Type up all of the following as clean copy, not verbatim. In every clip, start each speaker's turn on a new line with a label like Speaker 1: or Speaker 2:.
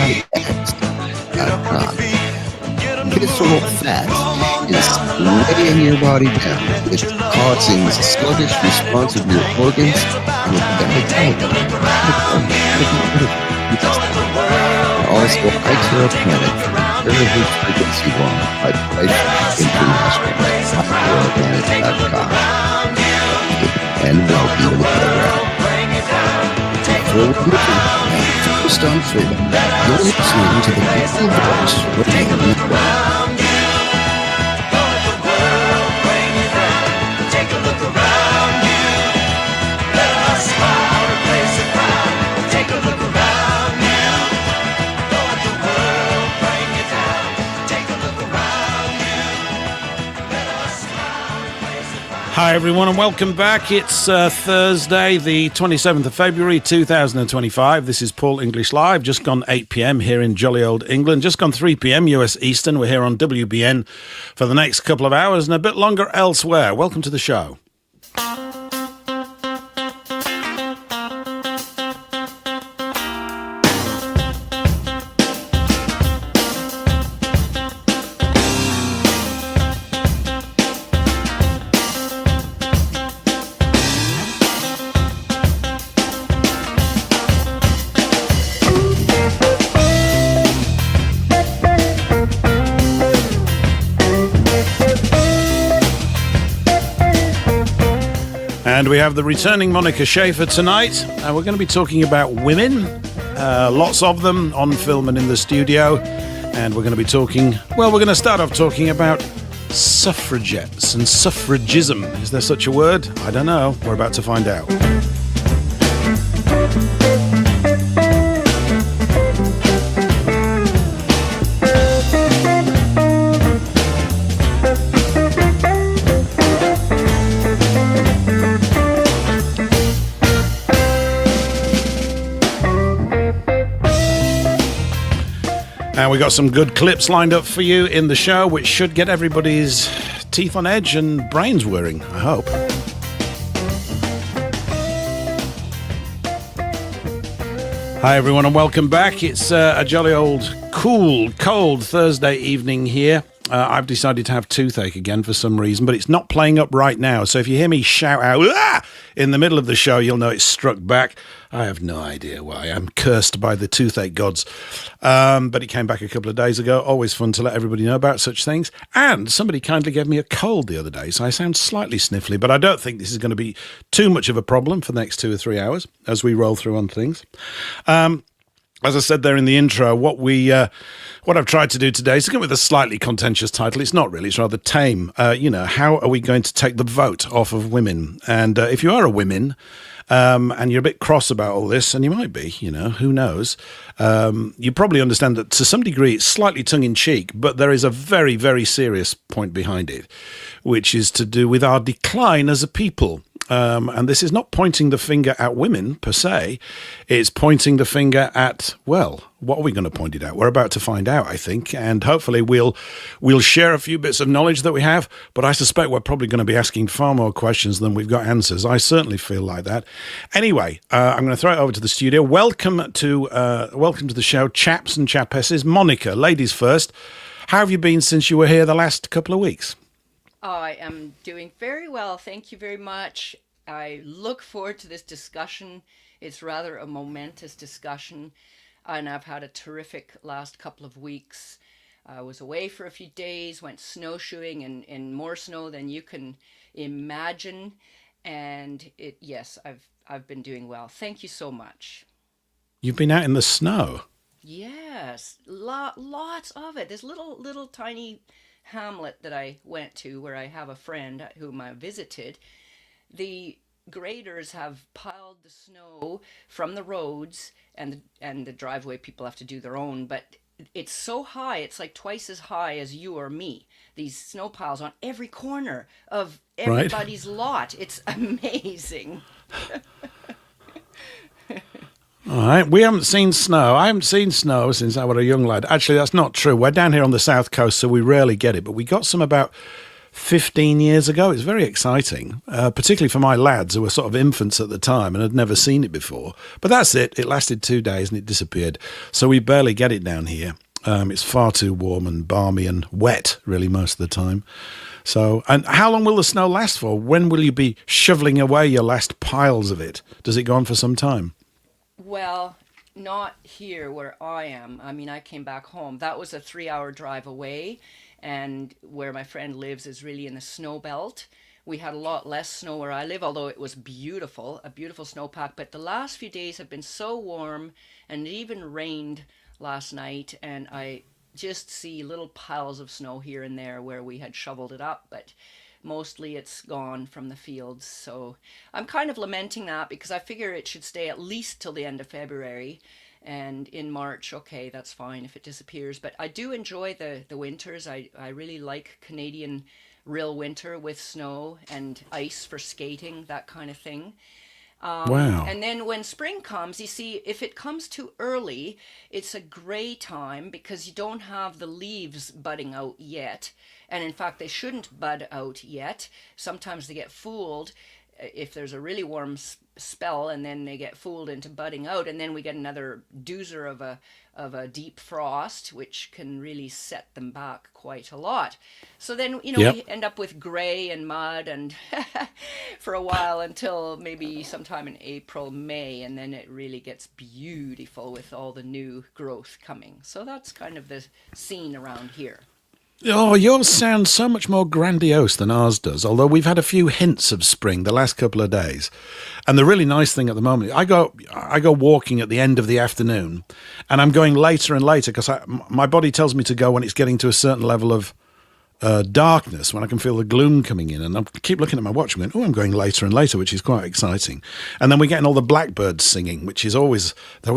Speaker 1: SOAPBOX.com. Visceral fat is weighing your body down. It's causing sluggish response of your organs. And also, I Care a Planet, Terahertz Frequency One by Life International at HighCarePlanet.com. And welcome to the program. Focused on freedom, you're listening to the People Voice Radio Network.
Speaker 2: Hi everyone and welcome back. It's Thursday, the 27th of February 2025. This is Paul English Live. Just gone 8 p.m. here in jolly old England. Just gone 3 p.m. US Eastern. We're here on WBN for the next couple of hours and a bit longer elsewhere. Welcome to the show. And we have the returning Monika Schaefer tonight. We're going to be talking about women, lots of them on film and in the studio. And we're going to be talking, well, we're going to start off talking about suffragettes and suffragism. Is there such a word? I don't know. We're about to find out. And we got some good clips lined up for you in the show, which should get everybody's teeth on edge and brains whirring, I hope. Hi everyone and welcome back. It's a jolly old, cool, cold Thursday evening here. I've decided to have toothache again for some reason, but it's not playing up right now. So if you hear me shout out "Ah!" in the middle of the show, you'll know it's struck back. I have no idea why. I'm cursed by the toothache gods. But it came back a couple of days ago. Always fun to let everybody know about such things. And somebody kindly gave me a cold the other day, so I sound slightly sniffly, but I don't think this is going to be too much of a problem for the next 2 or 3 hours as we roll through on things. As I said there in the intro, what I've tried to do today is to come with a slightly contentious title. It's not really, it's rather tame. How are we going to take the vote off of women? And if you are a woman, and you're a bit cross about all this, and you might be, who knows, you probably understand that to some degree it's slightly tongue-in-cheek, but there is a very, very serious point behind it, which is to do with our decline as a people. And this is not pointing the finger at women per se, it's pointing the finger at, well, what are we going to point it at? We're about to find out, I think, and hopefully we'll share a few bits of knowledge that we have, but I suspect we're probably going to be asking far more questions than we've got answers. I certainly feel like that. Anyway, I'm going to throw it over to the studio. Welcome to the show, chaps and chapesses. Monika, ladies first. How have you been since you were here the last couple of weeks?
Speaker 3: I am doing very well. Thank you very much. I look forward to this discussion. It's rather a momentous discussion, and I've had a terrific last couple of weeks. I was away for a few days, went snowshoeing in more snow than you can imagine, and I've been doing well. Thank you so much.
Speaker 2: You've been out in the snow?
Speaker 3: Yes, lots of it. This little tiny hamlet that I went to where I have a friend whom I visited, the graders have piled the snow from the roads and the driveway. People have to do their own, but it's so high, it's like twice as high as you or me. These snow piles on every corner of everybody's lot. It's amazing.
Speaker 2: All right, we haven't seen snow. I haven't seen snow since I was a young lad. Actually, that's not true. We're down here on the south coast, so we rarely get it, but we got some about 15 years ago. It's very exciting, particularly for my lads who were sort of infants at the time and had never seen it before. But that's it. It lasted 2 days and it disappeared. So we barely get it down here. It's far too warm and balmy and wet, really, most of the time. So, and how long will the snow last for? When will you be shoveling away your last piles of it? Does it go on for some time?
Speaker 3: Well, not here where I am. I mean, I came back home. That was a 3-hour drive away. And where my friend lives is really in the snow belt. We had a lot less snow where I live, although it was beautiful, a beautiful snowpack. But the last few days have been so warm, and it even rained last night, and I just see little piles of snow here and there where we had shoveled it up, but mostly it's gone from the fields. So I'm kind of lamenting that, because I figure it should stay at least till the end of February, and in March, okay, that's fine if it disappears. But I do enjoy the winters. I really like Canadian real winter with snow and ice for skating, that kind of thing.
Speaker 2: Wow.
Speaker 3: And then when spring comes, you see, if it comes too early, it's a gray time because you don't have the leaves budding out yet. And in fact, they shouldn't bud out yet. Sometimes they get fooled if there's a really warm spell, and then they get fooled into budding out, and then we get another doozer of a deep frost, which can really set them back quite a lot. So then, you know,
Speaker 2: Yep.
Speaker 3: we end up with gray and mud and for a while until maybe sometime in April, May, and then it really gets beautiful with all the new growth coming. So that's kind of the scene around here.
Speaker 2: Oh, yours sounds so much more grandiose than ours does, although we've had a few hints of spring the last couple of days. And the really nice thing at the moment, I go walking at the end of the afternoon, and I'm going later and later because my body tells me to go when it's getting to a certain level of darkness, when I can feel the gloom coming in. And I keep looking at my watch and going, oh, I'm going later and later, which is quite exciting. And then we're getting all the blackbirds singing, which is they're always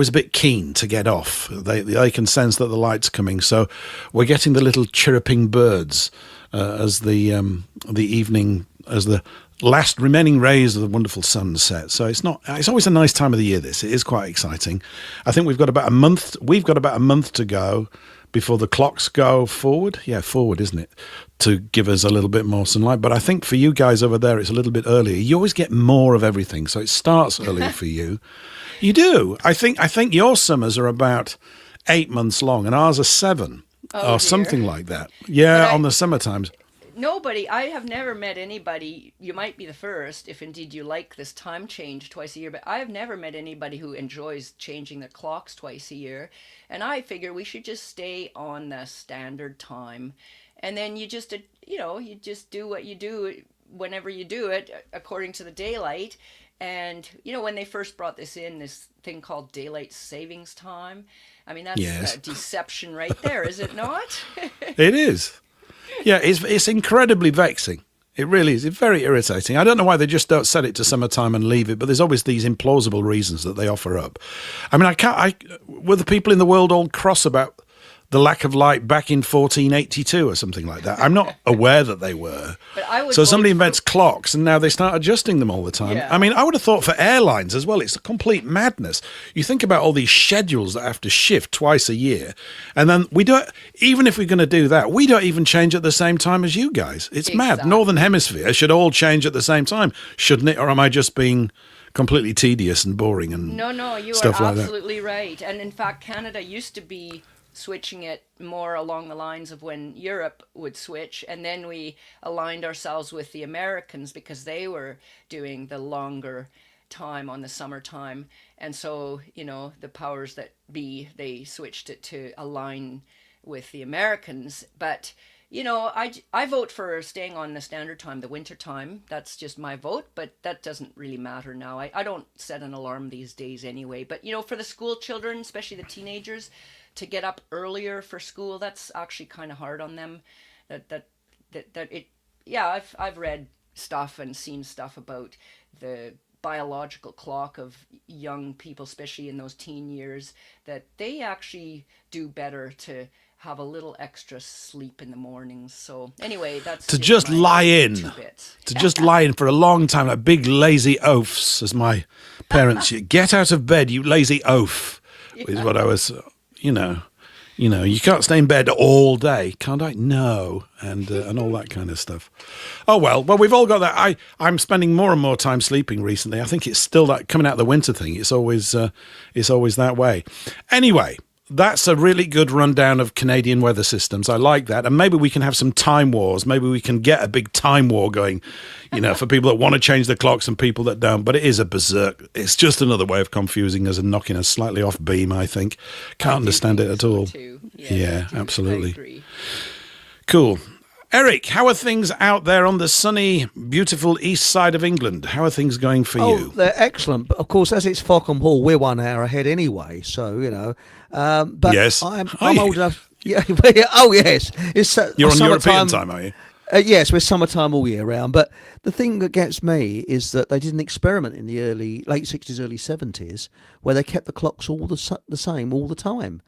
Speaker 2: a bit keen to get off. They can sense that the light's coming. So we're getting the little chirruping birds as the evening, as the last remaining rays of the wonderful sun set. So it's always a nice time of the year, this. It is quite exciting. I think we've got about a month to go before the clocks go forward. Yeah, forward, isn't it? To give us a little bit more sunlight. But I think for you guys over there, it's a little bit earlier. You always get more of everything, so it starts earlier for you. You do. I think your summers are about 8 months long, and ours are 7
Speaker 3: Oh,
Speaker 2: or
Speaker 3: dear.
Speaker 2: something like that. Yeah, on the summer times.
Speaker 3: I have never met anybody, you might be the first, if indeed you like this time change twice a year, but I have never met anybody who enjoys changing the clocks twice a year. And I figure we should just stay on the standard time. And then you just do what you do whenever you do it, according to the daylight. And, when they first brought this thing called daylight savings time, I mean, that's
Speaker 2: Yes.
Speaker 3: a deception right there, is it not?
Speaker 2: It is. Yeah, it's incredibly vexing. It really is. It's very irritating. I don't know why they just don't set it to summertime and leave it, but there's always these implausible reasons that they offer up. I mean, were the people in the world all cross about the lack of light back in 1482 or something like that? I'm not aware that they were.
Speaker 3: But I would
Speaker 2: So somebody
Speaker 3: vote for-
Speaker 2: invents clocks and now they start adjusting them all the time.
Speaker 3: Yeah.
Speaker 2: I mean, I would have thought for airlines as well, it's a complete madness. You think about all these schedules that have to shift twice a year. And then even if we're going to do that, we don't even change at the same time as you guys. It's mad.
Speaker 3: Exactly.
Speaker 2: Northern Hemisphere should all change at the same time, shouldn't it? Or am I just being completely tedious and boring and
Speaker 3: No, you are
Speaker 2: stuff like that?
Speaker 3: absolutely right. And in fact, Canada used to be switching it more along the lines of when Europe would switch, and then we aligned ourselves with the Americans because they were doing the longer time on the summertime. And so, the powers that be, they switched it to align with the Americans. But I vote for staying on the standard time, the winter time. That's just my vote, but that doesn't really matter now. I don't set an alarm these days anyway. But, for the school children, especially the teenagers, to get up earlier for school, that's actually kind of hard on them. I've read stuff and seen stuff about the biological clock of young people, especially in those teen years, that they actually do better to have a little extra sleep in the mornings. So anyway, that's
Speaker 2: To just lie in.
Speaker 3: 2 bits.
Speaker 2: To just lie in for a long time, like big lazy oafs, as my parents. Get out of bed, you lazy oaf, is what I was, You can't stay in bed all day, can't I? No, and all that kind of stuff. Oh well, we've all got that. I'm spending more and more time sleeping recently. I think it's still that coming out of the winter thing. It's always that way. Anyway, that's a really good rundown of Canadian weather systems. I like that, and maybe we can have some time wars. Maybe we can get a big time war going, for people that want to change the clocks and people that don't. But it is a berserk. It's just another way of confusing us and knocking us slightly off beam, I think. Can't understand it at all. Yeah, absolutely.
Speaker 3: I agree.
Speaker 2: Cool. Eric, how are things out there on the sunny, beautiful east side of England? How are things going for you?
Speaker 4: They're excellent. But of course, as it's Fockham Hall, we're 1 hour ahead anyway. So, but
Speaker 2: yes.
Speaker 4: I'm old enough. Yeah. Oh, yes. It's
Speaker 2: You're on European time, are you?
Speaker 4: Yes, we're summertime all year round. But the thing that gets me is that they did an experiment in the late 60s, early 70s, where they kept the clocks all the same all the time.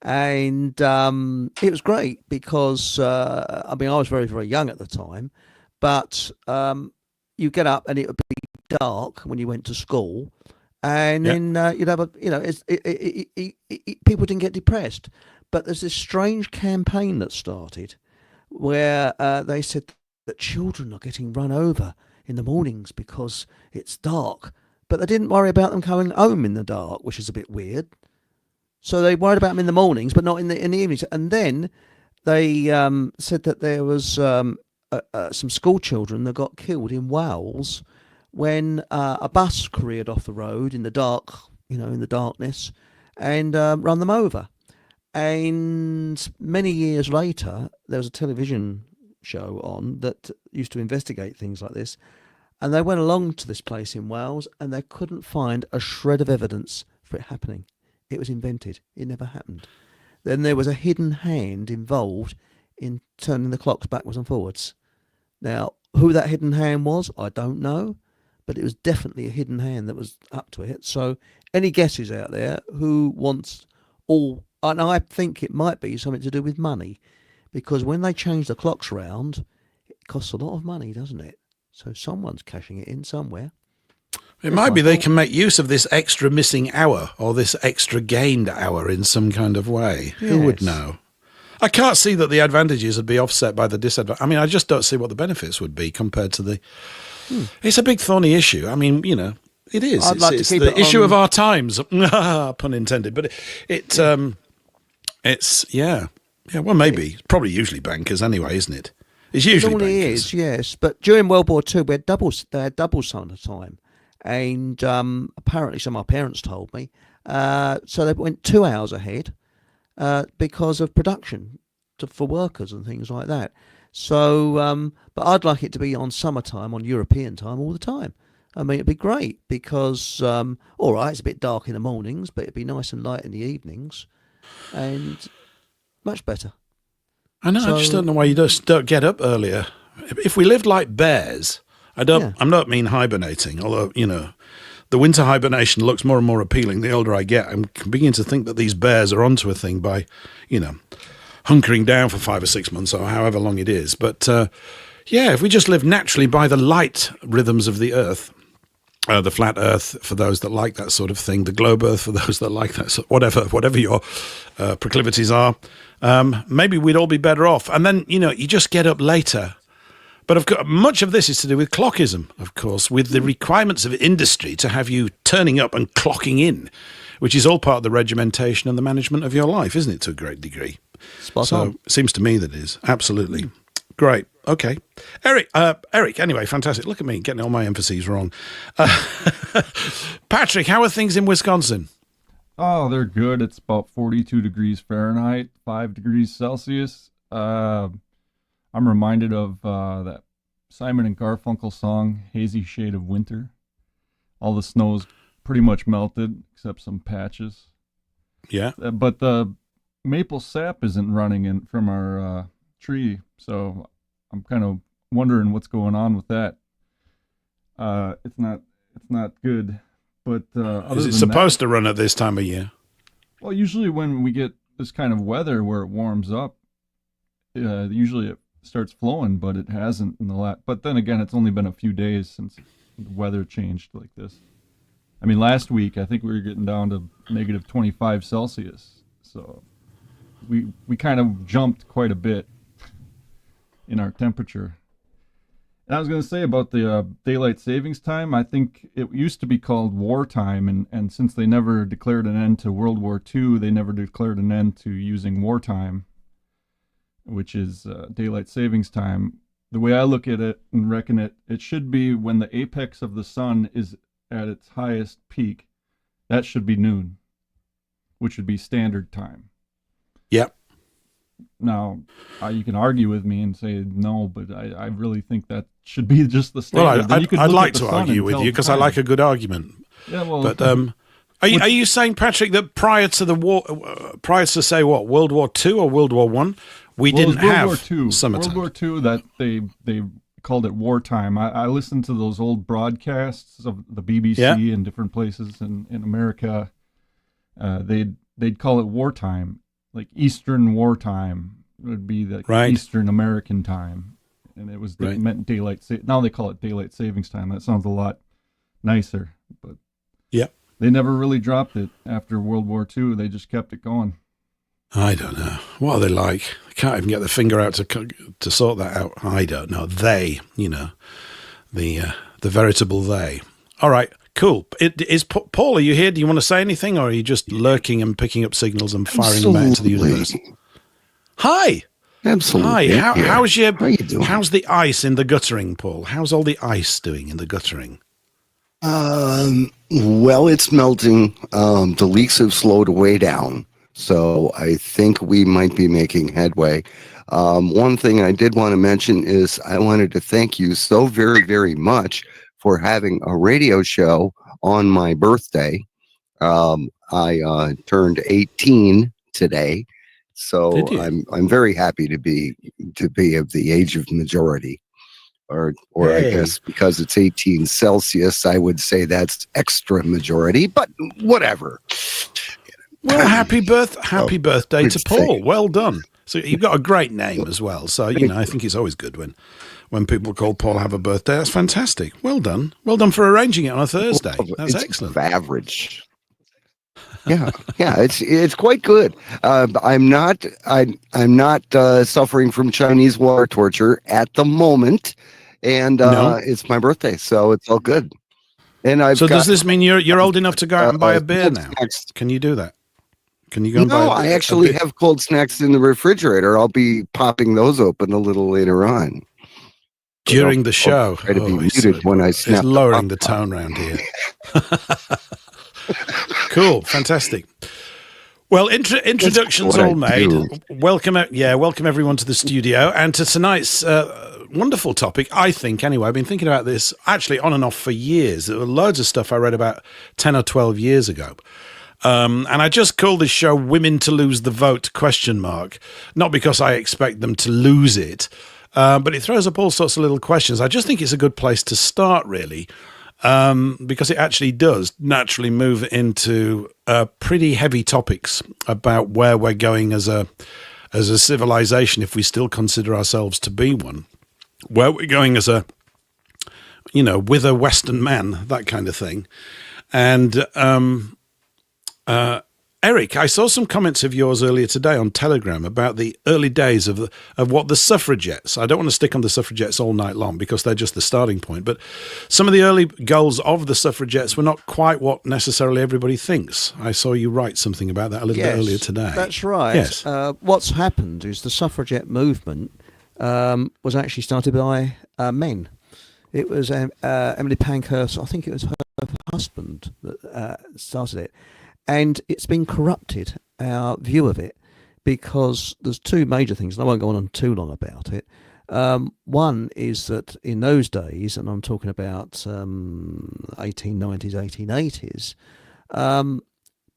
Speaker 4: And it was great because, I was very, very young at the time, but you get up and it would be dark when you went to school, and then you'd have people didn't get depressed. But there's this strange campaign that started where they said that children are getting run over in the mornings because it's dark, but they didn't worry about them coming home in the dark, which is a bit weird. So they worried about them in the mornings, but not in the evenings. And then they said that there was some school children that got killed in Wales when a bus careered off the road in the dark, in the darkness, and run them over. And many years later, there was a television show on that used to investigate things like this. And they went along to this place in Wales and they couldn't find a shred of evidence for it happening. It was invented. It never happened. Then there was a hidden hand involved in turning the clocks backwards and forwards. Now, who that hidden hand was, I don't know, but it was definitely a hidden hand that was up to it. So any guesses out there who wants all... And I think it might be something to do with money, because when they change the clocks round, it costs a lot of money, doesn't it? So someone's cashing it in somewhere.
Speaker 2: It might be they can make use of this extra missing hour or this extra gained hour in some kind of way.
Speaker 4: Yes.
Speaker 2: Who would know? I can't see that the advantages would be offset by the disadvantages. I mean, I just don't see what the benefits would be compared to the... It's a big thorny issue. I mean, it is. It's the issue of our times, pun intended. But it's well, maybe. It's probably usually bankers anyway, isn't it? It's usually
Speaker 4: bankers. It is, yes. But during World War II, they had double some of the time. And apparently, so my parents told me, so they went 2 hours ahead because of production for workers and things like that. So, but I'd like it to be on summertime, on European time all the time. I mean, it'd be great because, all right, it's a bit dark in the mornings, but it'd be nice and light in the evenings, and much better.
Speaker 2: I know. I just don't know why you just don't get up earlier. If we lived like bears... I'm not mean hibernating, although, the winter hibernation looks more and more appealing the older I get. I'm beginning to think that these bears are onto a thing by, hunkering down for 5 or 6 months or however long it is. But, if we just live naturally by the light rhythms of the earth, the flat earth for those that like that sort of thing, the globe earth for those that like that, whatever your proclivities are, maybe we'd all be better off. And then, you just get up later. But of course, much of this is to do with clockism, of course, with the requirements of industry to have you turning up and clocking in, which is all part of the regimentation and the management of your life, isn't it, to a great degree?
Speaker 4: Spot on.
Speaker 2: It seems to me that it is. Absolutely. Great. Okay. Eric, anyway, fantastic. Look at me, getting all my emphases wrong. Patrick, how are things in Wisconsin?
Speaker 5: Oh, they're good. It's about 42 degrees Fahrenheit, 5 degrees Celsius. I'm reminded of that Simon and Garfunkel song, Hazy Shade of Winter. All the snow's pretty much melted, except some patches.
Speaker 2: Yeah.
Speaker 5: But the maple sap isn't running in from our tree, so I'm kind of wondering what's going on with that. It's not good. But
Speaker 2: is it supposed to run at this time of year?
Speaker 5: Well, usually when we get this kind of weather where it warms up, usually it starts flowing, but it hasn't in the last. But then again, it's only been a few days since the weather changed like this. I mean, last week I think we were getting down to negative 25 Celsius. So we kind of jumped quite a bit in our temperature. And I was going to say about the daylight savings time, I think it used to be called wartime, and since they never declared an end to World War II, they never declared an end to using wartime, which is daylight savings time. The way I look at it and reckon it should be when the apex of the sun is at its highest peak. That should be noon, which would be standard time.
Speaker 2: Yep.
Speaker 5: Now, you can argue with me and say no, but I really think that should be just the standard.
Speaker 2: Well, I'd like to argue with you because I like a good argument.
Speaker 5: Yeah, well,
Speaker 2: but are you saying, Patrick, that prior to the war, prior to say what, World War II or World War One, we didn't have summertime?
Speaker 5: World War II, that they called it wartime. I listened to those old broadcasts of the BBC and different places in America. They'd call it wartime. Like Eastern wartime would be the Eastern American time, and it meant daylight. Now they call it daylight savings time. That sounds a lot nicer, but they never really dropped it after World War II. They just kept it going.
Speaker 2: I don't know. What are they like? They can't even get their finger out to sort that out. I don't know. They, the veritable they. All right. Cool. Paul, are you here? Do you want to say anything, or are you just lurking and picking up signals and firing them out into the universe? Hi.
Speaker 1: Absolutely.
Speaker 2: Hi. How's
Speaker 1: How you doing?
Speaker 2: How's the ice in the guttering, Paul? How's all the ice doing in the guttering?
Speaker 1: Well, it's melting. The leaks have slowed way down, so I think we might be making headway. One thing I did want to mention is I wanted to thank you so very, very much for having a radio show on my birthday. I turned 18 today, so I'm very happy to be of the age of majority, or I guess because it's 18 Celsius, I would say that's extra majority. But whatever.
Speaker 2: Well, happy birthday to Paul. Well done. So you've got a great name as well. So I think it's always good when people call Paul have a birthday. That's fantastic. Well done. Well done for arranging it on a Thursday. That's excellent.
Speaker 1: Average. Yeah, it's quite good. I'm not suffering from Chinese water torture at the moment, and it's my birthday, so it's all good. And
Speaker 2: does this mean you're old enough to go out and buy a beer now? Can you do that? Can you go and buy a beer?
Speaker 1: I actually have cold snacks in the refrigerator. I'll be popping those open a little later on.
Speaker 2: During the show.
Speaker 1: Try to be muted when I snap.
Speaker 2: It's lowering the tone around here. Cool, fantastic. Well, introductions all made. Welcome everyone to the studio and to tonight's wonderful topic. I think, anyway, I've been thinking about this actually on and off for years. There were loads of stuff I read about 10 or 12 years ago. And I just called this show "Women to Lose the Vote?" ? Not because I expect them to lose it, but it throws up all sorts of little questions. I just think it's a good place to start, really. Because it actually does naturally move into pretty heavy topics about where we're going as a civilization, if we still consider ourselves to be one, where we're going as with a Western man, that kind of thing. And Eric, I saw some comments of yours earlier today on Telegram about the early days of what the suffragettes. I don't want to stick on the suffragettes all night long because they're just the starting point. But some of the early goals of the suffragettes were not quite what necessarily everybody thinks. I saw you write something about that a little bit earlier today.
Speaker 4: That's right.
Speaker 2: Yes.
Speaker 4: What's happened is the suffragette movement was actually started by men. It was Emily Pankhurst, I think it was her husband that started it. And it's been corrupted, our view of it, because there's two major things, and I won't go on too long about it. One is that in those days, and I'm talking about 1890s, 1880s,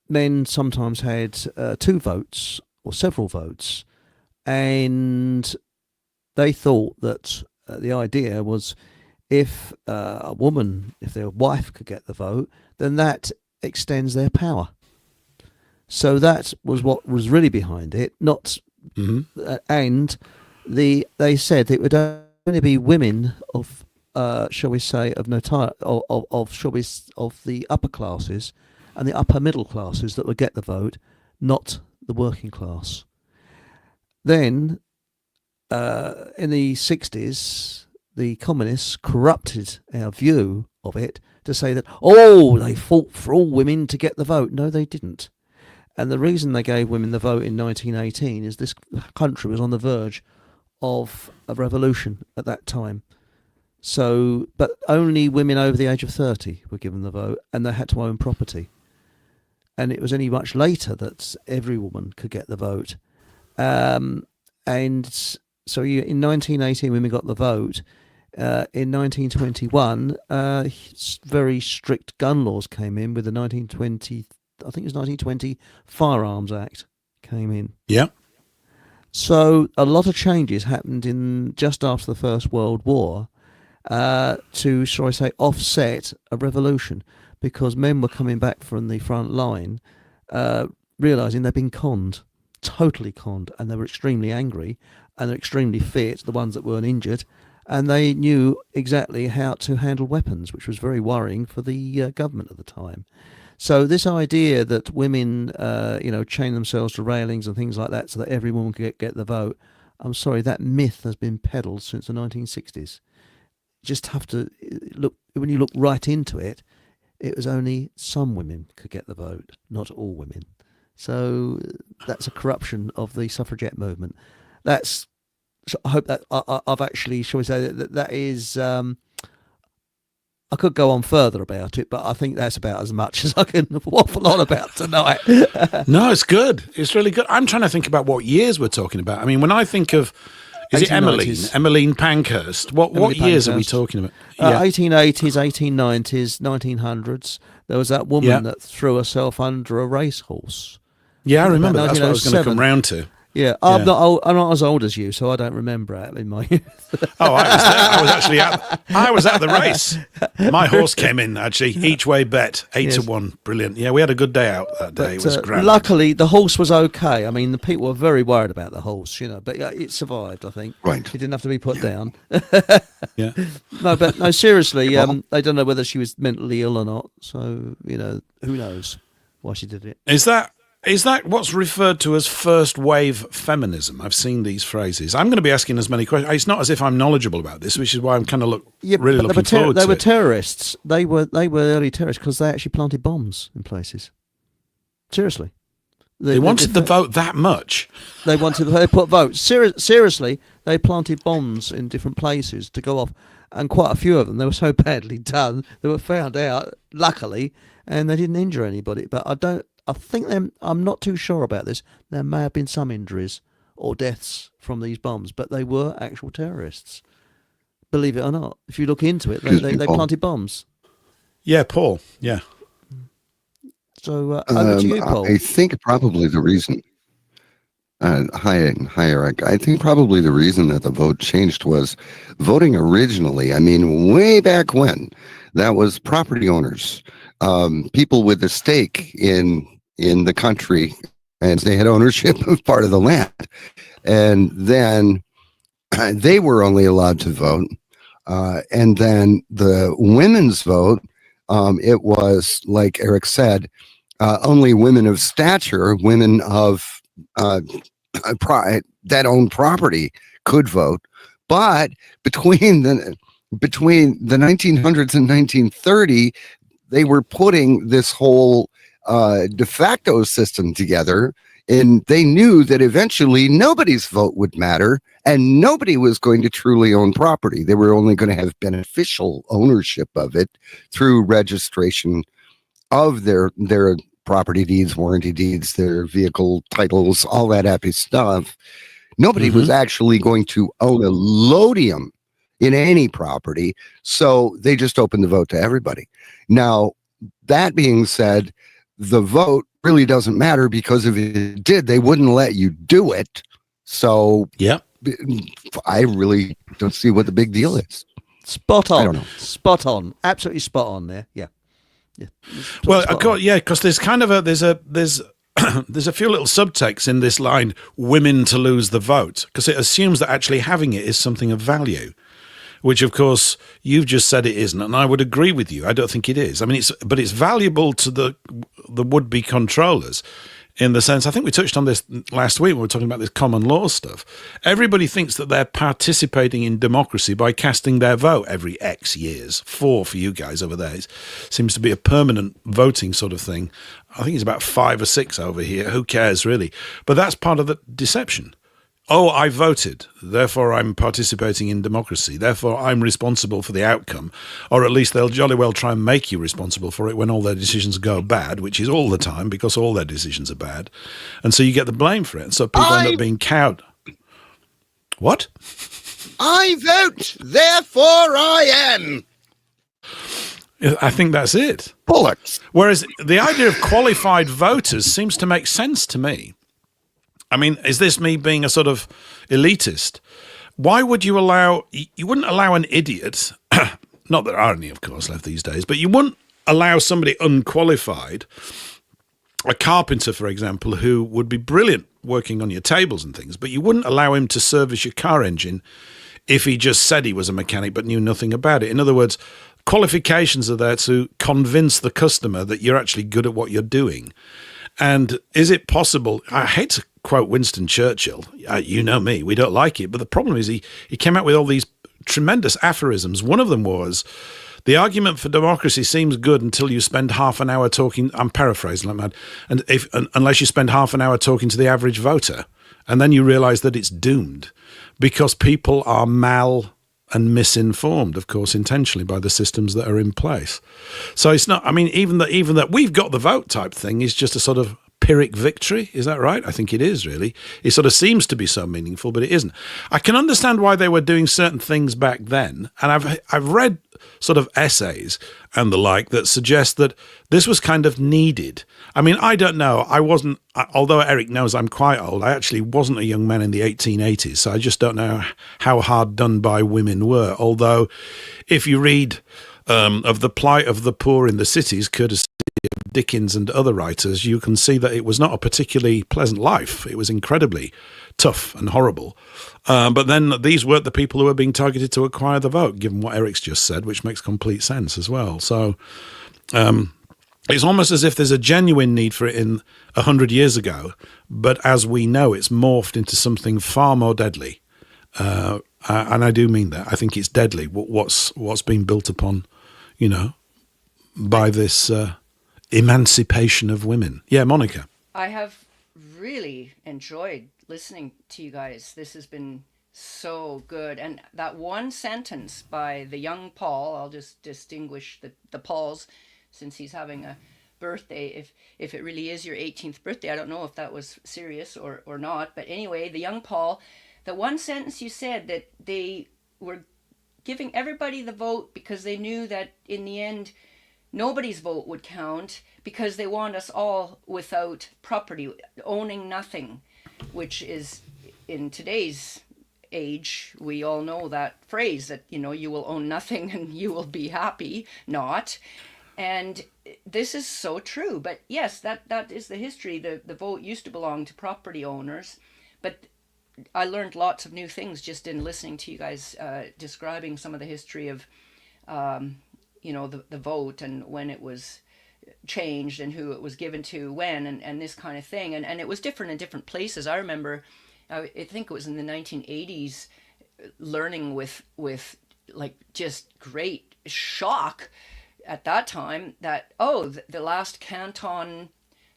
Speaker 4: men sometimes had 2 votes or several votes, and they thought that the idea was if a woman, if their wife could get the vote, then that extends their power. So that was what was really behind it. And they said it would only be women of, shall we say, of the upper classes and the upper middle classes that would get the vote, not the working class. then in the 60s, the communists corrupted our view of it to say that, they fought for all women to get the vote. No, they didn't. And the reason they gave women the vote in 1918 is this country was on the verge of a revolution at that time. So, but only women over the age of 30 were given the vote, and they had to own property. And it was only much later that every woman could get the vote. And so in 1918, women got the vote. In 1921, very strict gun laws came in with the 1920 Firearms Act came in.
Speaker 2: Yeah.
Speaker 4: So a lot of changes happened in just after the First World War to, shall I say, offset a revolution, because men were coming back from the front line, realising they'd been conned, totally conned, and they were extremely angry, and they're extremely fit, the ones that weren't injured, and they knew exactly how to handle weapons, which was very worrying for the government at the time. So this idea that women, chain themselves to railings and things like that so that every woman could get the vote, I'm sorry, that myth has been peddled since the 1960s. Just have to look, when you look right into it, it was only some women could get the vote, not all women. So that's a corruption of the suffragette movement. I hope that I've actually, shall we say, that is... I could go on further about it, but I think that's about as much as I can waffle on about tonight.
Speaker 2: No, it's good. It's really good. I'm trying to think about what years we're talking about. I mean, when I think of, is it
Speaker 4: 1890s.
Speaker 2: Emmeline Pankhurst? What years are we talking about?
Speaker 4: 1880s, 1890s, 1900s. There was that woman that threw herself under a racehorse.
Speaker 2: Yeah, I remember. That's what I was going to come round to.
Speaker 4: Yeah, I'm not as old as you, so I don't remember it in my youth.
Speaker 2: Oh, I was there. I was at the race. My horse came in, actually, each way bet, 8-1. Brilliant. Yeah, we had a good day out that day. It was grand.
Speaker 4: Luckily, the horse was okay. I mean, the people were very worried about the horse, but it survived, I think.
Speaker 1: Right.
Speaker 4: It didn't have to be put down.
Speaker 2: Yeah.
Speaker 4: No, seriously, they don't know whether she was mentally ill or not. So, who knows why she did it.
Speaker 2: Is that what's referred to as first wave feminism? I've seen these phrases. I'm going to be asking as many questions. It's not as if I'm knowledgeable about this, which is why I'm kind of really looking forward to it.
Speaker 4: They were terrorists. They were early terrorists because they actually planted bombs in places. Seriously.
Speaker 2: They wanted the vote that much?
Speaker 4: They put votes. Seriously, they planted bombs in different places to go off. And quite a few of them, they were so badly done, they were found out, luckily, and they didn't injure anybody. But I'm not too sure about this. There may have been some injuries or deaths from these bombs, but they were actual terrorists. Believe it or not. If you look into it, they planted bombs.
Speaker 2: Yeah, Paul. Yeah.
Speaker 4: So over to you, Paul.
Speaker 1: I think probably the reason... Hi, Eric. I think probably the reason that the vote changed was voting originally. I mean, way back when, that was property owners, people with a stake in the country, and they had ownership of part of the land. And then they were only allowed to vote. And then the women's vote, it was, like Eric said, only women of stature, women of that owned property could vote. But between the 1900s and 1930, they were putting this whole de facto system together, and they knew that eventually nobody's vote would matter and nobody was going to truly own property. They were only going to have beneficial ownership of it through registration of their property deeds, warranty deeds, their vehicle titles, all that happy stuff. Nobody was actually going to own a lodium in any property, so they just opened the vote to everybody. Now, that being said, the vote really doesn't matter, because if it did, they wouldn't let you do it. So
Speaker 2: yeah,
Speaker 1: I really don't see what the big deal is.
Speaker 4: Spot on.
Speaker 1: I don't know.
Speaker 4: Spot on. Absolutely spot on there. Yeah.
Speaker 2: Well, because there's kind of there's a few little subtexts in this line, women to lose the vote, because it assumes that actually having it is something of value, which of course you've just said it isn't, and I would agree with you. I don't think it is. I mean, it's valuable to the would-be controllers in the sense, I think we touched on this last week when we were talking about this common law stuff. Everybody thinks that they're participating in democracy by casting their vote every X years. 4 for you guys over there. It seems to be a permanent voting sort of thing. I think it's about 5 or 6 over here. Who cares, really? But that's part of the deception. Oh, I voted, therefore I'm participating in democracy, therefore I'm responsible for the outcome, or at least they'll jolly well try and make you responsible for it when all their decisions go bad, which is all the time because all their decisions are bad. And so you get the blame for it. And so people end up being cowed. What?
Speaker 1: I vote, therefore I am.
Speaker 2: I think that's it.
Speaker 1: Bullocks.
Speaker 2: Whereas the idea of qualified voters seems to make sense to me. I mean, is this me being a sort of elitist? Why would you wouldn't allow an idiot, not that there are any, of course, left these days, but you wouldn't allow somebody unqualified, a carpenter, for example, who would be brilliant working on your tables and things, but you wouldn't allow him to service your car engine if he just said he was a mechanic but knew nothing about it. In other words, qualifications are there to convince the customer that you're actually good at what you're doing. And is it possible? I hate to quote Winston Churchill. You know me, we don't like it. But the problem is he came out with all these tremendous aphorisms. One of them was, the argument for democracy seems good until you spend half an hour talking. I'm paraphrasing like mad. And unless you spend half an hour talking to the average voter, and then you realize that it's doomed because people are and misinformed, of course, intentionally by the systems that are in place. So it's not, I mean, even that we've got the vote type thing is just a sort of Pyrrhic victory. Is that right? I think it is, really. It sort of seems to be so meaningful, but it isn't. I can understand why they were doing certain things back then. And I've read sort of essays and the like that suggest that this was kind of needed. I mean, I don't know. Although Eric knows I'm quite old, I actually wasn't a young man in the 1880s. So I just don't know how hard done by women were. Although if you read of the plight of the poor in the cities, courtesy of Dickens and other writers, you can see that it was not a particularly pleasant life. It was incredibly tough and horrible. But then these weren't the people who were being targeted to acquire the vote, given what Eric's just said, which makes complete sense as well. So it's almost as if there's a genuine need for it in 100 years ago, but as we know, it's morphed into something far more deadly. And I do mean that. I think it's deadly what's been built upon, by this emancipation of women. Yeah, Monica.
Speaker 3: I have really enjoyed listening to you guys. This has been so good. And that one sentence by the young Paul, I'll just distinguish the Pauls since he's having a birthday. If it really is your 18th birthday, I don't know if that was serious or not. But anyway, the young Paul, the one sentence you said that they were giving everybody the vote because they knew that in the end, nobody's vote would count because they want us all without property, owning nothing, which is in today's age, we all know that phrase that, you will own nothing and you will be happy, not. And this is so true. But yes, that is the history. The vote used to belong to property owners, but I learned lots of new things just in listening to you guys describing some of the history of the vote and when it was changed and who it was given to when and this kind of thing. And it was different in different places. I remember, I think it was in the 1980s, learning with like just great shock at that time that, the last canton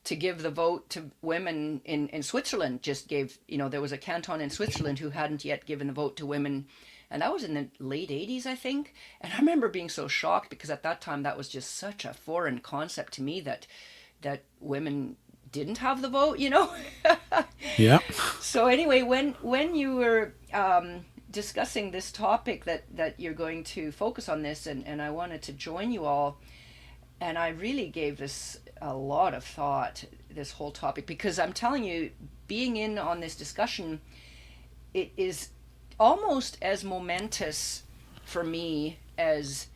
Speaker 3: to give the vote to women in Switzerland just gave, there was a canton in Switzerland who hadn't yet given the vote to women. And that was in the late 80s, I think. And I remember being so shocked because at that time that was just such a foreign concept to me that women didn't have the vote,
Speaker 2: Yeah.
Speaker 3: So anyway, when you were discussing this topic that you're going to focus on this, and I wanted to join you all, and I really gave this a lot of thought, this whole topic, because I'm telling you, being in on this discussion, it is almost as momentous for me as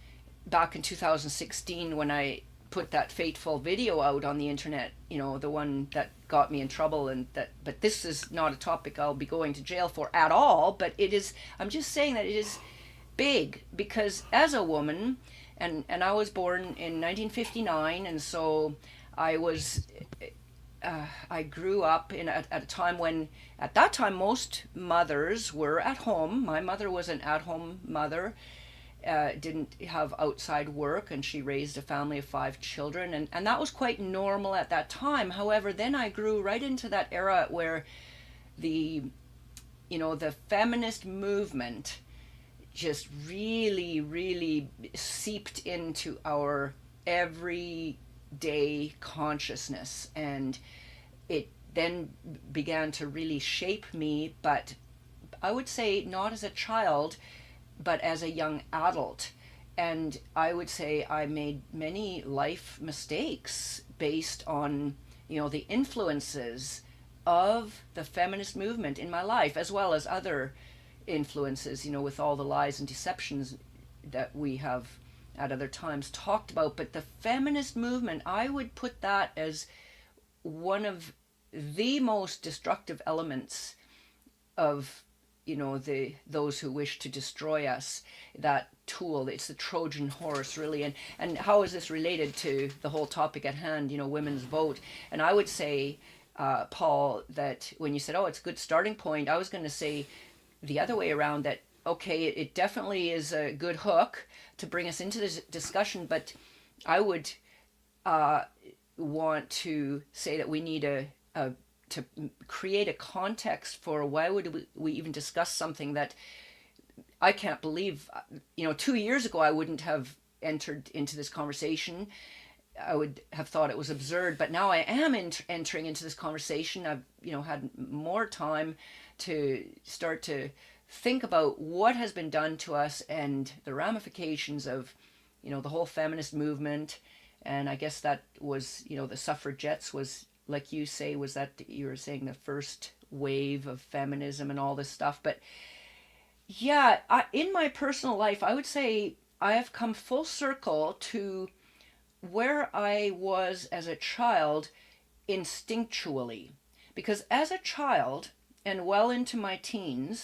Speaker 3: back in 2016 when I put that fateful video out on the internet, the one that got me in trouble, but this is not a topic I'll be going to jail for at all, but it is, I'm just saying that it is big because as a woman, and I was born in 1959, and so I was I grew up at a time when, at that time, most mothers were at home. My mother was an at-home mother, didn't have outside work, and she raised a family of 5 children, and that was quite normal at that time. However, then I grew right into that era where the feminist movement just really, really seeped into our everyday consciousness, and it then began to really shape me, but I would say not as a child, but as a young adult. And I would say I made many life mistakes based on, the influences of the feminist movement in my life, as well as other influences, with all the lies and deceptions that we have at other times talked about. But the feminist movement, I would put that as one of the most destructive elements of those who wish to destroy us. That tool, it's the Trojan horse, really. And how is this related to the whole topic at hand, women's vote? And I would say, Paul, that when you said, it's a good starting point, I was going to say the other way around, that okay, it definitely is a good hook to bring us into this discussion, but I would want to say that we need to create a context for why would we even discuss something that I can't believe, 2 years ago I wouldn't have entered into this conversation. I would have thought it was absurd, but now I am entering into this conversation. I've, had more time to start to think about what has been done to us and the ramifications of, the whole feminist movement. And I guess that was, the suffragettes was, like you say, was that you were saying the first wave of feminism and all this stuff. But yeah, in my personal life, I would say I have come full circle to where I was as a child instinctually. Because as a child and well into my teen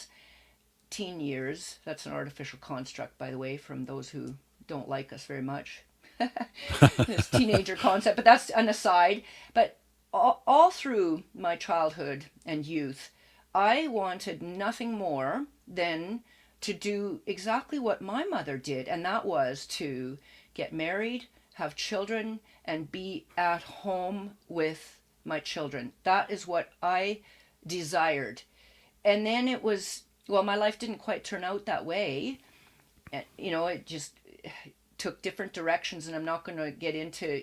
Speaker 3: years, that's an artificial construct, by the way, from those who don't like us very much, this teenager concept, but that's an aside. But all through my childhood and youth, I wanted nothing more than to do exactly what my mother did, and that was to get married, have children, and be at home with my children. That is what I desired. And then it was, my life didn't quite turn out that way. It just took different directions, and I'm not going to get into,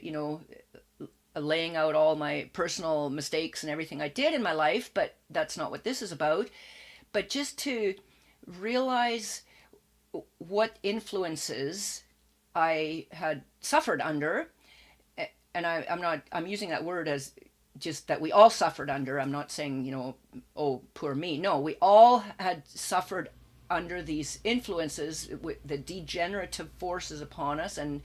Speaker 3: laying out all my personal mistakes and everything I did in my life, but that's not what this is about. But just to realize what influences I had suffered under, and I'm using that word as just that we all suffered under. I'm not saying, oh, poor me. No, we all had suffered under these influences, with the degenerative forces upon us. And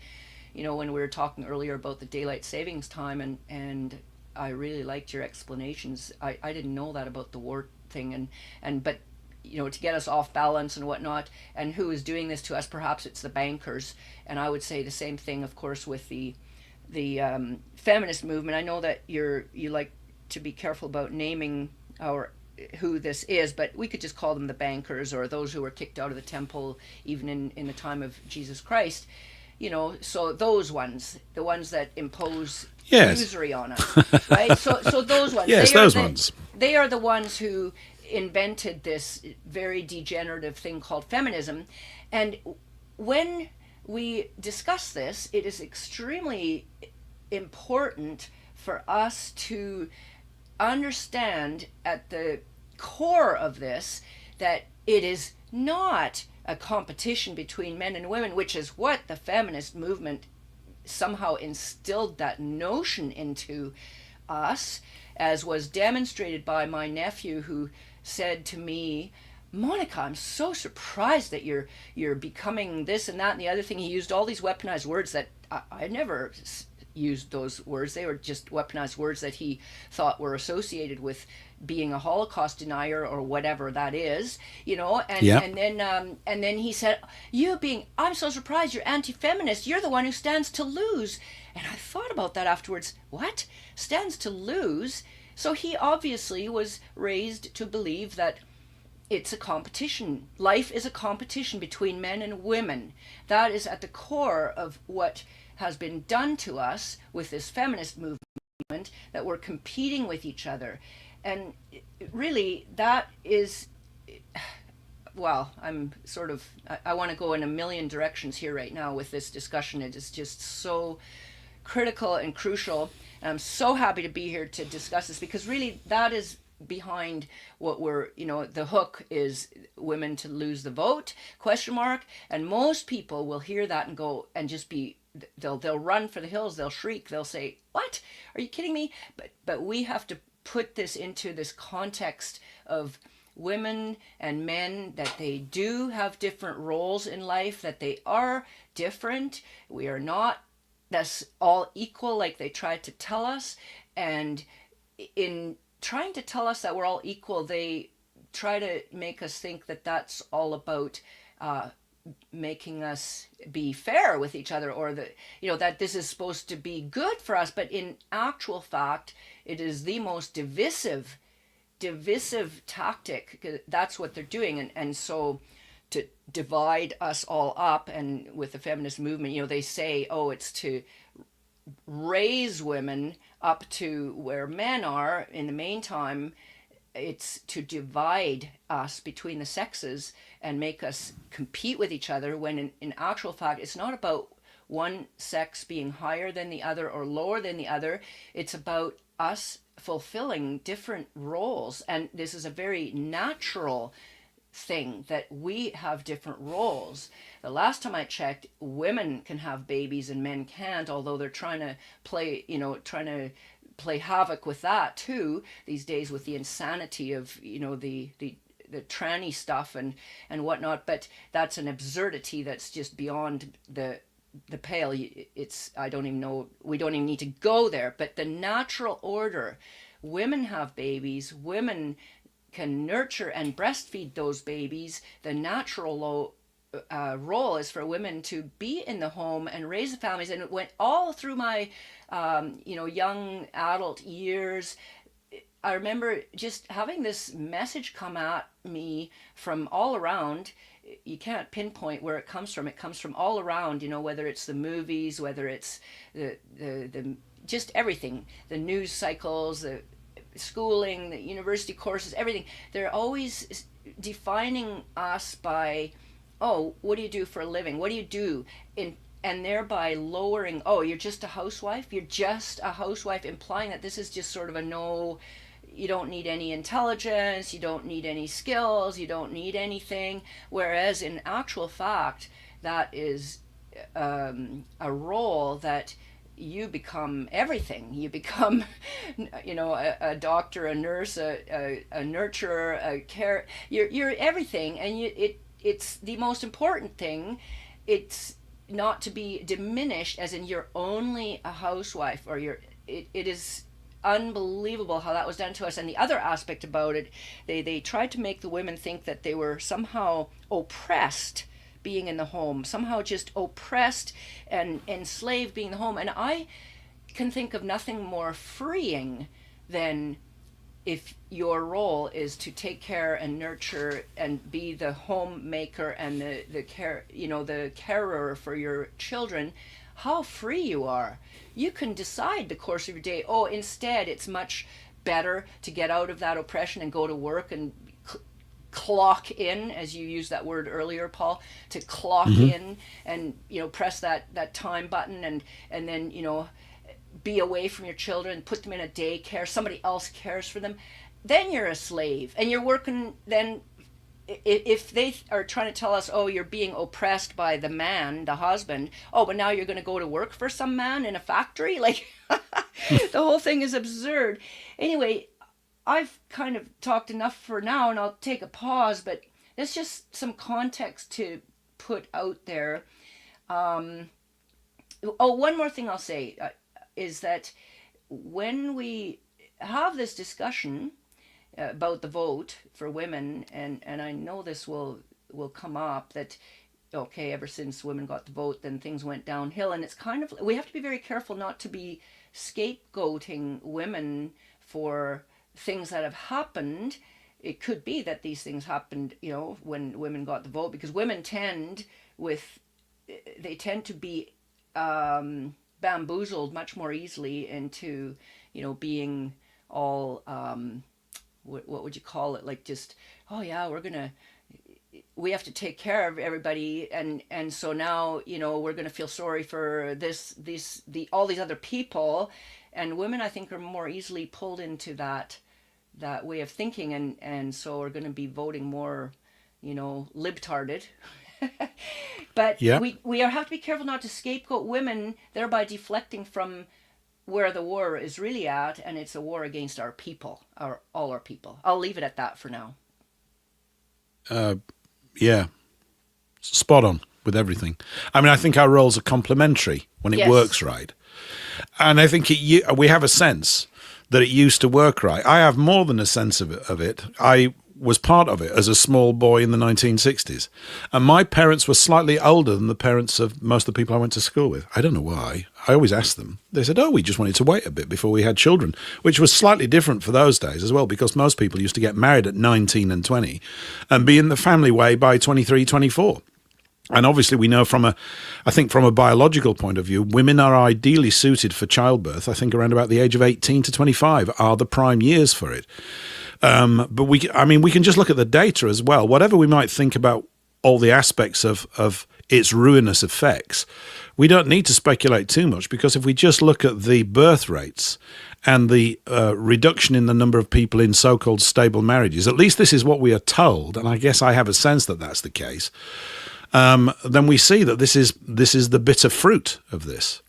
Speaker 3: when we were talking earlier about the daylight savings time, and I really liked your explanations. I didn't know that about the war thing, but to get us off balance and whatnot. And who is doing this to us? Perhaps it's the bankers. And I would say the same thing, of course, with the feminist movement. I know that you like to be careful about naming who this is, but we could just call them the bankers, or those who were kicked out of the temple even in the time of Jesus Christ. So those ones, the ones that impose usury on us, right? So those ones.
Speaker 2: Yes, those ones.
Speaker 3: They are the ones who invented this very degenerative thing called feminism. And when we discuss this, it is extremely important for us to understand at the core of this that it is not a competition between men and women, which is what the feminist movement somehow instilled that notion into us, as was demonstrated by my nephew, who said to me, Monika, I'm so surprised that you're becoming this and that and the other thing. He used all these weaponized words that I never used those words. They were just weaponized words that he thought were associated with being a Holocaust denier or whatever that is, and then he said, I'm so surprised you're anti-feminist. You're the one who stands to lose. And I thought about that afterwards. What? Stands to lose? So he obviously was raised to believe that it's a competition. Life is a competition between men and women. That is at the core of what has been done to us with this feminist movement, that we're competing with each other. And really, that is, well, I'm sort of, I want to go in a million directions here right now with this discussion. It is just so critical and crucial. And I'm so happy to be here to discuss this, because really that is behind what we're, the hook is women to lose the vote, question mark. And most people will hear that and go and just be, they'll run for the hills, they'll shriek, they'll say, what, are you kidding me? But we have to put this into this context of women and men, that they do have different roles in life, that they are different. We are not, that's all equal like they tried to tell us. And in trying to tell us that we're all equal, they try to make us think that that's all about making us be fair with each other, or that, that this is supposed to be good for us. But in actual fact, it is the most divisive tactic. That's what they're doing. And so to divide us all up, and with the feminist movement, they say, oh, it's to raise women up to where men are. In the meantime, it's to divide us between the sexes and make us compete with each other, when in actual fact, it's not about one sex being higher than the other or lower than the other. It's about us fulfilling different roles. And this is a very natural thing, that we have different roles. The last time I checked, women can have babies and men can't, although they're trying to play havoc with that too these days, with the insanity of the tranny stuff and whatnot. But that's an absurdity that's just beyond the pale. It's, I don't even know, we don't even need to go there. But the natural order, women have babies, women can nurture and breastfeed those babies. The natural role is for women to be in the home and raise the families. And it went all through my young adult years. I remember just having this message come at me from all around. You can't pinpoint where it comes from. It comes from all around, whether it's the movies, whether it's the just everything, the news cycles, the schooling, the university courses, everything. They're always defining us by, oh, what do you do for a living? What do you do? And thereby lowering, oh, you're just a housewife? You're just a housewife, implying that this is just sort of a no, you don't need any intelligence, you don't need any skills, you don't need anything. Whereas in actual fact, that is a role that you become everything. You become, a doctor, a nurse, a nurturer, a care. You're everything, and it's the most important thing. It's not to be diminished, as in you're only a housewife, or it is unbelievable how that was done to us. And the other aspect about it, they tried to make the women think that they were somehow oppressed being in the home, somehow just oppressed and enslaved being in the home. And I can think of nothing more freeing than if your role is to take care and nurture and be the homemaker and the care, the carer for your children. How free you are. You can decide the course of your day. Oh, instead, it's much better to get out of that oppression and go to work and clock in, as you used that word earlier, Paul, to clock in and, press that time button and then, be away from your children, put them in a daycare, somebody else cares for them. Then you're a slave, and you're working. Then if they are trying to tell us, oh, you're being oppressed by the man, the husband, oh, but now you're going to go to work for some man in a factory, like the whole thing is absurd. Anyway, I've kind of talked enough for now, and I'll take a pause, but there's just some context to put out there. One more thing I'll say is that when we have this discussion about the vote for women, and I know this will come up, that okay, ever since women got the vote, then things went downhill. And it's kind of, we have to be very careful not to be scapegoating women for things that have happened. It could be that these things happened, when women got the vote, because women tend to be bamboozled much more easily into, being all, what would you call it? Like just, oh yeah, we have to take care of everybody, and so now we're going to feel sorry for all these other people, and women I think are more easily pulled into that way of thinking, and so we're going to be voting more libtarded. But
Speaker 2: Yeah.
Speaker 3: we have to be careful not to scapegoat women, thereby deflecting from where the war is really at, and it's a war against our people, all our people. I'll leave it at that for now.
Speaker 2: Yeah, spot on with everything. I mean, I think our roles are complementary when it
Speaker 3: Yes.
Speaker 2: works right. And I think we have a sense that it used to work right. I have more than a sense of it. I was part of it as a small boy in the 1960s. And my parents were slightly older than the parents of most of the people I went to school with. I don't know why. I always asked them. They said, we just wanted to wait a bit before we had children, which was slightly different for those days as well, because most people used to get married at 19 and 20 and be in the family way by 23, 24. And obviously we know from a biological point of view, women are ideally suited for childbirth. I think around about the age of 18 to 25 are the prime years for it. But we can just look at the data as well. Whatever we might think about all the aspects of its ruinous effects, we don't need to speculate too much, because if we just look at the birth rates and the reduction in the number of people in so-called stable marriages, at least this is what we are told, and I guess I have a sense that that's the case, then we see that this is the bitter fruit of this.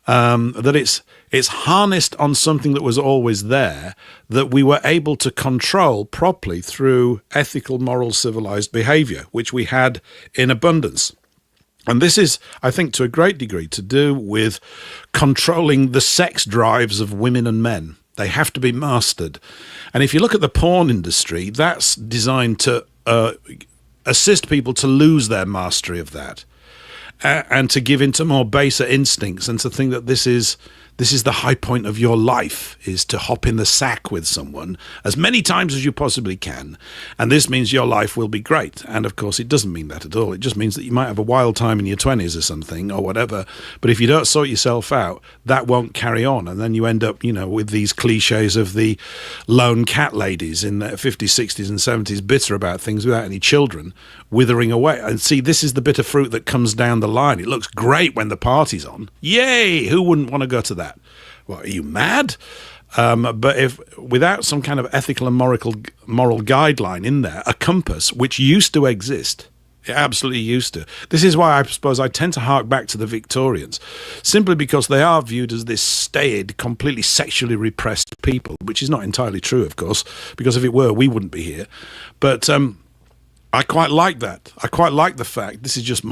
Speaker 2: That it's harnessed on something that was always there, that we were able to control properly through ethical, moral, civilized behavior, which we had in abundance. And this is, I think, to a great degree to do with controlling the sex drives of women and men. They have to be mastered. And if you look at the porn industry, that's designed to assist people to lose their mastery of that. And to give into more baser instincts, and to think that this is the high point of your life, is to hop in the sack with someone as many times as you possibly can. And this means your life will be great. And of course, it doesn't mean that at all. It just means that you might have a wild time in your 20s or something or whatever. But if you don't sort yourself out, that won't carry on. And then you end up, with these cliches of the lone cat ladies in their 50s, 60s and 70s, bitter about things without any children, withering away. And see, this is the bitter fruit that comes down the line. It looks great when the party's on. Yay! Who wouldn't want to go to that? What, are you mad? But if without some kind of ethical and moral guideline in there, a compass, which used to exist, it absolutely used to. This is why I suppose I tend to hark back to the Victorians, simply because they are viewed as this staid, completely sexually repressed people, which is not entirely true, of course, because if it were, we wouldn't be here. But I quite like that. I quite like the fact, this is just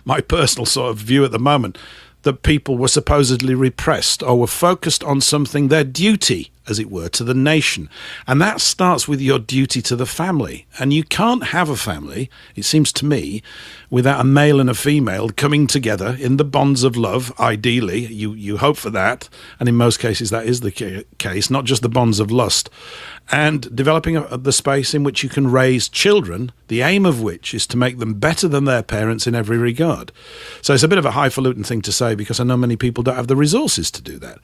Speaker 2: my personal sort of view at the moment, that people were supposedly repressed or were focused on something, their duty, as it were, to the nation. And that starts with your duty to the family. And you can't have a family, it seems to me, without a male and a female coming together in the bonds of love, ideally. You hope for that. And in most cases, that is the case, not just the bonds of lust. And developing the space in which you can raise children, the aim of which is to make them better than their parents in every regard. So it's a bit of a highfalutin thing to say, because I know many people don't have the resources to do that.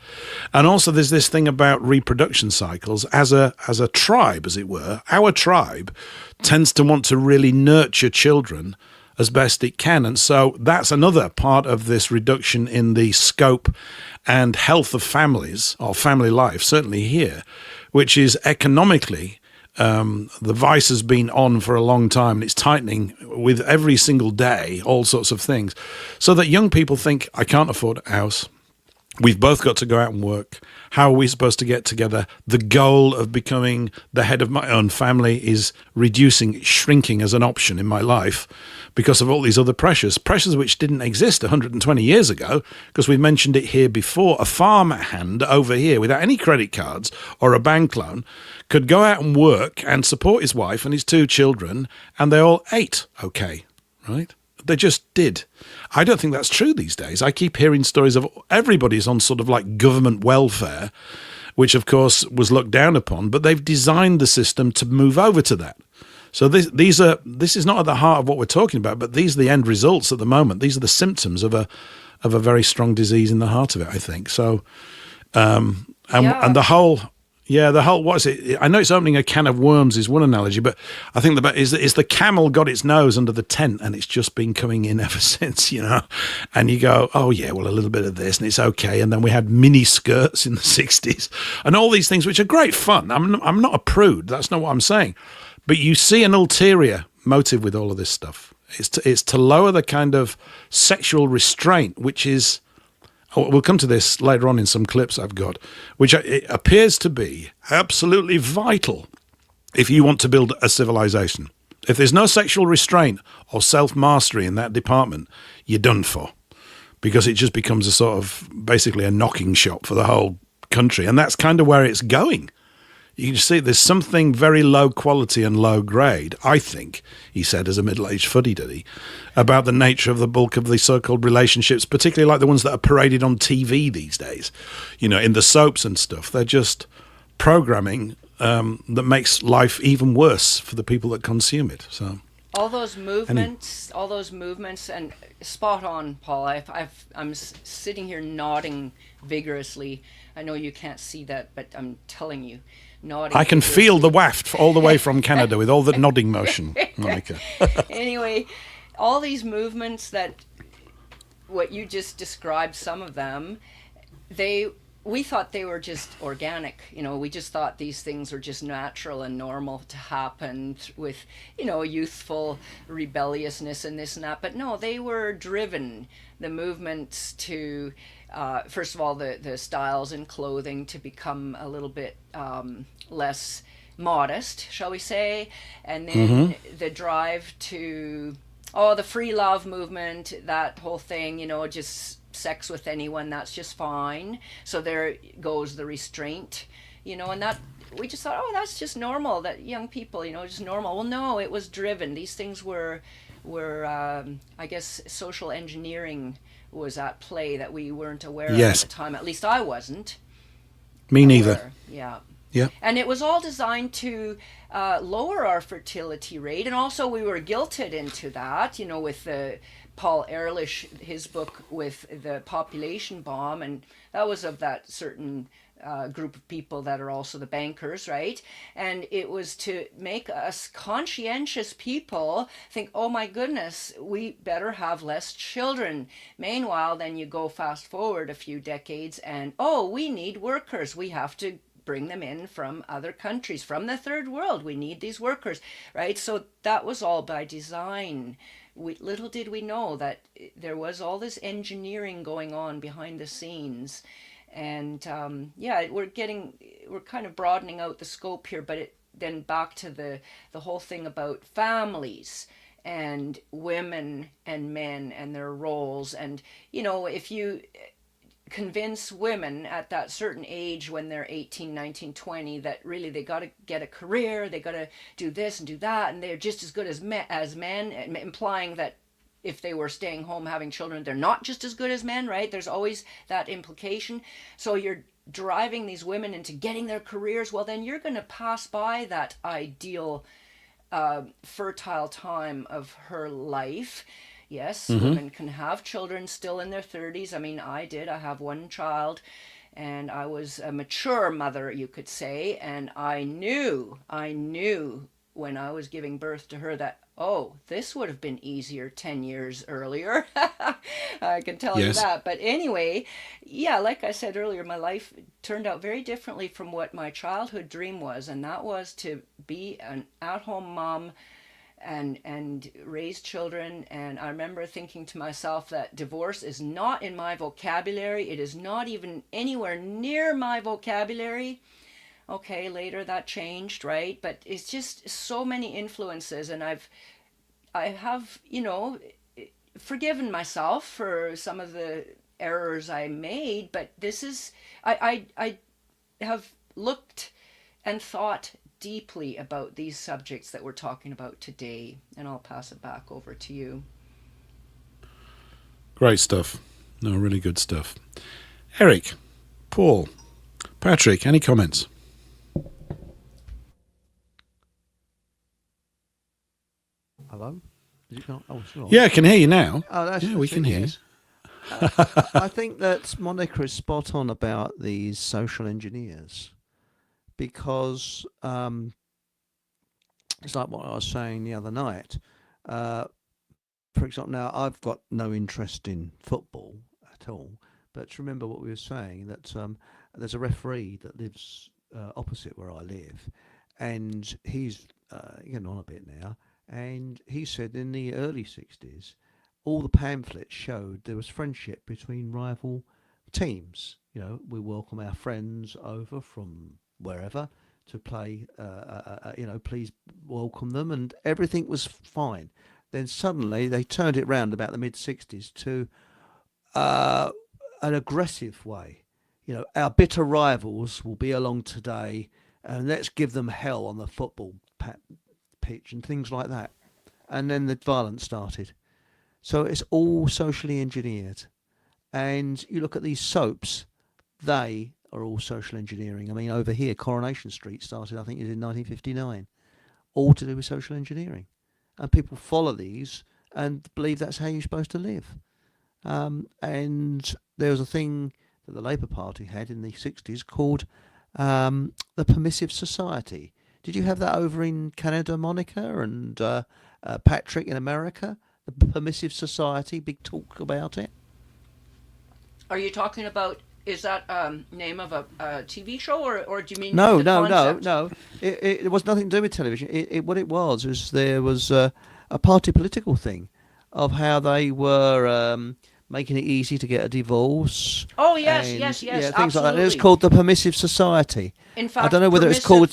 Speaker 2: And also there's this thing about reproduction cycles as a tribe, as it were. Our tribe tends to want to really nurture children as best it can. And so that's another part of this reduction in the scope and health of families, or family life, certainly here, which is economically, the vice has been on for a long time, and it's tightening with every single day, all sorts of things, so that young people think, I can't afford a house. We've both got to go out and work. How are we supposed to get together? The goal of becoming the head of my own family is shrinking as an option in my life because of all these other pressures which didn't exist 120 years ago, because we've mentioned it here before. A farmhand over here without any credit cards or a bank loan could go out and work and support his wife and his two children, and they all ate okay, right? They just did. I don't think that's true these days. I keep hearing stories of everybody's on sort of like government welfare, which of course was looked down upon, but they've designed the system to move over to that. So this is not at the heart of what we're talking about, but these are the end results at the moment. These are the symptoms of a very strong disease in the heart of it, I think. So, and the whole what is it? I know it's opening a can of worms is one analogy, but I think is the camel got its nose under the tent and it's just been coming in ever since, you know. And you go, oh yeah, well, a little bit of this and it's okay. And then we had mini skirts in the 60s and all these things, which are great fun. I'm not a prude. That's not what I'm saying. But you see an ulterior motive with all of this stuff. It's to lower the kind of sexual restraint, which is. Oh, we'll come to this later on in some clips I've got, which it appears to be absolutely vital if you want to build a civilization. If there's no sexual restraint or self-mastery in that department, you're done for, because it just becomes a sort of basically a knocking shop for the whole country. And that's kind of where it's going. You can see there's something very low quality and low grade, I think, he said as a middle-aged fuddy-duddy, about the nature of the bulk of the so-called relationships, particularly like the ones that are paraded on TV these days, you know, in the soaps and stuff. They're just programming that makes life even worse for the people that consume it. So
Speaker 3: all those movements, and spot on, Paul. I'm sitting here nodding vigorously. I know you can't see that, but I'm telling you. I
Speaker 2: can feel the waft all the way from Canada with all the nodding motion, Monica.
Speaker 3: Anyway, all these movements that what you just described, some of them, we thought they were just organic. You know, we just thought these things were just natural and normal to happen with, you know, youthful rebelliousness and this and that. But no, they were driven. The movements to first of all, the styles in clothing to become a little bit less modest, shall we say, and then the drive to, the free love movement, that whole thing, you know, just sex with anyone, that's just fine. So there goes the restraint, you know, and that we just thought, that's just normal, that young people, you know, just normal. Well, no, it was driven. These things were I guess, social engineering was at play that we weren't aware of at the time. At least I wasn't.
Speaker 2: Me neither.
Speaker 3: Yeah.
Speaker 2: Yeah.
Speaker 3: And it was all designed to lower our fertility rate. And also we were guilted into that, you know, with the Paul Ehrlich, his book with the population bomb. And that was of that certain group of people that are also the bankers, right? And it was to make us conscientious people think, oh my goodness, we better have less children. Meanwhile, then you go fast forward a few decades and, we need workers. We have to bring them in from other countries, from the third world. We need these workers, right? So that was all by design. Little did we know that there was all this engineering going on behind the scenes. And we're kind of broadening out the scope here, but then back to the whole thing about families and women and men and their roles. And, you know, if you convince women at that certain age when they're 18, 19, 20, that really they got to get a career, they got to do this and do that, and they're just as good as men, implying that if they were staying home having children, they're not just as good as men, right? There's always that implication. So you're driving these women into getting their careers. Well, then you're going to pass by that ideal fertile time of her life. Yes, women can have children still in their 30s. I mean, I did. I have one child, and I was a mature mother, you could say. And I knew when I was giving birth to her that, this would have been easier 10 years earlier. I can tell you that. But anyway, like I said earlier, my life turned out very differently from what my childhood dream was. And that was to be an at-home mom and raise children. And I remember thinking to myself that divorce is not in my vocabulary. It is not even anywhere near my vocabulary. Okay, later that changed, right? But it's just so many influences, and I have, you know, forgiven myself for some of the errors I made, but this is, I have looked and thought deeply about these subjects that we're talking about today, and I'll pass it back over to you.
Speaker 2: Great stuff. No, really good stuff. Eric, Paul, Patrick, any comments?
Speaker 4: Hello? Is it not? Oh, it's not.
Speaker 2: Yeah, I can hear you now.
Speaker 4: Oh, that's
Speaker 2: Yeah, we can hear you.
Speaker 4: I think that Monica is spot on about these social engineers, because it's like what I was saying the other night. For example, now I've got no interest in football at all, but remember what we were saying, that there's a referee that lives opposite where I live, and he's getting on a bit now, and he said in the early 60s, all the pamphlets showed there was friendship between rival teams. We welcome our friends over from wherever to play, please welcome them, and everything was fine. Then suddenly they turned it round about the mid-60s to an aggressive way. Our bitter rivals will be along today, and let's give them hell on the football pitch and things like that. And then the violence started. So it's all socially engineered. And you look at these soaps, they are all social engineering. I mean, over here, Coronation Street started, I think it was in 1959, all to do with social engineering. And people follow these and believe that's how you're supposed to live. And there was a thing that the Labour Party had in the 60s called the Permissive Society. Did you have that over in Canada, Monica, and Patrick in America? The Permissive Society, big talk about it.
Speaker 3: Are you talking about, is that name of a TV show, or do you mean
Speaker 4: No.
Speaker 3: concept?
Speaker 4: It was nothing to do with television. What it was there was a party political thing of how they were making it easy to get a divorce.
Speaker 3: Oh, yes,
Speaker 4: and,
Speaker 3: yes,
Speaker 4: yeah, things
Speaker 3: absolutely.
Speaker 4: like that. It was called the Permissive Society.
Speaker 3: In fact,
Speaker 4: I don't know whether it's called.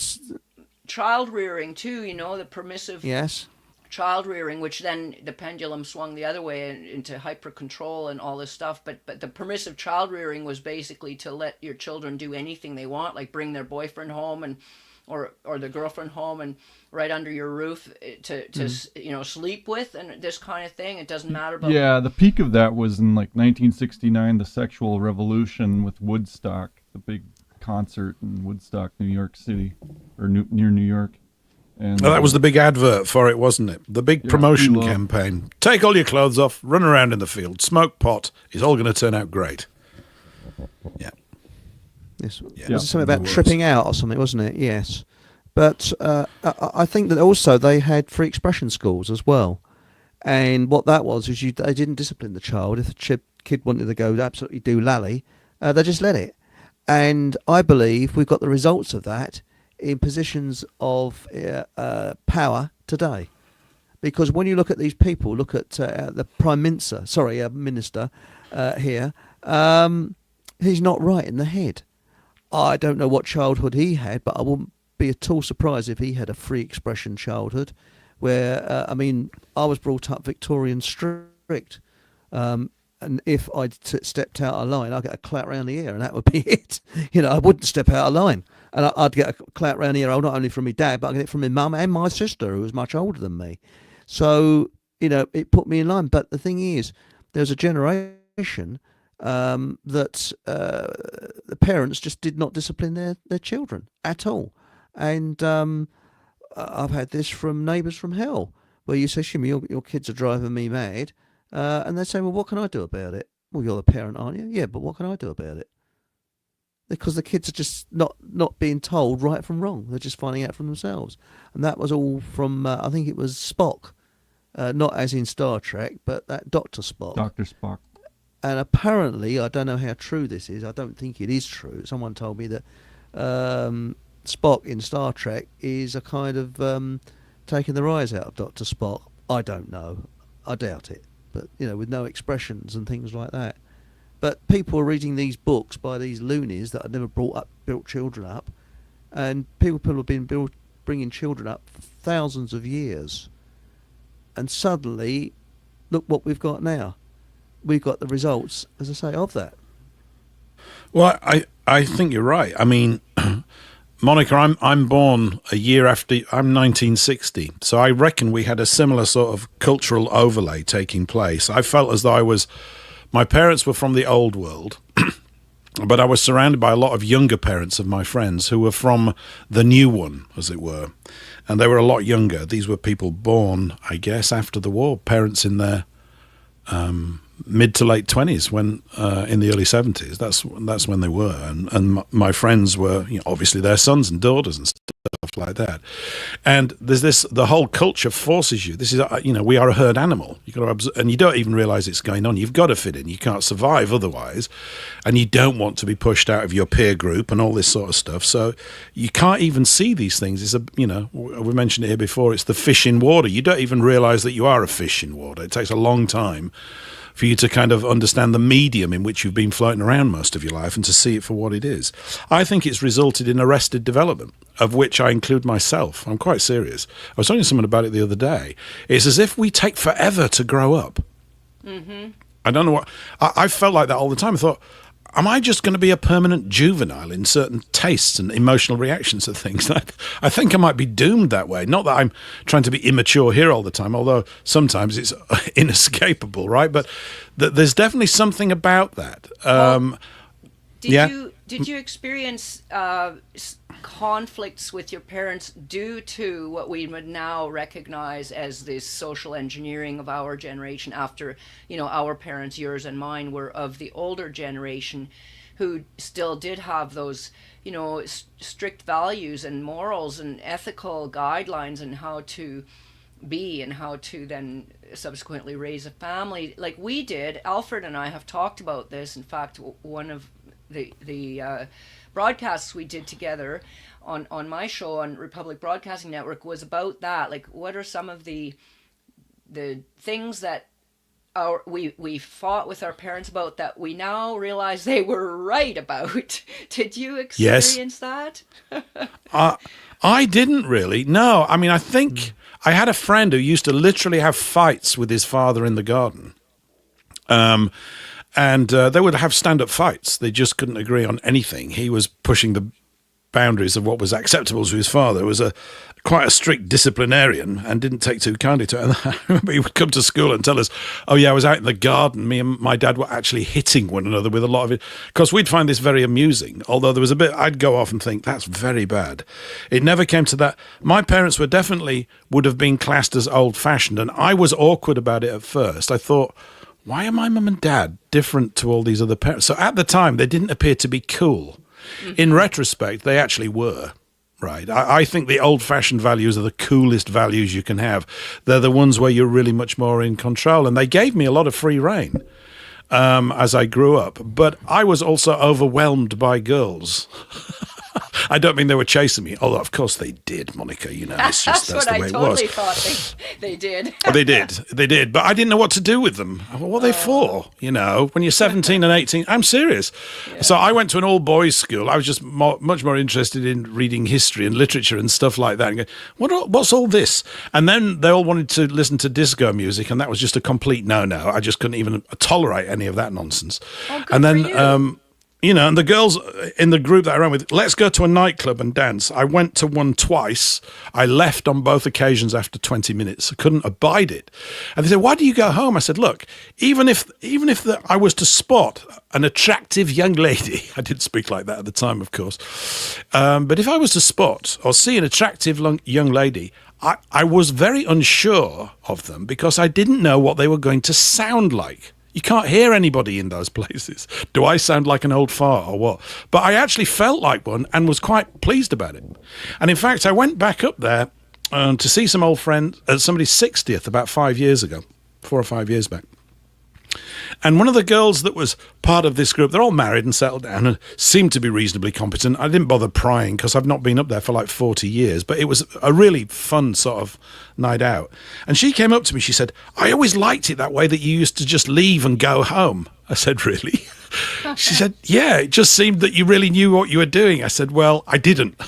Speaker 3: child rearing too, the permissive
Speaker 4: Yes.
Speaker 3: child rearing, which then the pendulum swung the other way into hyper control and all this stuff. But the permissive child rearing was basically to let your children do anything they want, like bring their boyfriend home and or their girlfriend home and right under your roof to sleep with and this kind of thing. It doesn't matter about.
Speaker 5: Yeah, the peak of that was in like 1969, the sexual revolution with Woodstock, the big concert in Woodstock, New York City, or near New York. And
Speaker 2: that was the big advert for it, wasn't it? The big promotion campaign. Take all your clothes off, run around in the field, smoke pot. It's all going to turn out great. Yeah.
Speaker 4: Yes.
Speaker 2: Yeah.
Speaker 4: Was it something about tripping out or something, wasn't it? Yes. But I think that also they had free expression schools as well. And what that was is they didn't discipline the child. If the kid wanted to go absolutely do lally, they just let it. And I believe we've got the results of that in positions of power today. Because when you look at these people, look at the minister here, he's not right in the head. I don't know what childhood he had, but I wouldn't be at all surprised if he had a free expression childhood where, I was brought up Victorian strict. And if I stepped out of line, I'd get a clap round the ear, and that would be it. I wouldn't step out of line. And I'd get a clap round the ear, not only from my dad, but I'd get it from my mum and my sister, who was much older than me. So, it put me in line. But the thing is, there's a generation that the parents just did not discipline their children at all. And I've had this from neighbours from hell, where you say, Shimmy, your kids are driving me mad. And they say, well, what can I do about it? Well, you're the parent, aren't you? Yeah, but what can I do about it? Because the kids are just not being told right from wrong. They're just finding out for themselves. And that was all from, I think it was Spock. Not as in Star Trek, but that Dr. Spock.
Speaker 5: Dr. Spock.
Speaker 4: And apparently, I don't know how true this is. I don't think it is true. Someone told me that Spock in Star Trek is a kind of taking the rise out of Dr. Spock. I don't know. I doubt it. But, with no expressions and things like that. But people are reading these books by these loonies that have never built children up. And people have been bringing children up for thousands of years. And suddenly, look what we've got now. We've got the results, as I say, of that.
Speaker 2: Well, I think you're right. I mean, Monica, I'm born a year after, I'm 1960. So I reckon we had a similar sort of cultural overlay taking place. I felt as though I was My parents were from the old world, but I was surrounded by a lot of younger parents of my friends who were from the new one, as it were. And they were a lot younger. These were people born, I guess, after the war, parents in their mid to late 20s, when in the early 70s. That's when they were. And my friends were, obviously their sons and daughters and stuff like that. And there's the whole culture forces you. This is, we are a herd animal. You got to observe, and you don't even realize it's going on. You've got to fit in. You can't survive otherwise. And you don't want to be pushed out of your peer group and all this sort of stuff. So you can't even see these things. It's we mentioned it here before. It's the fish in water. You don't even realize that you are a fish in water. It takes a long time for you to kind of understand the medium in which you've been floating around most of your life and to see it for what it is. I think it's resulted in arrested development, of which I include myself. I'm quite serious. I was talking to someone about it the other day. It's as if we take forever to grow up. Mm-hmm. I don't know what... I felt like that all the time. I thought, am I just going to be a permanent juvenile in certain tastes and emotional reactions to things? I think I might be doomed that way. Not that I'm trying to be immature here all the time, although sometimes it's inescapable, right? But there's definitely something about that.
Speaker 3: Did you experience conflicts with your parents due to what we would now recognize as this social engineering of our generation after, our parents, yours and mine, were of the older generation who still did have those, strict values and morals and ethical guidelines and how to be and how to then subsequently raise a family like we did. Alfred and I have talked about this. In fact, one of the broadcasts we did together on my show on Republic Broadcasting Network was about that. Like, what are some of the things that we fought with our parents about that we now realize they were right about? Did you experience that?
Speaker 2: I didn't really. No, I mean, I think I had a friend who used to literally have fights with his father in the garden. And they would have stand-up fights. They just couldn't agree on anything. He was pushing the boundaries of what was acceptable to his father. He was quite a strict disciplinarian and didn't take too kindly to it. And I remember he would come to school and tell us, oh yeah, I was out in the garden. Me and my dad were actually hitting one another with a lot of it. Because we'd find this very amusing. Although there was a bit, I'd go off and think, that's very bad. It never came to that. My parents would have been classed as old-fashioned. And I was awkward about it at first. I thought, why are my mum and dad different to all these other parents? So at the time, they didn't appear to be cool. Mm-hmm. In retrospect, they actually were, right? I think the old-fashioned values are the coolest values you can have. They're the ones where you're really much more in control. And they gave me a lot of free rein as I grew up. But I was also overwhelmed by girls. I don't mean they were chasing me, although of course they did, Monica. It's just that's the way it was.
Speaker 3: That's what I totally thought they did.
Speaker 2: They did, but I didn't know what to do with them. What are they for? When you're 17 and 18, I'm serious. Yeah. So I went to an all-boys school. I was just much more interested in reading history and literature and stuff like that. And go, what's all this? And then they all wanted to listen to disco music, and that was just a complete no-no. I just couldn't even tolerate any of that nonsense.
Speaker 3: Oh, good and then. For you.
Speaker 2: And the girls in the group that I ran with, let's go to a nightclub and dance. I went to one twice. I left on both occasions after 20 minutes. I couldn't abide it. And they said, why do you go home? I said, look, even if I was to spot an attractive young lady, I didn't speak like that at the time, of course, but if I was to spot or see an attractive young lady, I was very unsure of them because I didn't know what they were going to sound like. You can't hear anybody in those places. Do I sound like an old fart or what? But I actually felt like one and was quite pleased about it. And in fact, I went back up there to see some old friends at somebody's 60th about 5 years ago, 4 or 5 years back. And one of the girls that was part of this group, they're all married and settled down and seemed to be reasonably competent. I didn't bother prying because I've not been up there for like 40 years, but it was a really fun sort of night out. And she came up to me, she said, I always liked it that way that you used to just leave and go home. I said, really? She said, yeah, it just seemed that you really knew what you were doing. I said, well, I didn't,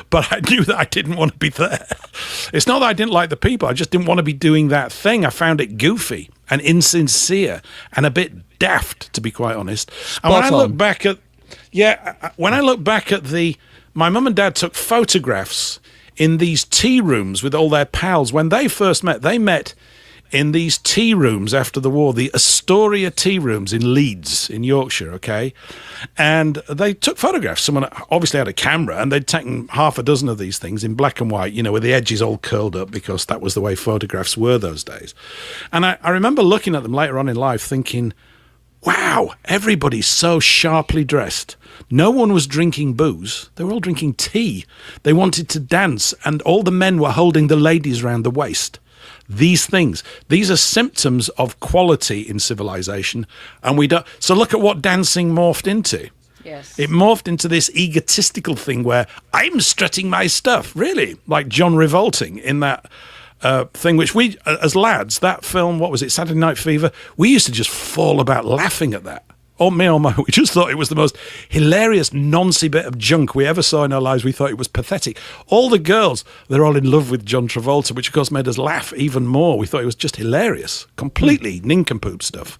Speaker 2: but I knew that I didn't want to be there. It's not that I didn't like the people. I just didn't want to be doing that thing. I found it goofy and insincere and a bit daft, to be quite honest. And when I look back at, my mum and dad took photographs in these tea rooms with all their pals. When they first met, they met in these tea rooms after the war, the Astoria tea rooms in Leeds, in Yorkshire, okay? And they took photographs. Someone obviously had a camera, and they'd taken half a dozen of these things in black and white, with the edges all curled up, because that was the way photographs were those days. And I remember looking at them later on in life thinking, wow, everybody's so sharply dressed. No one was drinking booze. They were all drinking tea. They wanted to dance, and all the men were holding the ladies round the waist. These are symptoms of quality in civilization, and we don't. So look at what dancing morphed into.
Speaker 3: Yes.
Speaker 2: It morphed into this egotistical thing where I'm strutting my stuff, really, like John Revolting in that thing, which we, as lads, that film, what was it, Saturday Night Fever, we used to just fall about laughing at that. Oh, me, we just thought it was the most hilarious, noncy bit of junk we ever saw in our lives. We thought it was pathetic. All the girls, they're all in love with John Travolta, which of course made us laugh even more. We thought it was just hilarious, completely nincompoop stuff.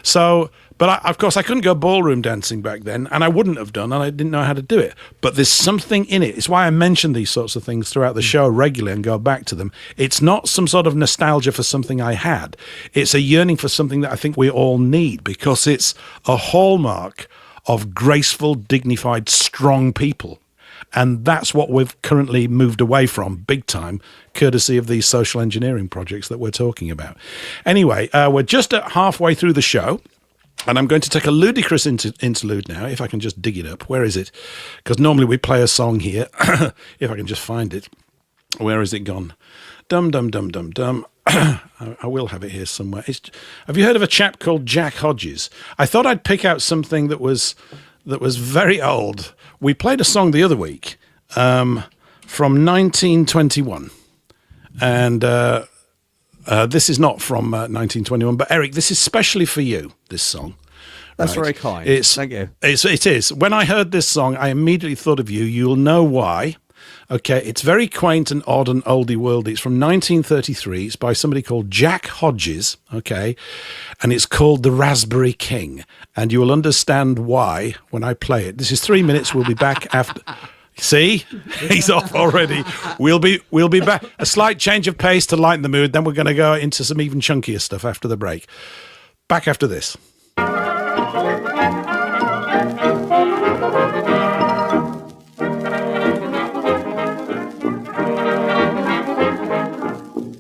Speaker 2: So, but of course I couldn't go ballroom dancing back then, and I wouldn't have done, and I didn't know how to do it. But there's something in it. It's why I mention these sorts of things throughout the show regularly and go back to them. It's not some sort of nostalgia for something I had. It's a yearning for something that I think we all need, because it's a hallmark of graceful, dignified, strong people. And that's what we've currently moved away from big time, courtesy of these social engineering projects that we're talking about. Anyway, we're just at halfway through the show. And I'm going to take a ludicrous interlude now, if I can just dig it up. Where is it? Because normally we play a song here. If I can just find it. Where is it gone? Dum, dum, dum, dum, dum. I will have it here somewhere. Have you heard of a chap called Jack Hodges? I thought I'd pick out something that was very old. We played a song the other week from 1921. And this is not from 1921, but Eric, this is specially for you, this song.
Speaker 4: That's very kind. Thank you.
Speaker 2: It is. When I heard this song, I immediately thought of you. You'll know why. Okay, it's very quaint and odd and oldie worldy. It's from 1933. It's by somebody called Jack Hodges, okay, and it's called The Raspberry King. And you will understand why when I play it. This is 3 minutes. We'll be back after... See, he's off already. We'll be back. A slight change of pace to lighten the mood. Then we're going to go into some even chunkier stuff after the break. Back after this.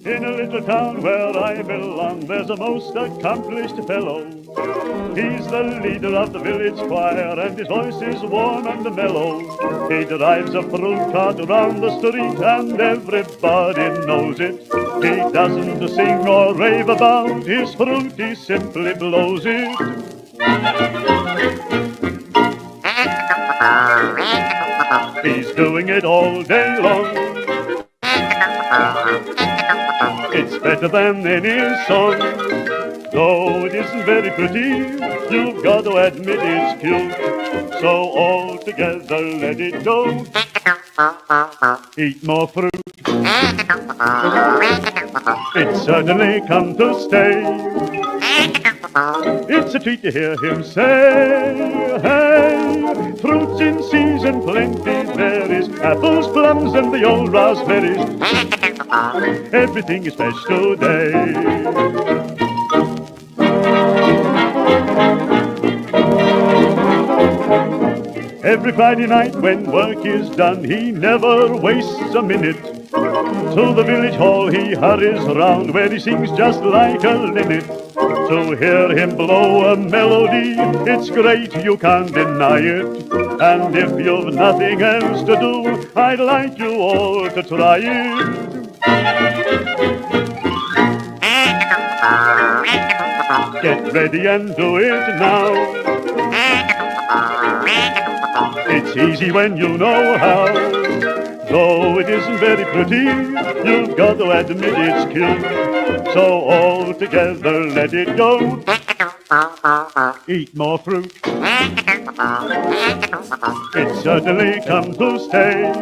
Speaker 6: In a little town where I belong, there's a most accomplished fellow. He's the leader of the village choir, and his voice is warm and mellow. He drives a fruit cart around the street, and everybody knows it. He doesn't sing or rave about his fruit, he simply blows it. He's doing it all day long. It's better than any song. Though it isn't very pretty, you've got to admit it's cute. So all together let it go. Eat more fruit. It's certainly come to stay. It's a treat to hear him say, hey, fruits in season plenty there is, apples, plums, and the old raspberries. Everything is fresh today. Every Friday night when work is done, he never wastes a minute. To the village hall he hurries round, where he sings just like a linnet. To hear him blow a melody, it's great, you can't deny it. And if you've nothing else to do, I'd like you all to try it. Get ready and do it now. It's easy when you know how. Though it isn't very pretty, you've got to admit it's cute. So all together let it go. Eat more fruit. It's certainly come to stay.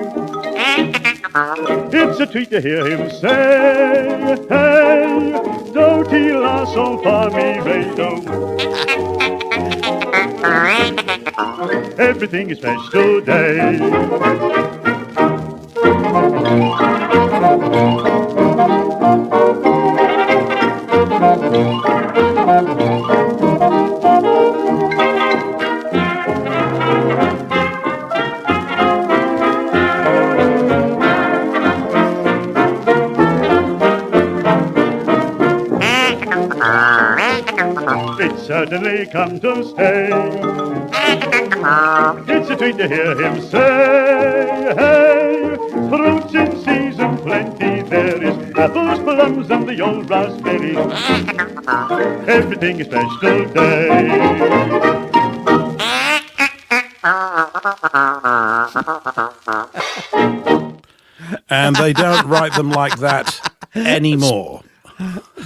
Speaker 6: It's a treat to hear him say, hey, doti la son fa mi re do. Everything is fresh today. It's certainly come to stay. It's a treat to hear him say, hey, fruits in season plenty there is, apples, plums, and the old raspberries. Everything is special day.
Speaker 2: And they don't write them like that anymore.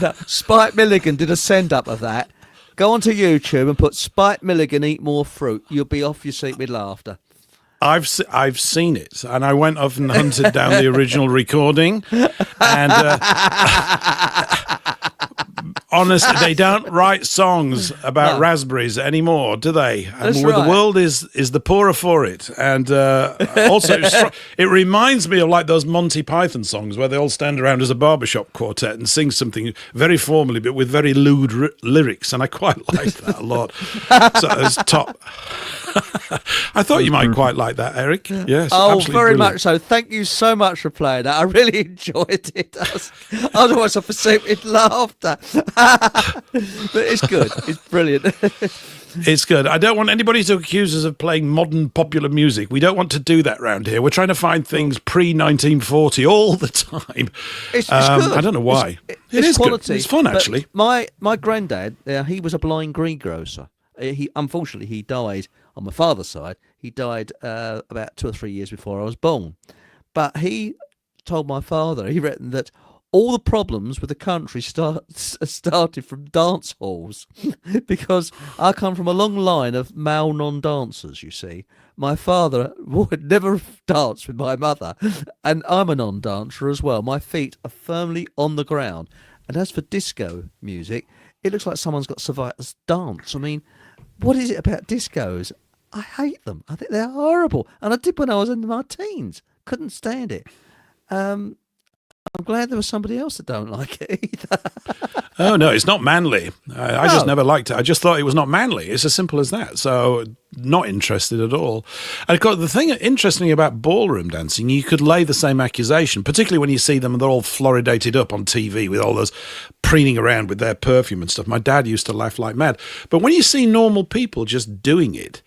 Speaker 4: No, Spike Milligan did a send-up of that. Go onto YouTube and put Spike Milligan eat more fruit. You'll be off your seat with laughter.
Speaker 2: I've seen it, and I went off and hunted down the original recording, and honestly, they don't write songs about raspberries anymore, do they? And
Speaker 4: That's
Speaker 2: the
Speaker 4: right.
Speaker 2: world is the poorer for it, and also it reminds me of like those Monty Python songs where they all stand around as a barbershop quartet and sing something very formally but with very lewd lyrics, and I quite like that a lot. So it's top. I thought you might quite like that, Eric. Yes.
Speaker 4: Oh,
Speaker 2: absolutely
Speaker 4: very
Speaker 2: brilliant.
Speaker 4: much so. Thank you so much for playing that. I really enjoyed it. I was almost off a seat with laughter. But it's good. It's brilliant.
Speaker 2: It's good. I don't want anybody to accuse us of playing modern popular music. We don't want to do that round here. We're trying to find things pre-1940 all the time.
Speaker 4: It's good.
Speaker 2: I don't know why.
Speaker 4: It's
Speaker 2: It is
Speaker 4: quality.
Speaker 2: good. It's fun,
Speaker 4: But
Speaker 2: actually.
Speaker 4: My granddad, he was a blind greengrocer. Unfortunately, he died on my father's side. He died about 2 or 3 years before I was born. But he told my father, he reckoned that all the problems with the country started from dance halls because I come from a long line of male non-dancers, you see. My father would never dance with my mother, and I'm a non-dancer as well. My feet are firmly on the ground. And as for disco music, it looks like someone's got Savita's dance. I mean, what is it about discos? I hate them. I think they're horrible. And I did when I was in my teens. Couldn't stand it. I'm glad there was somebody else that don't like it either.
Speaker 2: Oh, no, it's not manly. I just never liked it. I just thought it was not manly. It's as simple as that. So not interested at all. And of course, the thing interesting about ballroom dancing, you could lay the same accusation, particularly when you see them and they're all floridated up on TV with all those preening around with their perfume and stuff. My dad used to laugh like mad. But when you see normal people just doing it,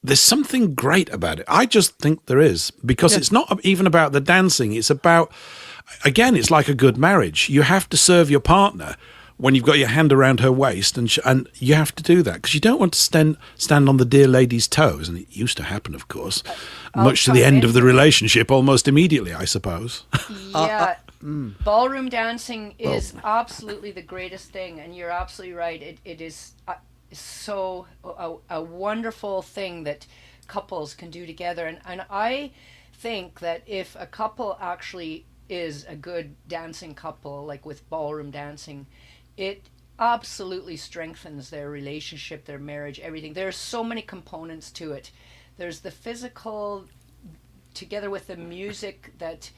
Speaker 2: there's something great about it. I just think there is, because it's not even about the dancing. It's about, again, it's like a good marriage. You have to serve your partner when you've got your hand around her waist, and you have to do that because you don't want to stand on the dear lady's toes. And it used to happen, of course, much to the end of the relationship, almost immediately, I suppose.
Speaker 3: Yeah, ballroom dancing is absolutely the greatest thing, and you're absolutely right. It is so a wonderful thing that couples can do together, and I think that if a couple actually is a good dancing couple, like with ballroom dancing, it absolutely strengthens their relationship, their marriage, everything. There are so many components to it. There's the physical, together with the music, that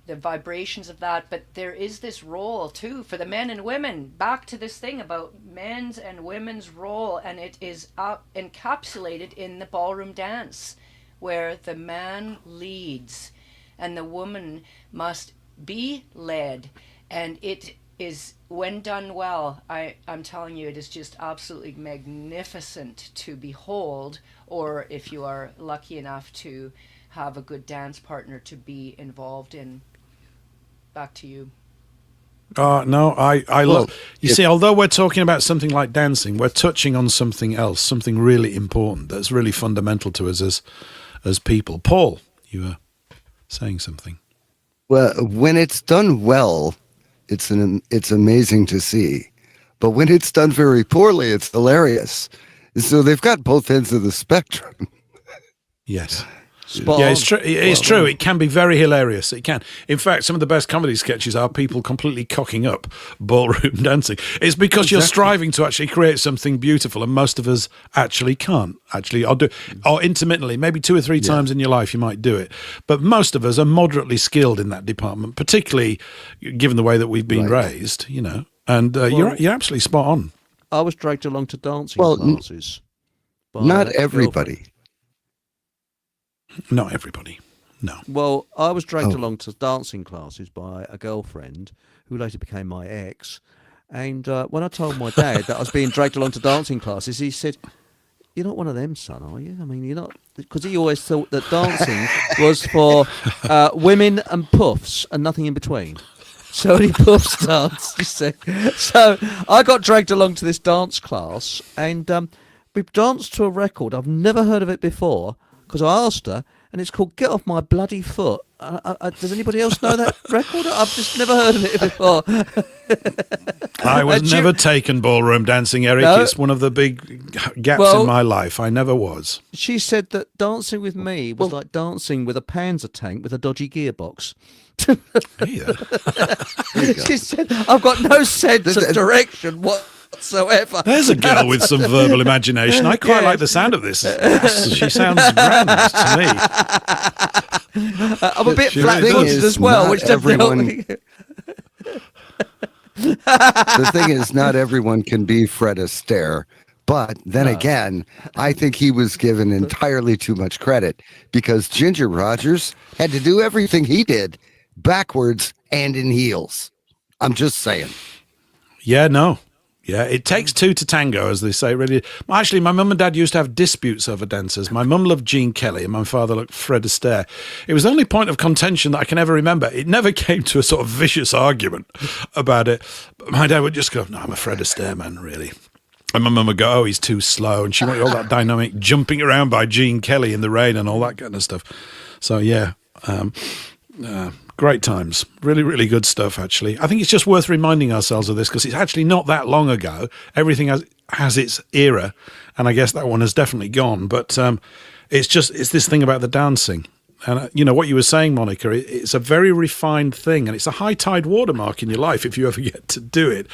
Speaker 3: the vibrations of that, but there is this role too for the men and women. Back to this thing about men's and women's role, and it is encapsulated in the ballroom dance, where the man leads and the woman must be led, and it is, when done well, I'm telling you, it is just absolutely magnificent to behold, or if you are lucky enough to have a good dance partner to be involved in. Back to you.
Speaker 2: No, I love. You see, although we're talking about something like dancing, we're touching on something else, something really important that's really fundamental to us as people. Paul, you were saying something.
Speaker 1: Well, when it's done well, it's amazing to see. But when it's done very poorly, it's hilarious. So they've got both ends of the spectrum.
Speaker 2: Yes.
Speaker 4: Spot
Speaker 2: Yeah,
Speaker 4: on.
Speaker 2: it's true. It's true. It can be very hilarious. It can. In fact, some of the best comedy sketches are people completely cocking up ballroom dancing. It's because you're striving to actually create something beautiful, and most of us actually can't. Actually, or intermittently, maybe 2 or 3 times in your life you might do it. But most of us are moderately skilled in that department, particularly given the way that we've been raised. You know, And you're absolutely spot on.
Speaker 4: I was dragged along to dancing
Speaker 1: Well,
Speaker 4: classes. by
Speaker 1: Not
Speaker 4: a girlfriend.
Speaker 1: everybody.
Speaker 2: Not everybody. No.
Speaker 4: Well, I was dragged
Speaker 1: Oh.
Speaker 4: along to dancing classes by a girlfriend who later became my ex. And when I told my dad that I was being dragged along to dancing classes, he said, "You're not one of them, son, are you? I mean, you're not..." Because he always thought that dancing was for women and puffs and nothing in between. So only puffs dance, you see. So I got dragged along to this dance class, and we danced to a record. I've never heard of it before, because I asked her, and it's called "Get Off My Bloody Foot." Does anybody else know that record? I've just never heard of it before.
Speaker 2: I was never taken ballroom dancing, Eric.
Speaker 4: No.
Speaker 2: It's one of the big gaps
Speaker 4: Well-
Speaker 2: in my life. I never was.
Speaker 4: She said that dancing with me was like dancing with a Panzer tank with a dodgy gearbox.
Speaker 2: Yeah.
Speaker 4: She said, "I've got no sense of direction whatsoever."
Speaker 2: There's a girl with some verbal imagination. I quite like the sound of this. Yes, she sounds grand to me.
Speaker 4: I'm a bit
Speaker 2: She
Speaker 4: flat-footed
Speaker 2: really
Speaker 1: is.
Speaker 4: as well,
Speaker 1: Not
Speaker 4: which doesn't help me.
Speaker 1: The thing is, not everyone can be Fred Astaire. But then again, I think he was given entirely too much credit, because Ginger Rogers had to do everything he did backwards and in heels. I'm just saying.
Speaker 2: Yeah, no. Yeah, it takes two to tango, as they say, really. Actually, my mum and dad used to have disputes over dancers. My mum loved Gene Kelly and my father loved Fred Astaire. It was the only point of contention that I can ever remember. It never came to a sort of vicious argument about it. But my dad would just go, "No, I'm a Fred Astaire man, really." And my mum would go, "Oh, he's too slow." And she wanted all that dynamic jumping around by Gene Kelly in the rain and all that kind of stuff. So, yeah. Great times. Really, really good stuff, actually. I think it's just worth reminding ourselves of this, because it's actually not that long ago. Everything has its era, and I guess that one has definitely gone. But it's this thing about the dancing. And, what you were saying, Monica, it's a very refined thing, and it's a high tide watermark in your life if you ever get to do it.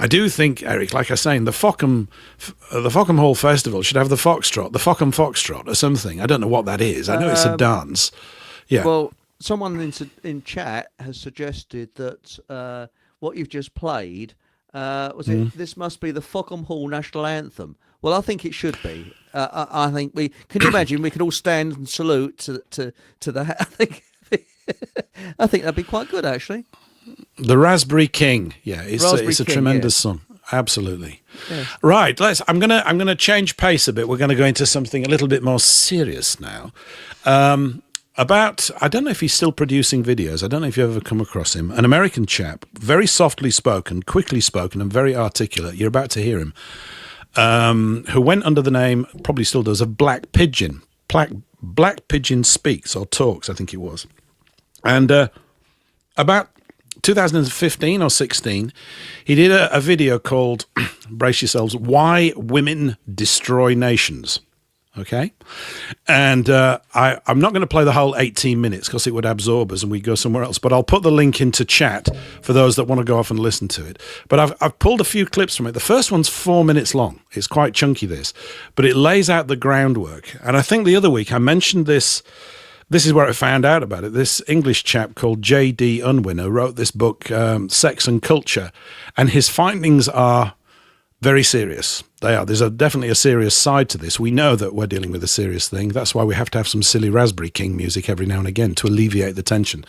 Speaker 2: I do think, Eric, like I was saying, the Fockham Hall Festival should have the Foxtrot, the Fockham Foxtrot or something. I don't know what that is. I know it's a dance. Yeah.
Speaker 4: Well, someone in chat has suggested that what you've just played this must be the Fockham Hall National Anthem. Well, I think it should be. I think can you imagine we could all stand and salute to that? I think that'd be quite good, actually.
Speaker 2: The Raspberry King. Yeah, it's
Speaker 4: Raspberry
Speaker 2: a
Speaker 4: King,
Speaker 2: tremendous
Speaker 4: yeah.
Speaker 2: song. Absolutely.
Speaker 4: Yes.
Speaker 2: Right. I'm gonna change pace a bit. We're gonna go into something a little bit more serious now. I don't know if he's still producing videos. I don't know if you've ever come across him. An American chap, very softly spoken, quickly spoken, and very articulate. You're about to hear him. Who went under the name, probably still does, of Black Pigeon. Black Pigeon Speaks or Talks, I think it was. And about 2015 or 16, he did a video called, brace yourselves, "Why Women Destroy Nations." Okay. And I'm not going to play the whole 18 minutes because it would absorb us and we'd go somewhere else. But I'll put the link into chat for those that want to go off and listen to it. But I've pulled a few clips from it. The first one's 4 minutes long. It's quite chunky, this. But it lays out the groundwork. And I think the other week I mentioned this. This is where I found out about it. This English chap called J.D. Unwin, who wrote this book, Sex and Culture. And his findings are very serious. They are. There's definitely a serious side to this. We know that we're dealing with a serious thing. That's why we have to have some silly Raspberry King music every now and again to alleviate the tension.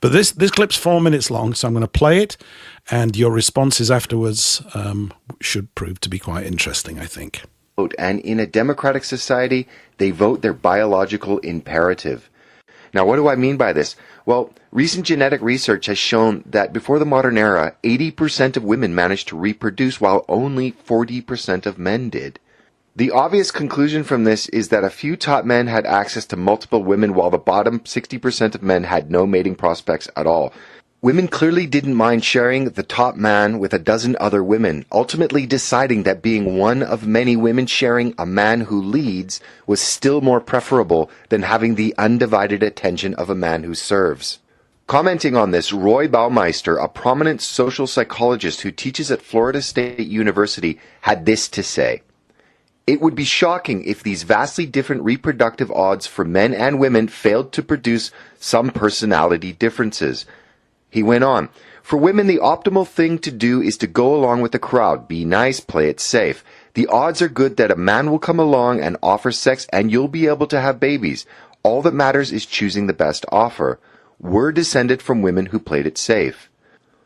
Speaker 2: But this clip's 4 minutes long, so I'm going to play it, and your responses afterwards should prove to be quite interesting, I think.
Speaker 7: And in a democratic society, they vote their biological imperative. Now, what do I mean by this? Well, recent genetic research has shown that before the modern era, 80% of women managed to reproduce while only 40% of men did. The obvious conclusion from this is that a few top men had access to multiple women while the bottom 60% of men had no mating prospects at all. Women clearly didn't mind sharing the top man with a dozen other women, ultimately deciding that being one of many women sharing a man who leads was still more preferable than having the undivided attention of a man who serves. Commenting on this, Roy Baumeister, a prominent social psychologist who teaches at Florida State University, had this to say: "It would be shocking if these vastly different reproductive odds for men and women failed to produce some personality differences." He went on, For women, the optimal thing to do is to go along with the crowd. Be nice, play it safe. The odds are good that a man will come along and offer sex and you'll be able to have babies. All that matters is choosing the best offer. We're descended from women who played it safe.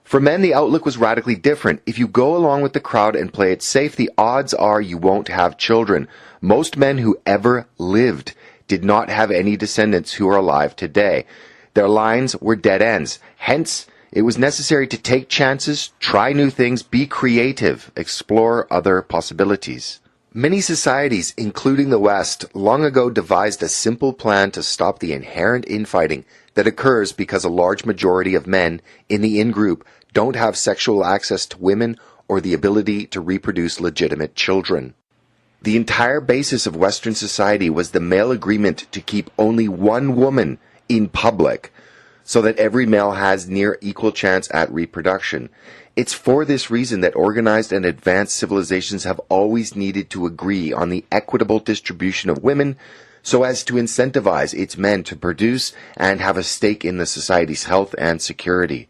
Speaker 7: For men, the outlook was radically different. If you go along with the crowd and play it safe, the odds are you won't have children. Most men who ever lived did not have any descendants who are alive today. Their lines were dead ends. Hence, it was necessary to take chances, try new things, be creative, explore other possibilities. Many societies, including the West, long ago devised a simple plan to stop the inherent infighting that occurs because a large majority of men in the in-group don't have sexual access to women or the ability to reproduce legitimate children. The entire basis of Western society was the male agreement to keep only one woman in public so that every male has near equal chance at reproduction. It's for this reason that organized and advanced civilizations have always needed to agree on the equitable distribution of women so as to incentivize its men to produce and have a stake in the society's health and security.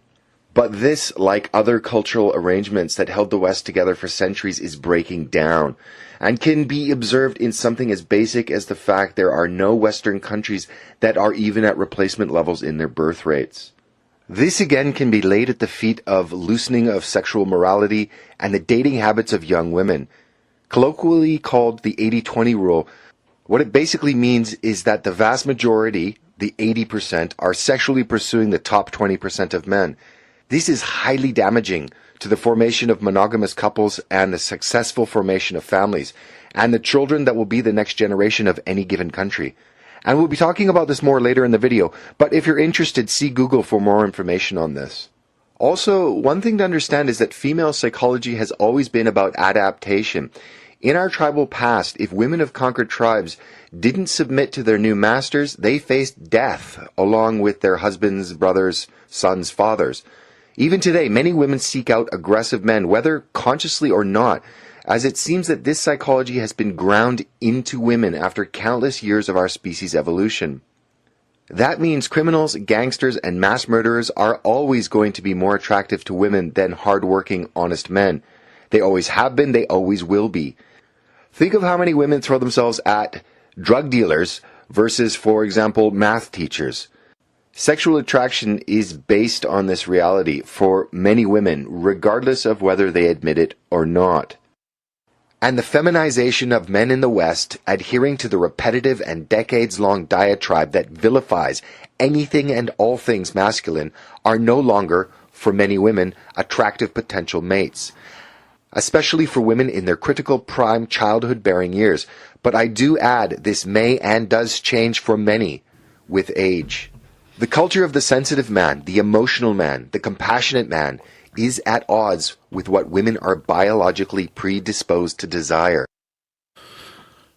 Speaker 7: But this, like other cultural arrangements that held the West together for centuries, is breaking down, and can be observed in something as basic as the fact there are no Western countries that are even at replacement levels in their birth rates. This again can be laid at the feet of loosening of sexual morality and the dating habits of young women. Colloquially called the 80-20 rule, what it basically means is that the vast majority, the 80%, are sexually pursuing the top 20% of men. This is highly damaging to the formation of monogamous couples and the successful formation of families, and the children that will be the next generation of any given country. And we'll be talking about this more later in the video, but if you're interested, see Google for more information on this. Also, one thing to understand is that female psychology has always been about adaptation. In our tribal past, if women of conquered tribes didn't submit to their new masters, they faced death along with their husbands, brothers, sons, fathers. Even today, many women seek out aggressive men, whether consciously or not, as it seems that this psychology has been ground into women after countless years of our species' evolution. That means criminals, gangsters, and mass murderers are always going to be more attractive to women than hard-working, honest men. They always have been, they always will be. Think of how many women throw themselves at drug dealers versus, for example, math teachers. Sexual attraction is based on this reality for many women, regardless of whether they admit it or not. And the feminization of men in the West, adhering to the repetitive and decades-long diatribe that vilifies anything and all things masculine, are no longer, for many women, attractive potential mates. Especially for women in their critical prime childhood-bearing years. But I do add, this may and does change for many with age. The culture of the sensitive man, the emotional man, the compassionate man is at odds with what women are biologically predisposed to desire.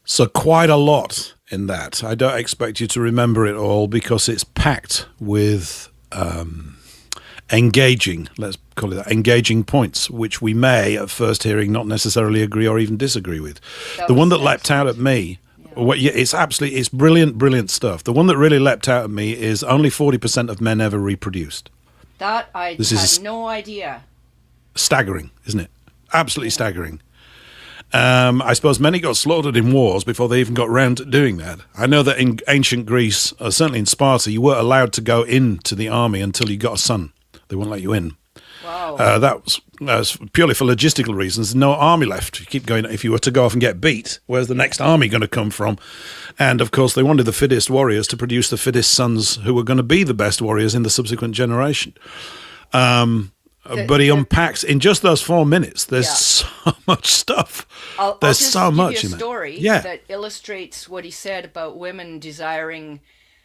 Speaker 2: So quite a lot in that. I don't expect you to remember it all because it's packed with engaging, let's call it that, engaging points, which we may at first hearing not necessarily agree or even disagree with. The one that leapt out at me, it's brilliant stuff. The one that really leapt out at me is only 40% of men ever reproduced.
Speaker 3: That I had no idea.
Speaker 2: Staggering, isn't it? Absolutely staggering. I suppose many got slaughtered in wars before they even got round to doing that. I know that in ancient Greece, certainly in Sparta, you weren't allowed to go into the army until you got a son. They wouldn't let you in.
Speaker 3: Wow.
Speaker 2: That was purely for logistical reasons. No army left. You keep going. If you were to go off and get beat, where's the next army going to come from? And of course, they wanted the fittest warriors to produce the fittest sons who were going to be the best warriors in the subsequent generation. But he unpacks in just those 4 minutes. There's so much stuff.
Speaker 3: I'll
Speaker 2: There's
Speaker 3: just
Speaker 2: so
Speaker 3: give
Speaker 2: much
Speaker 3: you a
Speaker 2: in
Speaker 3: story
Speaker 2: that.
Speaker 3: that illustrates what he said about women desiring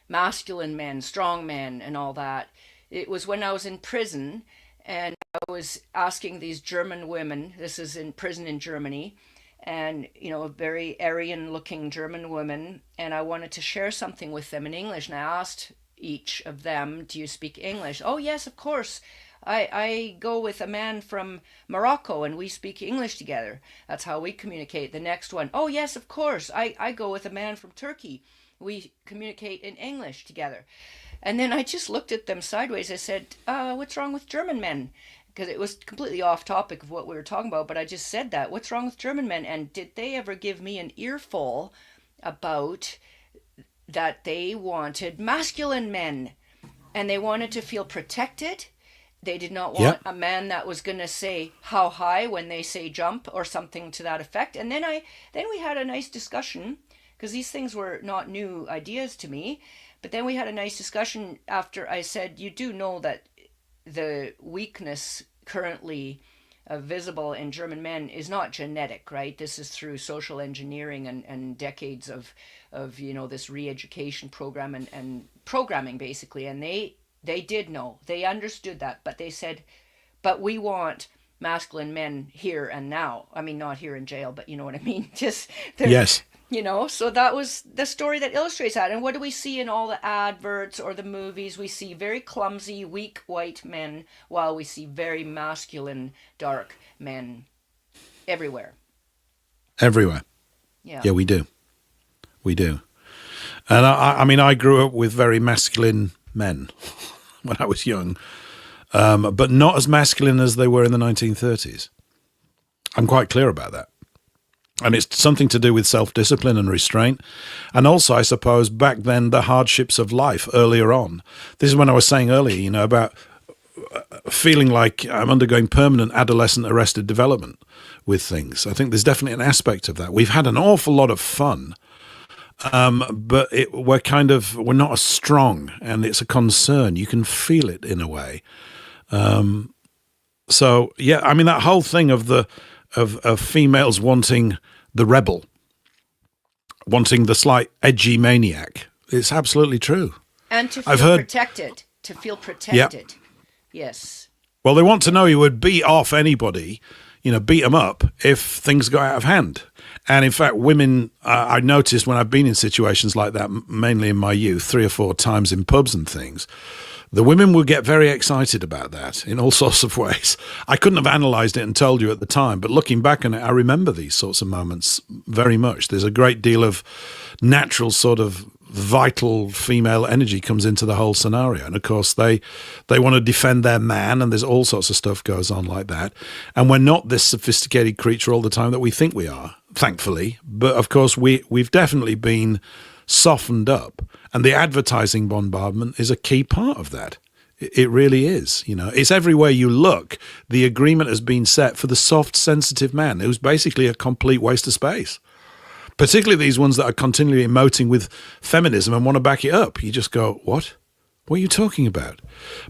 Speaker 3: masculine men, strong men, and all that. It was when I was in prison, and I was asking these German women. This is in prison in Germany, and very Aryan-looking German women, and I wanted to share something with them in English. And I asked each of them, "Do you speak English?" "Oh yes, of course. I go with a man from Morocco and we speak English together. That's how we communicate." The next one, "Oh yes, of course. I go with a man from Turkey. We communicate in English together." And then I just looked at them sideways. I said, what's wrong with German men? Because it was completely off topic of what we were talking about, but I just said that. What's wrong with German men? And did they ever give me an earful about that they wanted masculine men and they wanted to feel protected? They did not want a man that was going to say how high when they say jump or something to that effect. And then we had a nice discussion, because these things were not new ideas to me. But then we had a nice discussion after I said, you do know that the weakness currently visible in German men is not genetic, right? This is through social engineering and decades of this re-education program and programming, basically. And they did know. They understood that. But they said, but we want masculine men here and now. I mean, not here in jail, but you know what I mean? Just
Speaker 2: Yes.
Speaker 3: So that was the story that illustrates that. And what do we see in all the adverts or the movies? We see very clumsy, weak white men, while we see very masculine, dark men everywhere.
Speaker 2: Everywhere.
Speaker 3: Yeah,
Speaker 2: we do. We do. And I mean, I grew up with very masculine men when I was young, but not as masculine as they were in the 1930s. I'm quite clear about that. And it's something to do with self-discipline and restraint. And also, I suppose, back then, the hardships of life earlier on. This is when I was saying earlier, about feeling like I'm undergoing permanent adolescent arrested development with things. I think there's definitely an aspect of that. We've had an awful lot of fun, but we're not as strong, and it's a concern. You can feel it in a way. So, yeah, I mean, that whole thing of of females wanting the rebel, wanting the slight edgy maniac. It's absolutely true.
Speaker 3: And to feel protected. To feel protected. Yes.
Speaker 2: Well, they want to know you would beat off anybody, beat them up if things go out of hand. And in fact, women, I noticed when I've been in situations like that, mainly in my youth, 3 or 4 times in pubs and things, the women will get very excited about that in all sorts of ways. I couldn't have analysed it and told you at the time, but looking back on it, I remember these sorts of moments very much. There's a great deal of natural sort of vital female energy comes into the whole scenario. And of course, they want to defend their man, and there's all sorts of stuff goes on like that. And we're not this sophisticated creature all the time that we think we are, thankfully. But of course, we've definitely been softened up. And the advertising bombardment is a key part of that. It really is. It's everywhere you look. The agreement has been set for the soft, sensitive man, who's basically a complete waste of space. Particularly these ones that are continually emoting with feminism and want to back it up. You just go, what? What are you talking about?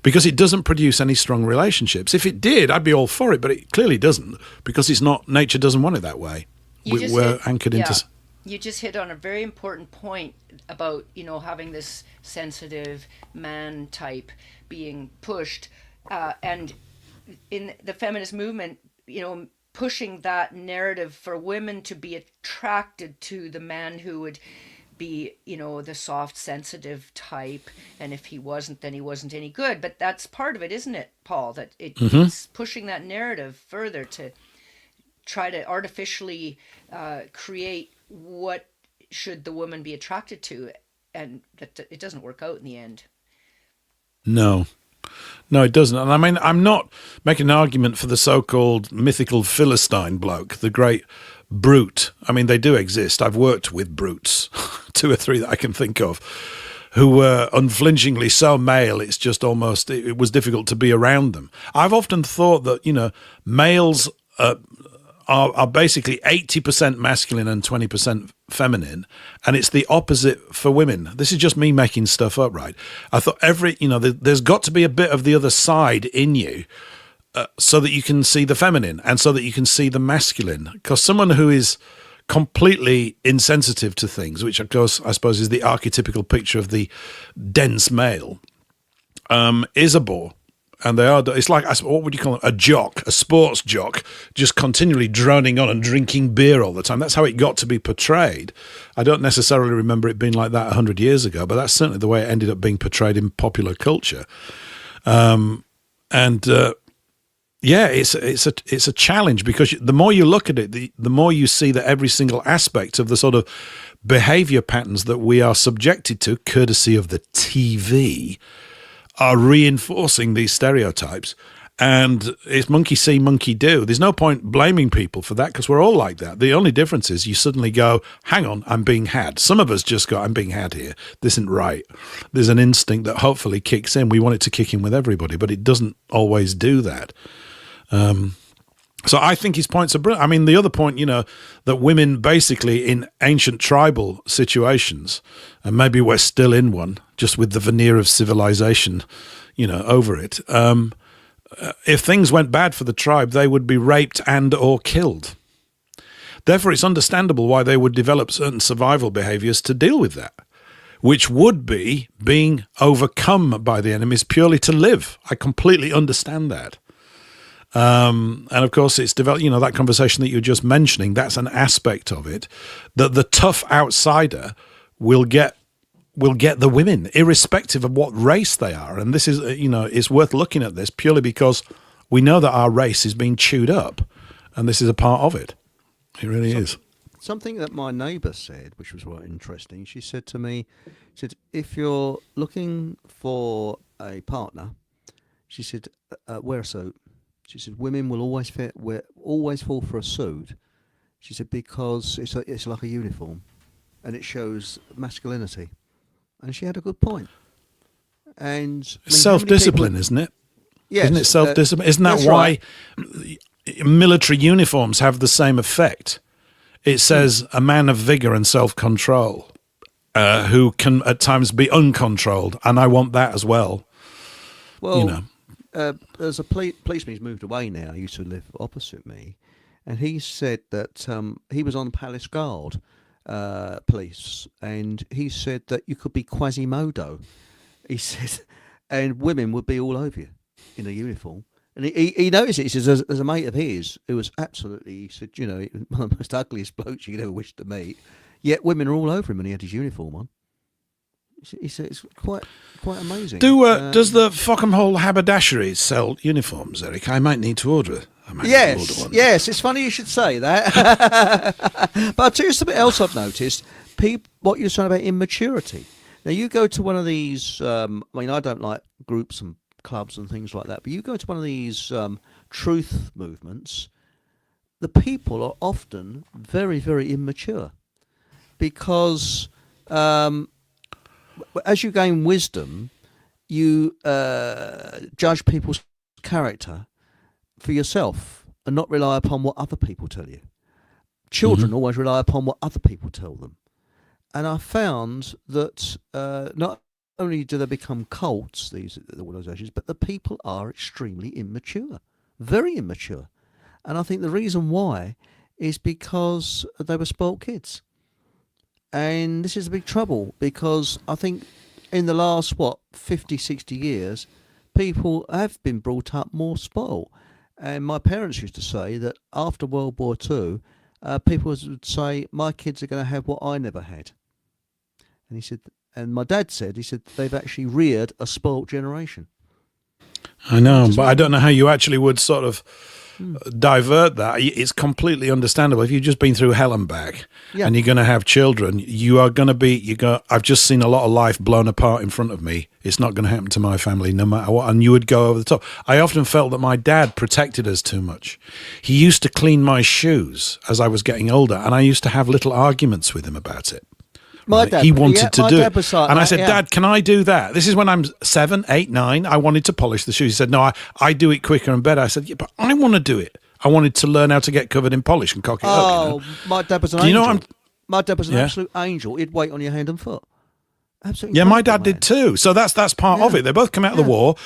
Speaker 2: Because it doesn't produce any strong relationships. If it did, I'd be all for it, but it clearly doesn't, because it's not. Nature doesn't want it that way. We're anchored into.
Speaker 3: You just hit on a very important point about, having this sensitive man type being pushed. And in the feminist movement, pushing that narrative for women to be attracted to the man who would be, the soft, sensitive type. And if he wasn't, then he wasn't any good. But that's part of it, isn't it, Paul? That it's pushing that narrative further to try to artificially create what should the woman be attracted to, and that it doesn't work out in the end.
Speaker 2: No, it doesn't. And I mean, I'm not making an argument for the so-called mythical Philistine bloke, the great brute. I mean, they do exist. I've worked with brutes, 2 or 3 that I can think of, who were unflinchingly so male, it's just almost, it was difficult to be around them. I've often thought that, males are basically 80% masculine and 20% feminine, and it's the opposite for women. This is just me making stuff up, right? I thought there's got to be a bit of the other side in you so that you can see the feminine and so that you can see the masculine. Because someone who is completely insensitive to things, which of course I suppose is the archetypical picture of the dense male, is a bore. And they are, it's like, what would you call it? A jock, a sports jock, just continually droning on and drinking beer all the time. That's how it got to be portrayed. I don't necessarily remember it being like that 100 years ago, but that's certainly the way it ended up being portrayed in popular culture. Yeah, it's a challenge, because the more you look at it, the more you see that every single aspect of the sort of behavior patterns that we are subjected to, courtesy of the TV, are reinforcing these stereotypes. And it's monkey see, monkey do. There's no point blaming people for that, because we're all like that. The only difference is you suddenly go, hang on, I'm being had. Some of us just go, I'm being had here. This isn't right. There's an instinct that hopefully kicks in. We want it to kick in with everybody, but it doesn't always do that. So I think his points are brilliant. I mean, the other point, that women basically in ancient tribal situations, and maybe we're still in one, just with the veneer of civilization, over it. If things went bad for the tribe, they would be raped and or killed. Therefore, it's understandable why they would develop certain survival behaviors to deal with that, which would be being overcome by the enemies purely to live. I completely understand that. And of course, it's developed, that conversation that you're just mentioning, that's an aspect of it, that the tough outsider will get the women, irrespective of what race they are. And this is, it's worth looking at this purely because we know that our race is being chewed up, and this is a part of it. It really is.
Speaker 4: Something that my neighbour said, which was quite interesting, she said to me, if you're looking for a partner, she said, wear a suit. She said, women will always fall for a suit. She said, because it's like a uniform, and it shows masculinity. And she had a good point. And
Speaker 2: self-discipline, isn't it?
Speaker 4: Yes,
Speaker 2: isn't it self-discipline? Isn't that why military uniforms have the same effect? It says a man of vigor and self-control, who can at times be uncontrolled, and I want that as well.
Speaker 4: Well, there's a policeman who's moved away now. He used to live opposite me, and he said that he was on Palace Guard police, and he said that you could be Quasimodo. He said, and women would be all over you in a uniform. And he noticed it. He says, there's a mate of his who was absolutely, he said, one of the most ugliest blokes you could ever wish to meet. Yet women are all over him, and he had his uniform on. He said it's quite amazing.
Speaker 2: Does the Fockham Hall haberdashery sell uniforms, Eric? I might need to order.
Speaker 4: Yes. It's funny you should say that. But I'll tell you something else I've noticed. What you're saying about immaturity. Now you go to one of these. I don't like groups and clubs and things like that. But you go to one of these truth movements. The people are often very, very immature, because as you gain wisdom, you judge people's character for yourself and not rely upon what other people tell you. Children always rely upon what other people tell them. And I found that not only do they become cults, these organisations, but the people are extremely immature, very immature. And I think the reason why is because they were spoilt kids. And this is a big trouble, because I think in the last, 50, 60 years, people have been brought up more spoiled. And my parents used to say that after World War II, people would say, my kids are going to have what I never had. And he said, and my dad said, they've actually reared a spoilt generation.
Speaker 2: I know, but I don't know how you actually would sort of divert that. It's completely understandable. If you've just been through hell and back, and you're going to have children, you are going to be, I've just seen a lot of life blown apart in front of me. It's not going to happen to my family no matter what. And you would go over the top. I often felt that my dad protected us too much. He used to clean my shoes as I was getting older, and I used to have little arguments with him about it. He wanted to do it. And I said, Dad, can I do that? This is when I'm 7, 8, 9. I wanted to polish the shoes. He said, no, I do it quicker and better. I said, yeah, but I want to do it. I wanted to learn how to get covered in polish and cock it up.
Speaker 4: My dad was an angel. My dad was an absolute angel. He'd wait on your hand and foot. Absolutely.
Speaker 2: Yeah, my dad did too. So that's part of it. They both come out of the war.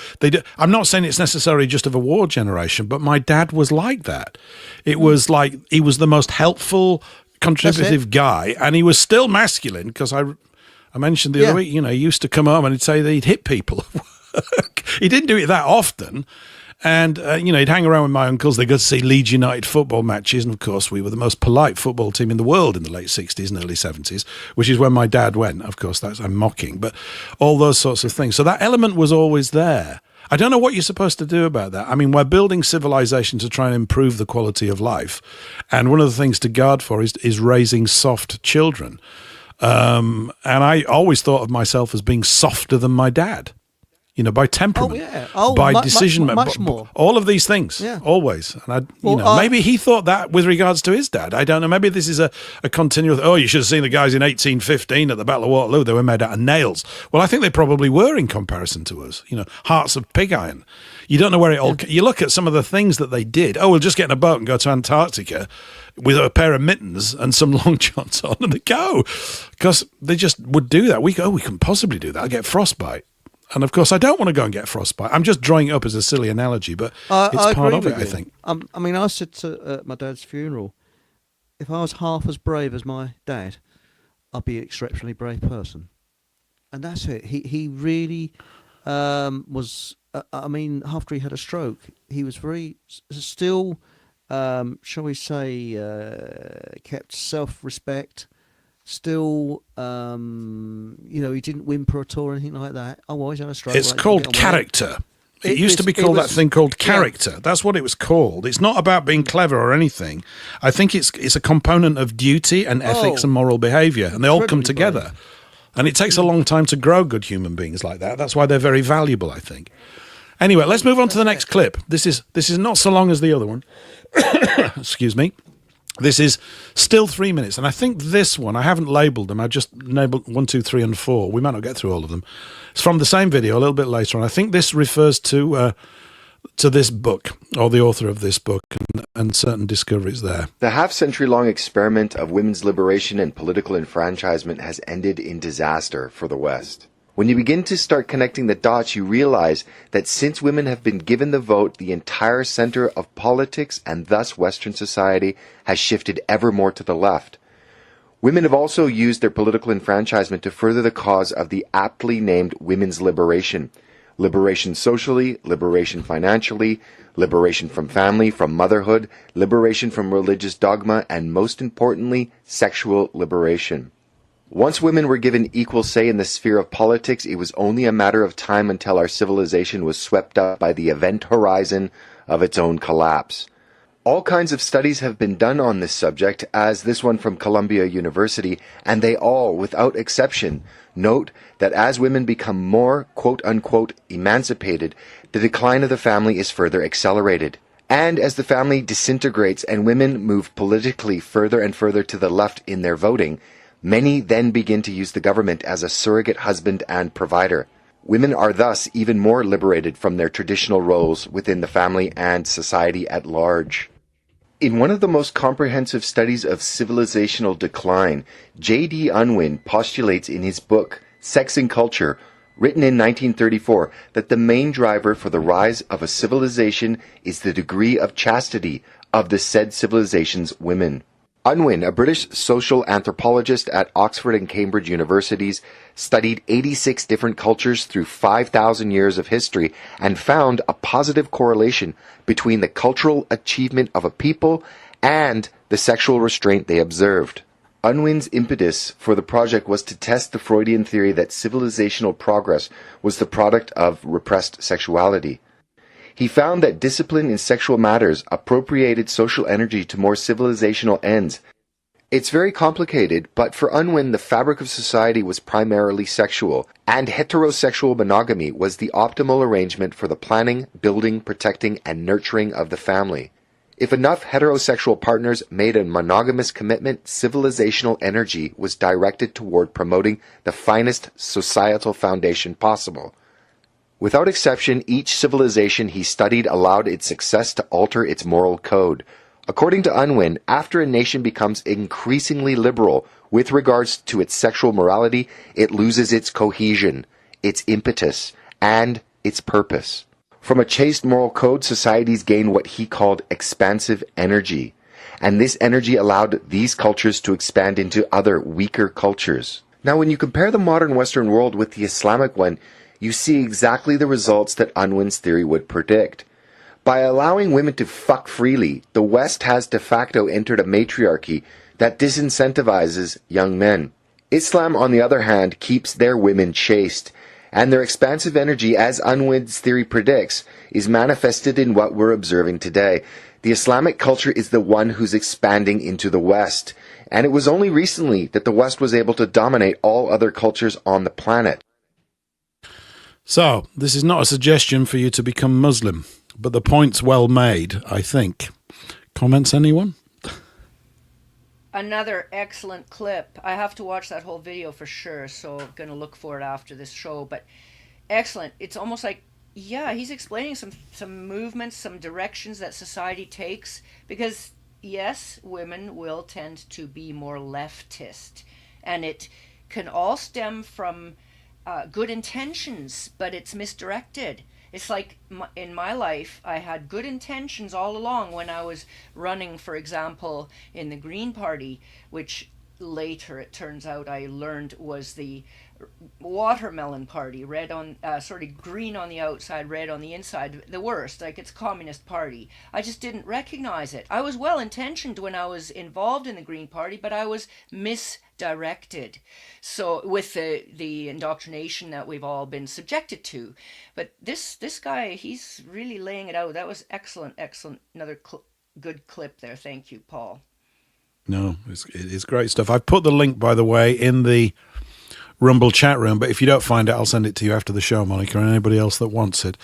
Speaker 2: I'm not saying it's necessarily just of a war generation, but my dad was like that. It was like he was the most helpful, contributive guy, and he was still masculine, because I mentioned the other week, he used to come home and he'd say that he'd hit people at work. He didn't do it that often, and he'd hang around with my uncles. They got to see Leeds United football matches, and of course we were the most polite football team in the world in the late 60s and early 70s, which is when my dad went. Of course, I'm mocking, but all those sorts of things. So that element was always there. I don't know what you're supposed to do about that. I mean, we're building civilization to try and improve the quality of life. And one of the things to guard for is raising soft children. And I always thought of myself as being softer than my dad. You know, by temperament, by decision,
Speaker 4: much more.
Speaker 2: All of these things, always. And maybe he thought that with regards to his dad. I don't know. Maybe this is a continual. Oh, you should have seen the guys in 1815 at the Battle of Waterloo. They were made out of nails. Well, I think they probably were in comparison to us. You know, hearts of pig iron. You don't know where it all. You look at some of the things that they did. Oh, we'll just get in a boat and go to Antarctica with a pair of mittens and some long johns on, and they go, because they just would do that. We can possibly do that. I get frostbite. And, of course, I don't want to go and get frostbite. I'm just drawing it up as a silly analogy, but it's part of it, I think.
Speaker 4: I mean, I said to my dad's funeral, if I was half as brave as my dad, I'd be an exceptionally brave person. And that's it. He really was, I mean, after he had a stroke, he was very still, shall we say, kept self-respect. Still, he didn't whimper at all or anything like that. Oh, he's had a stroke.
Speaker 2: It's called character. It used to be called that thing called character. Yeah. That's what it was called. It's not about being clever or anything. I think it's a component of duty and ethics and moral behaviour, and they all come together. Brave. And it takes a long time to grow good human beings like that. That's why they're very valuable, I think. Anyway, let's move on to the next clip. This is not so long as the other one. Excuse me. This is still 3 minutes, and I think this one, I haven't labelled them, I just labelled 1, 2, 3, and 4. We might not get through all of them. It's from the same video a little bit later on. I think this refers to this book, or the author of this book, and certain discoveries there.
Speaker 7: The half-century-long experiment of women's liberation and political enfranchisement has ended in disaster for the West. When you begin to start connecting the dots, you realize that since women have been given the vote, the entire center of politics and thus Western society has shifted ever more to the left. Women have also used their political enfranchisement to further the cause of the aptly named women's liberation. Liberation socially, liberation financially, liberation from family, from motherhood, liberation from religious dogma, and most importantly, sexual liberation. Once women were given equal say in the sphere of politics, it was only a matter of time until our civilization was swept up by the event horizon of its own collapse. All kinds of studies have been done on this subject, as this one from Columbia University, and they all, without exception, note that as women become more, quote-unquote, emancipated, the decline of the family is further accelerated. And as the family disintegrates and women move politically further and further to the left in their voting, many then begin to use the government as a surrogate husband and provider. Women are thus even more liberated from their traditional roles within the family and society at large. In one of the most comprehensive studies of civilizational decline, J.D. Unwin postulates in his book, Sex and Culture, written in 1934, that the main driver for the rise of a civilization is the degree of chastity of the said civilization's women. Unwin, a British social anthropologist at Oxford and Cambridge universities, studied 86 different cultures through 5,000 years of history and found a positive correlation between the cultural achievement of a people and the sexual restraint they observed. Unwin's impetus for the project was to test the Freudian theory that civilizational progress was the product of repressed sexuality. He found that discipline in sexual matters appropriated social energy to more civilizational ends. It's very complicated, but for Unwin, the fabric of society was primarily sexual, and heterosexual monogamy was the optimal arrangement for the planning, building, protecting, and nurturing of the family. If enough heterosexual partners made a monogamous commitment, civilizational energy was directed toward promoting the finest societal foundation possible. Without exception, each civilization he studied allowed its success to alter its moral code. According to Unwin, after a nation becomes increasingly liberal with regards to its sexual morality, it loses its cohesion, its impetus, and its purpose. From a chaste moral code, societies gained what he called expansive energy, and this energy allowed these cultures to expand into other weaker cultures. Now, when you compare the modern Western world with the Islamic one, you see exactly the results that Unwin's theory would predict. By allowing women to fuck freely, the West has de facto entered a matriarchy that disincentivizes young men. Islam, on the other hand, keeps their women chaste, And their expansive energy, as Unwin's theory predicts, is manifested in what we're observing today. The Islamic culture is the one who's expanding into the West. And it was only recently that the West was able to dominate all other cultures on the planet.
Speaker 2: So, this is not a suggestion for you to become Muslim, but the point's well made, I think. Comments, anyone?
Speaker 3: Another excellent clip. I have to watch that whole video for sure, so I'm going to look for it after this show. But excellent. It's almost like, yeah, he's explaining some movements, some directions that society takes. Because, yes, women will tend to be more leftist. And it can all stem from good intentions, but it's misdirected. It's like in my life, I had good intentions all along when I was running, for example, in the Green Party, which later it turns out I learned was the watermelon party, green on the outside, red on the inside, the worst, like it's Communist Party. I just didn't recognize it. I was well intentioned when I was involved in the Green Party, but I was misdirected. So with the indoctrination that we've all been subjected to. But this guy, he's really laying it out. That was excellent. Another good clip there. Thank you, Paul.
Speaker 2: No, it's great stuff. I've put the link, by the way, in the Rumble chat room, but if you don't find it, I'll send it to you after the show, Monica, and anybody else that wants it.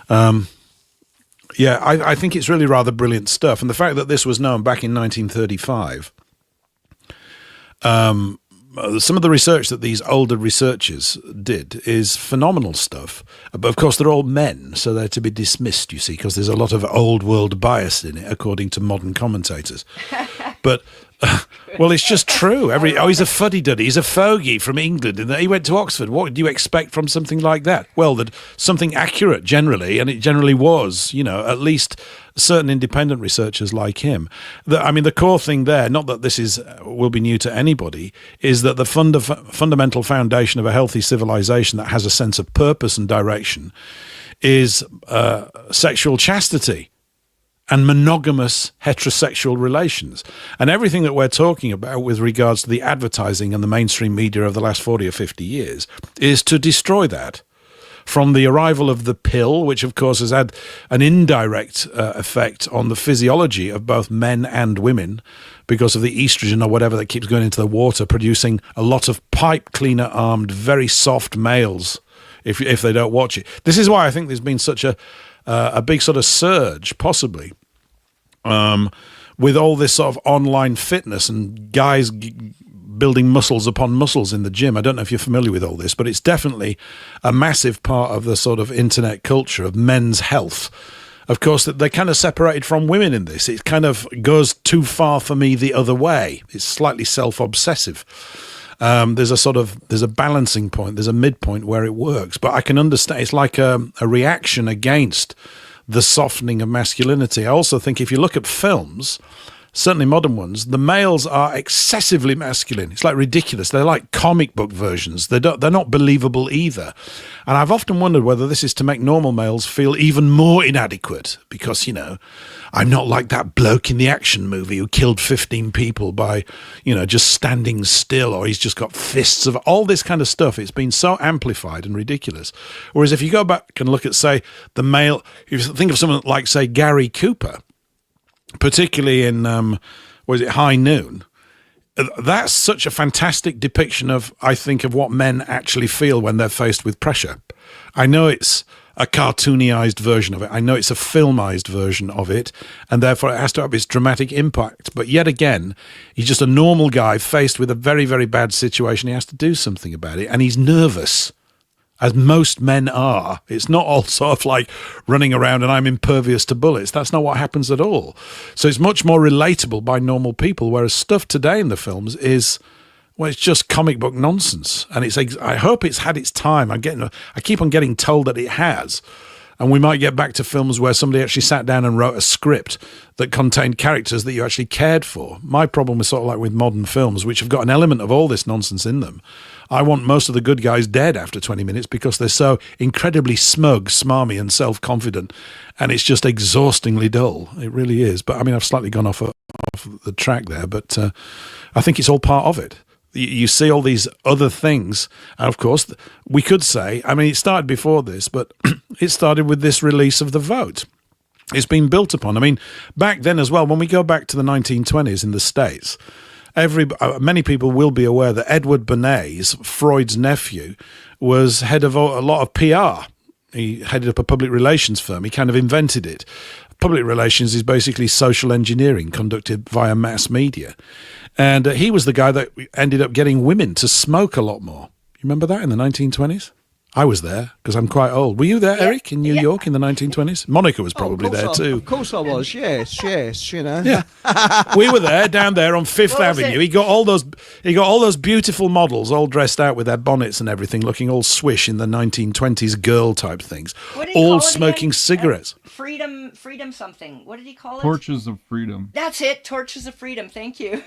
Speaker 2: Yeah, I think it's really rather brilliant stuff. And the fact that this was known back in 1935, some of the research that these older researchers did is phenomenal stuff. But of course, they're all men, so they're to be dismissed, you see, because there's a lot of old world bias in it, according to modern commentators. But well, it's just true. He's a fuddy-duddy. He's a fogey from England, and he went to Oxford. What do you expect from something like that? Well, that something accurate generally, and it generally was. At least certain independent researchers like him. The core thing there, not that this will be new to anybody, is that the fundamental foundation of a healthy civilization that has a sense of purpose and direction is sexual chastity and monogamous heterosexual relations. And everything that we're talking about with regards to the advertising and the mainstream media of the last 40 or 50 years is to destroy that. From the arrival of the pill, which of course has had an indirect effect on the physiology of both men and women because of the estrogen or whatever that keeps going into the water, producing a lot of pipe cleaner armed, very soft males if they don't watch it. This is why I think there's been such a big sort of surge, possibly, with all this sort of online fitness and guys building muscles upon muscles in the gym. I don't know if you're familiar with all this, but it's definitely a massive part of the sort of internet culture of men's health. Of course, they're kind of separated from women in this. It kind of goes too far for me the other way. It's slightly self-obsessive. There's a balancing point, there's a midpoint where it works. But I can understand, it's like a reaction against the softening of masculinity. I also think if you look at films, certainly modern ones, the males are excessively masculine. It's like ridiculous. They're like comic book versions. They're not believable either. And I've often wondered whether this is to make normal males feel even more inadequate because, I'm not like that bloke in the action movie who killed 15 people by, just standing still, or he's just got fists of all this kind of stuff. It's been so amplified and ridiculous. Whereas if you go back and look at, say, the male, if you think of someone like, say, Gary Cooper, particularly in, High Noon, that's such a fantastic depiction of what men actually feel when they're faced with pressure. I know it's a cartoonized version of it. I know it's a filmized version of it, and therefore it has to have its dramatic impact. But yet again, he's just a normal guy faced with a very, very bad situation. He has to do something about it, and he's nervous, as most men are. It's not all sort of like running around and I'm impervious to bullets. That's not what happens at all. So it's much more relatable by normal people, whereas stuff today in the films is, well, it's just comic book nonsense. And I hope it's had its time. I keep on getting told that it has. And we might get back to films where somebody actually sat down and wrote a script that contained characters that you actually cared for. My problem is sort of like with modern films, which have got an element of all this nonsense in them. I want most of the good guys dead after 20 minutes because they're so incredibly smug, smarmy, and self-confident. And it's just exhaustingly dull. It really is. But I mean, I've slightly gone off the track there, but I think it's all part of it. you see all these other things. And of course, we could say, I mean, it started before this, but it started with this release of the vote. It's been built upon. I mean, back then as well, when we go back to the 1920s in the States, many people will be aware that Edward Bernays, Freud's nephew, was head of a lot of PR. He headed up a public relations firm. He kind of invented it. Public relations is basically social engineering conducted via mass media. And he was the guy that ended up getting women to smoke a lot more. You remember that in the 1920s? I was there because I'm quite old. Were you there, Eric, in New York in the 1920s? Monica was probably there too.
Speaker 4: Of course I was. Yes, you know.
Speaker 2: Yeah, we were there down there on Fifth Avenue. He got all those beautiful models all dressed out with their bonnets and everything, looking all swish in the 1920s girl type things, all smoking cigarettes.
Speaker 3: Freedom something. What did he call it?
Speaker 5: Torches of Freedom.
Speaker 3: That's it. Torches of Freedom. Thank you.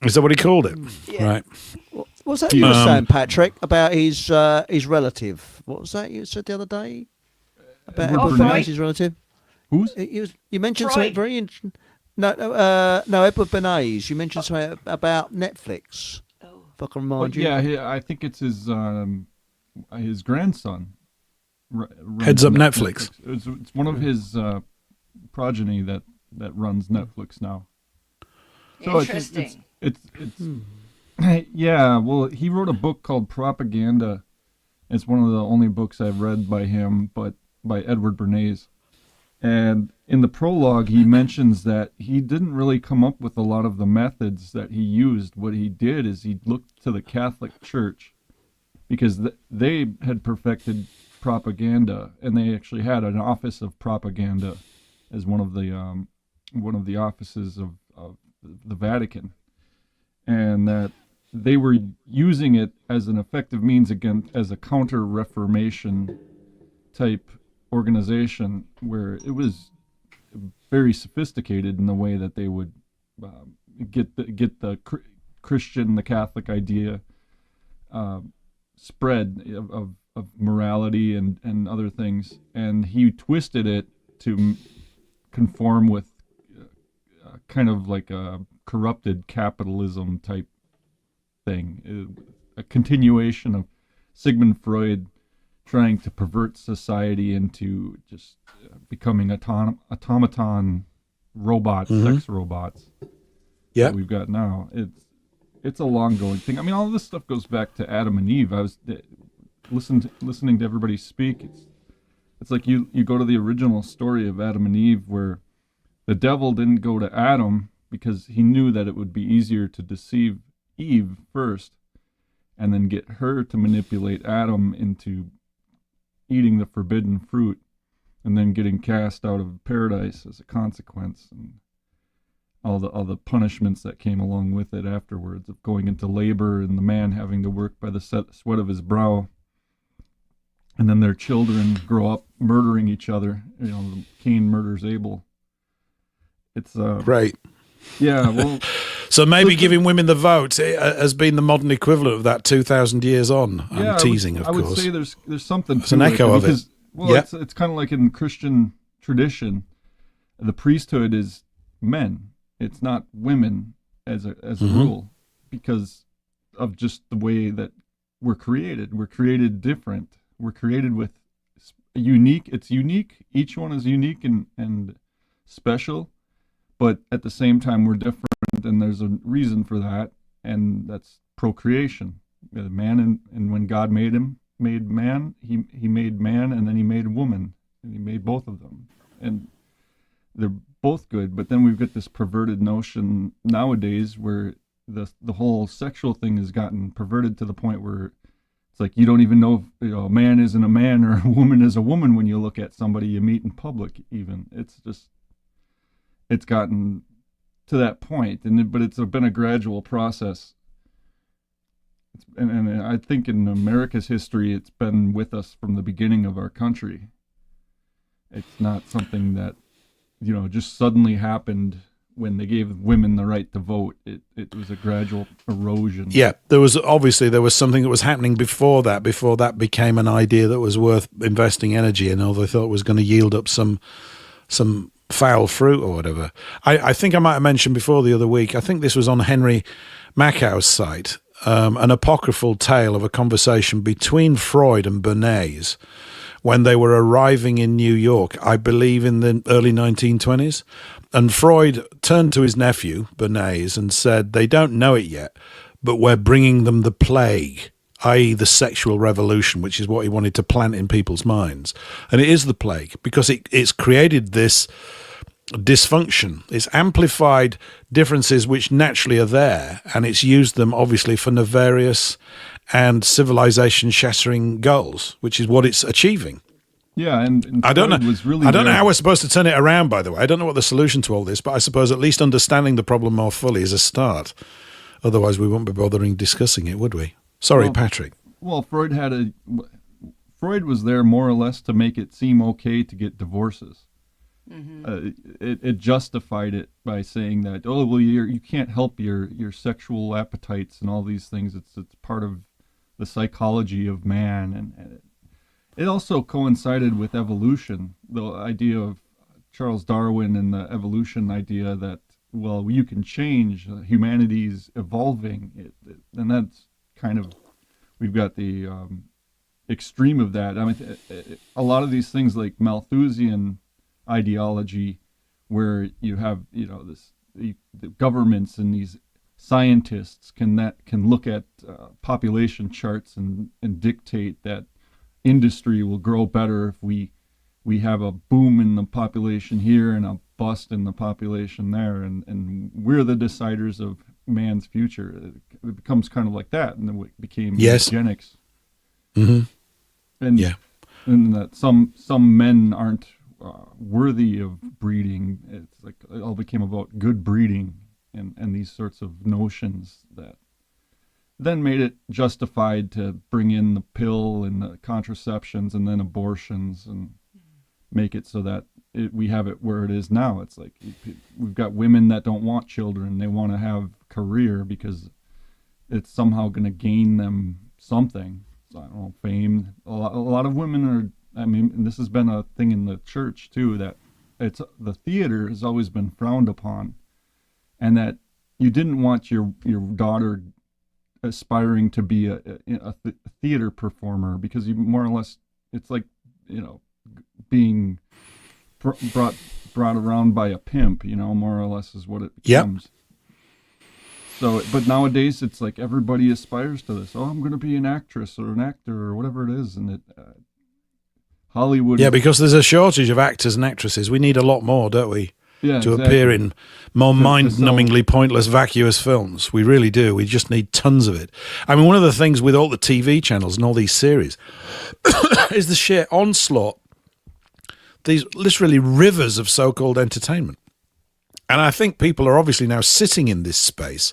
Speaker 2: Is that what he called it?
Speaker 3: Yeah.
Speaker 2: Right.
Speaker 4: What was that you were saying, Patrick, about his relative? What was that you said the other day about Edward Bernays, his relative?
Speaker 5: Who's?
Speaker 4: You mentioned
Speaker 3: Freud.
Speaker 4: something very interesting. No, Edward Bernays. You mentioned something about Netflix.
Speaker 3: Oh.
Speaker 4: If I can remind you.
Speaker 5: Yeah, I think it's his grandson.
Speaker 2: Heads up Netflix.
Speaker 5: It's one of his progeny that runs Netflix now. So
Speaker 3: Interesting.
Speaker 5: It's yeah. Well, he wrote a book called Propaganda. It's one of the only books I've read by him, but by Edward Bernays. And in the prologue, he mentions that he didn't really come up with a lot of the methods that he used. What he did is he looked to the Catholic Church because they had perfected propaganda, and they actually had an office of propaganda as one of the offices of the Vatican, and that they were using it as an effective means as a counter-Reformation type organization, where it was very sophisticated in the way that they would get the Christian, the Catholic idea spread of morality and other things, and he twisted it to conform with kind of like a corrupted capitalism type thing, a continuation of Sigmund Freud trying to pervert society into just becoming automaton robots, sex robots.
Speaker 2: Yeah,
Speaker 5: that we've got now. It's a long going thing. I mean, all of this stuff goes back to Adam and Eve. I was listening to everybody speak. It's like you go to the original story of Adam and Eve, where the devil didn't go to Adam because he knew that it would be easier to deceive Eve first and then get her to manipulate Adam into eating the forbidden fruit and then getting cast out of paradise as a consequence, and all the punishments that came along with it afterwards, of going into labor and the man having to work by the sweat of his brow. And then their children grow up murdering each other. You know, Cain murders Abel. It's
Speaker 2: right.
Speaker 5: Yeah, well.
Speaker 2: So maybe giving women the vote has been the modern equivalent of that 2,000 years on. I'm teasing, of course.
Speaker 5: I would say there's something
Speaker 2: to it. It's an echo of it.
Speaker 5: Well, yeah. It's kind of like in Christian tradition, the priesthood is men. It's not women as a rule, because of just the way that we're created. We're created different. We're created with unique. It's unique. Each one is unique and special, but at the same time we're different, and there's a reason for that, and that's procreation. Man, and when God made man, he made man, and then he made woman, and he made both of them, and they're both good. But then we've got this perverted notion nowadays where the whole sexual thing has gotten perverted to the point where it's like you don't even know if a man isn't a man or a woman is a woman when you look at somebody you meet in public. Even it's gotten to that point, but it's been a gradual process. And I think in America's history, it's been with us from the beginning of our country. It's not something that just suddenly happened when they gave women the right to vote. It was a gradual erosion.
Speaker 2: Yeah, there was something that was happening before that became an idea that was worth investing energy in, or they thought was going to yield up some foul fruit or whatever. I think I might have mentioned before the other week, I think this was on Henry Mackow's site, an apocryphal tale of a conversation between Freud and Bernays when they were arriving in New York, I believe in the early 1920s. And Freud turned to his nephew, Bernays, and said, they don't know it yet, but we're bringing them the plague, i.e. the sexual revolution, which is what he wanted to plant in people's minds. And it is the plague, because it's created this dysfunction. It's amplified differences which naturally are there, and it's used them obviously for nefarious and civilization-shattering goals, which is what it's achieving.
Speaker 5: Yeah, and
Speaker 2: I don't know.
Speaker 5: Was really
Speaker 2: I don't know
Speaker 5: there.
Speaker 2: how we're supposed to turn it around. By the way, I don't know what the solution to all this, but I suppose at least understanding the problem more fully is a start. Otherwise, we wouldn't be bothering discussing it, would we? Sorry, Patrick.
Speaker 5: Well, Freud was there more or less to make it seem okay to get divorces. It justified it by saying that, oh well, you can't help your sexual appetites and all these things. It's part of the psychology of man, and it also coincided with evolution, the idea of Charles Darwin and the evolution idea that, well, you can change, humanity's evolving, and that's kind of, we've got the extreme of that. I mean, a lot of these things like Malthusian ideology, where you have, the governments and these scientists can look at population charts and dictate that industry will grow better if we have a boom in the population here and a bust in the population there, and we're the deciders of man's future. It becomes kind of like that, and then it became eugenics.
Speaker 2: Mm-hmm.
Speaker 5: And that some men aren't worthy of breeding. It's like it all became about good breeding and these sorts of notions that then made it justified to bring in the pill and the contraceptions and then abortions and make it so that we have it where it is now. It's like we've got women that don't want children. They want to have a career because it's somehow going to gain them something. So, I don't know, fame. A lot of women are, I mean, and this has been a thing in the church too, that it's the theater has always been frowned upon, and that you didn't want your daughter aspiring to be a theater performer, because you more or less, it's like, being brought around by a pimp, more or less is what it becomes. So, but nowadays it's like everybody aspires to this. Oh, I'm going to be an actress or an actor or whatever it is, and it Hollywood.
Speaker 2: Yeah, because there's a shortage of actors and actresses. We need a lot more, don't we?
Speaker 5: Yeah,
Speaker 2: to
Speaker 5: exactly.
Speaker 2: appear in more mind-numbingly pointless, vacuous films. We really do. We just need tons of it. I mean, one of the things with all the TV channels and all these series is the sheer onslaught, these literally rivers of so-called entertainment. And I think people are obviously now sitting in this space.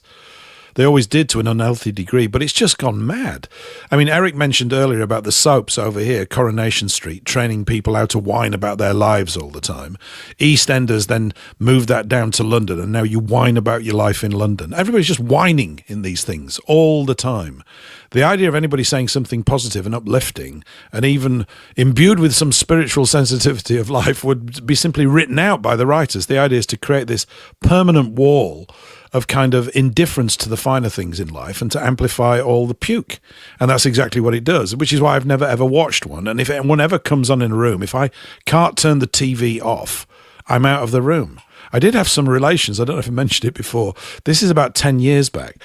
Speaker 2: They always did to an unhealthy degree, but it's just gone mad. I mean, Eric mentioned earlier about the soaps over here, Coronation Street, training people how to whine about their lives all the time. EastEnders then moved that down to London, and now you whine about your life in London. Everybody's just whining in these things all the time. The idea of anybody saying something positive and uplifting and even imbued with some spiritual sensitivity of life would be simply written out by the writers. The idea is to create this permanent wall of kind of indifference to the finer things in life and to amplify all the puke. And that's exactly what it does, which is why I've never ever watched one. And if one ever comes on in a room, if I can't turn the TV off, I'm out of the room. I did have some relations, I don't know if I mentioned it before. This is about 10 years back.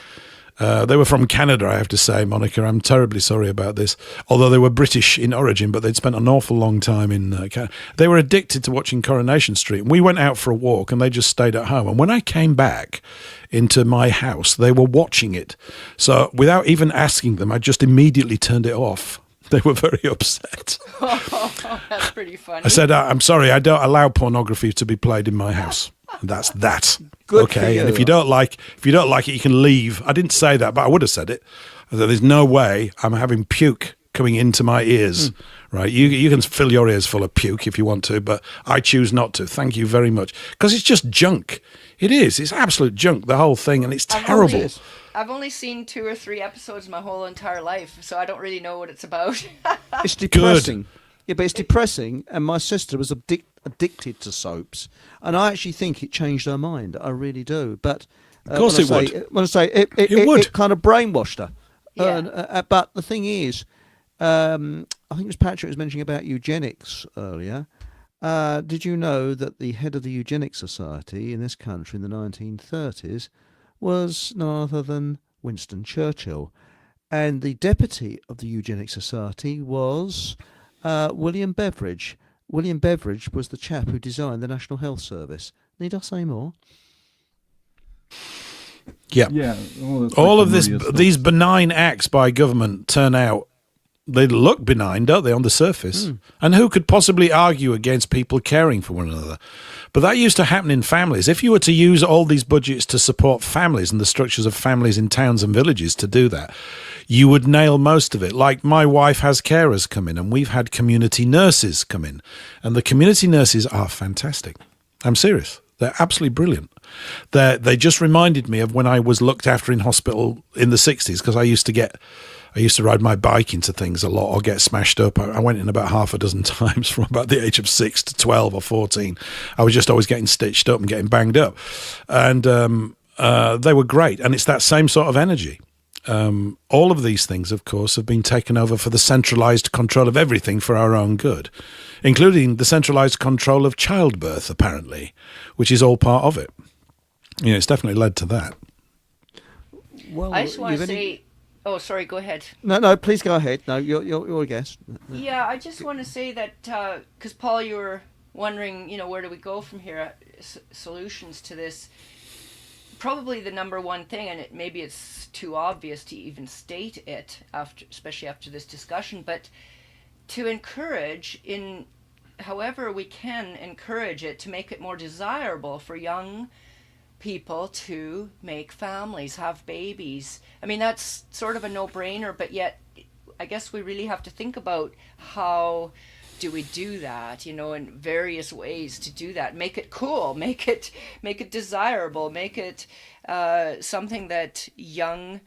Speaker 2: They were from Canada, I have to say, Monica. I'm terribly sorry about this. Although they were British in origin, but they'd spent an awful long time in Canada. They were addicted to watching Coronation Street. We went out for a walk and they just stayed at home. And when I came back into my house, they were watching it. So without even asking them, I just immediately turned it off. They were very upset.
Speaker 3: Oh, that's pretty funny.
Speaker 2: I said, I'm sorry, I don't allow pornography to be played in my house. And that's that.
Speaker 4: Good
Speaker 2: okay, and if you don't like it, you can leave. I didn't say that, but I would have said it. I said, there's no way I'm having puke coming into my ears. Right? You can fill your ears full of puke if you want to, but I choose not to. Thank you very much. Because it's just junk. It is. It's absolute junk, the whole thing, and it's terrible.
Speaker 3: I've only seen 2 or 3 episodes my whole entire life, so I don't really know what it's about.
Speaker 4: It's depressing. Good. Yeah, but it's depressing, and my sister was addicted to soaps, and I actually think it changed her mind. I really do. But
Speaker 2: Of course it would.
Speaker 4: When I say it
Speaker 2: would.
Speaker 4: it kind of brainwashed her.
Speaker 3: Yeah.
Speaker 4: But the thing is, I think it was Patrick was mentioning about eugenics earlier. Did you know that the head of the Eugenics Society in this country in the 1930s was none other than Winston Churchill? And the deputy of the Eugenics Society was William Beveridge. William Beveridge was the chap who designed the National Health Service. Need I say more?
Speaker 2: Yeah.
Speaker 5: Yeah. Well,
Speaker 2: All of these benign acts by government turn out, they look benign, don't they, on the surface? And who could possibly argue against people caring for one another? But that used to happen in families. If you were to use all these budgets to support families and the structures of families in towns and villages to do that, you would nail most of it. Like my wife has carers come in, and we've had community nurses come in. And the community nurses are fantastic. I'm serious. They're absolutely brilliant. They just reminded me of when I was looked after in hospital in the 60s, because I used to ride my bike into things a lot or get smashed up. I went in about half a dozen times from about the age of 6 to 12 or 14. I was just always getting stitched up and getting banged up. And they were great. And it's that same sort of energy. All of these things, of course, have been taken over for the centralised control of everything for our own good, including the centralised control of childbirth, apparently, which is all part of it. You know, it's definitely led to that.
Speaker 4: Well,
Speaker 3: I just want to say... Oh, sorry, go ahead.
Speaker 4: No, please go ahead. No, you're a guest.
Speaker 3: Yeah, I just want to say that, because Paul, you were wondering, where do we go from here, solutions to this. Probably the number one thing, and maybe it's too obvious to even state it, especially after this discussion, but to encourage, in however we can encourage it, to make it more desirable for young people to make families, have babies. I mean, that's sort of a no-brainer, but yet I guess we really have to think about how do we do that, in various ways to do that. Make it cool, make it desirable, make it something that young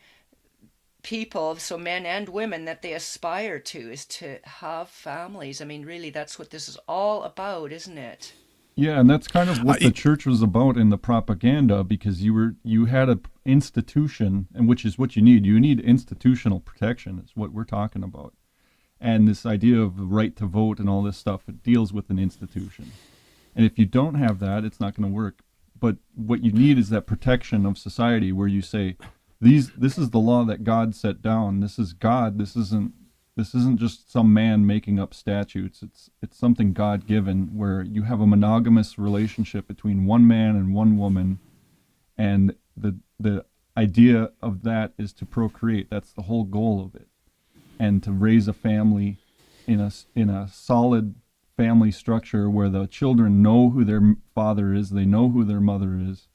Speaker 3: people, so men and women, that they aspire to, is to have families. I mean, really, that's what this is all about, isn't it?
Speaker 5: Yeah, and that's kind of what the church was about in the propaganda, because you had an institution, and which is what you need. You need institutional protection, is what we're talking about. And this idea of the right to vote and all this stuff, it deals with an institution. And if you don't have that, it's not going to work. But what you need is that protection of society, where you say, this is the law that God set down. This is God. This isn't just some man making up statutes. It's something God-given, where you have a monogamous relationship between one man and one woman, and the idea of that is to procreate. That's the whole goal of it, and to raise a family in a solid family structure where the children know who their father is, they know who their mother is,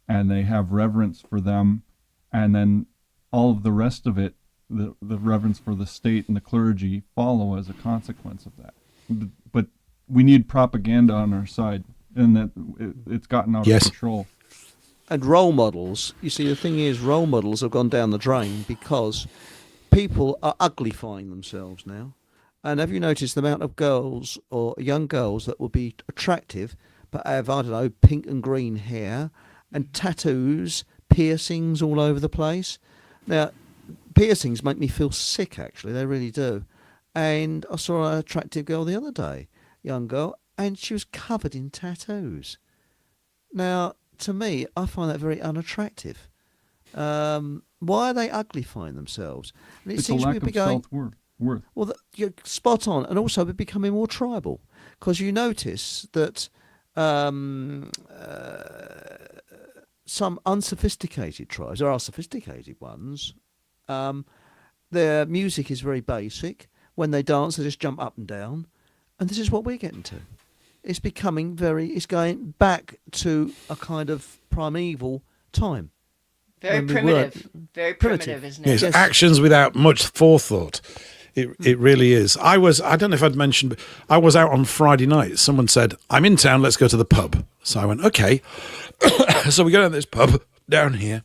Speaker 5: and they have reverence for them, and then all of the rest of it, the reverence for the state and the clergy, follow as a consequence of that. But we need propaganda on our side, and that it's gotten out of control.
Speaker 4: And role models, you see, the thing is, role models have gone down the drain because people are uglifying themselves now. And have you noticed the amount of girls or young girls that will be attractive but have, I don't know, pink and green hair and tattoos, piercings all over the place? Now, piercings make me feel sick, actually. They really do. And I saw an attractive girl the other day, young girl, and she was covered in tattoos. Now, to me, I find that very unattractive. Why are they uglifying themselves? And
Speaker 5: it's a lack of self-worth.
Speaker 4: Well, you're spot on. And also, we're becoming more tribal. Because you notice that some unsophisticated tribes, there are sophisticated ones, their music is very basic. When they dance, they just jump up and down. And this is what we're getting to. It's becoming it's going back to a kind of primeval time.
Speaker 3: Very primitive. Very primitive, isn't it?
Speaker 2: Yes, actions without much forethought. It really is. I don't know if I'd mentioned, but I was out on Friday night. Someone said, I'm in town, let's go to the pub. So I went, okay. So we go to this pub down here.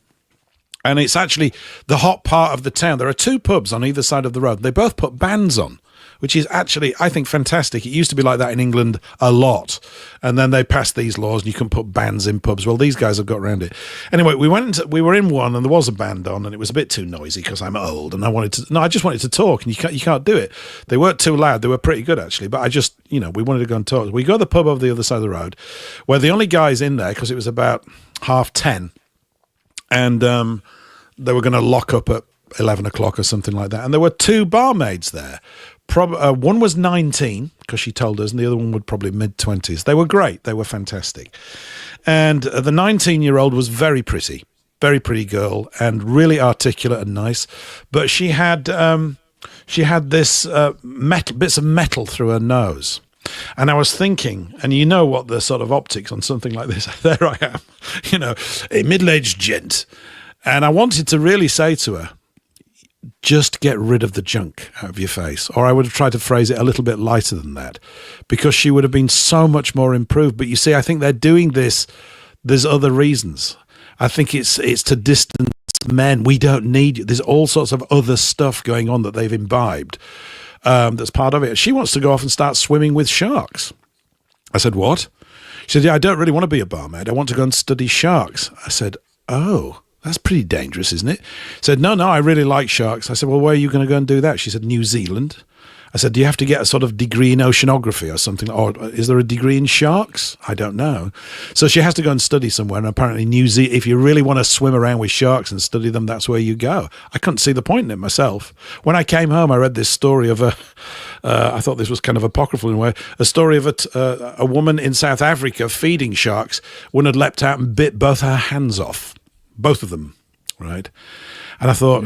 Speaker 2: And it's actually the hot part of the town. There are two pubs on either side of the road. They both put bands on. which is actually, I think, fantastic. It used to be like that in England a lot, and then they passed these laws and you can put bands in pubs. Well, these guys have got around it. Anyway, we were in one and there was a band on, and it was a bit too noisy because I'm old and I just wanted to talk, and you can't do it. They weren't too loud. They were pretty good actually, but I just, we wanted to go and talk. We go to the pub over the other side of the road, where the only guys in there, because it was about 10:30, and they were going to lock up at 11 o'clock or something like that. And there were two barmaids there. One was 19, because she told us, and the other one would probably mid-20s. They were great. They were fantastic. And the 19-year-old was very pretty girl, and really articulate and nice. But she had this bits of metal through her nose. And I was thinking, and you know what the sort of optics on something like this, there I am, a middle-aged gent. And I wanted to really say to her, just get rid of the junk out of your face. Or I would have tried to phrase it a little bit lighter than that, because she would have been so much more improved. But you see, I think they're doing this. There's other reasons. I think it's to distance men. We don't need you. There's all sorts of other stuff going on that they've imbibed. That's part of it. She wants to go off and start swimming with sharks. I said, what? She said, yeah, I don't really want to be a barmaid. I want to go and study sharks. I said, oh, that's pretty dangerous, isn't it? Said, no, I really like sharks. I said, well, where are you going to go and do that? She said, New Zealand. I said, do you have to get a sort of degree in oceanography or something? Or is there a degree in sharks? I don't know. So she has to go and study somewhere. And apparently New Zealand, if you really want to swim around with sharks and study them, that's where you go. I couldn't see the point in it myself. When I came home, I read this story of I thought this was kind of apocryphal in a way, a story of a woman in South Africa feeding sharks. One had leapt out and bit both her hands off. Both of them, right? And I thought,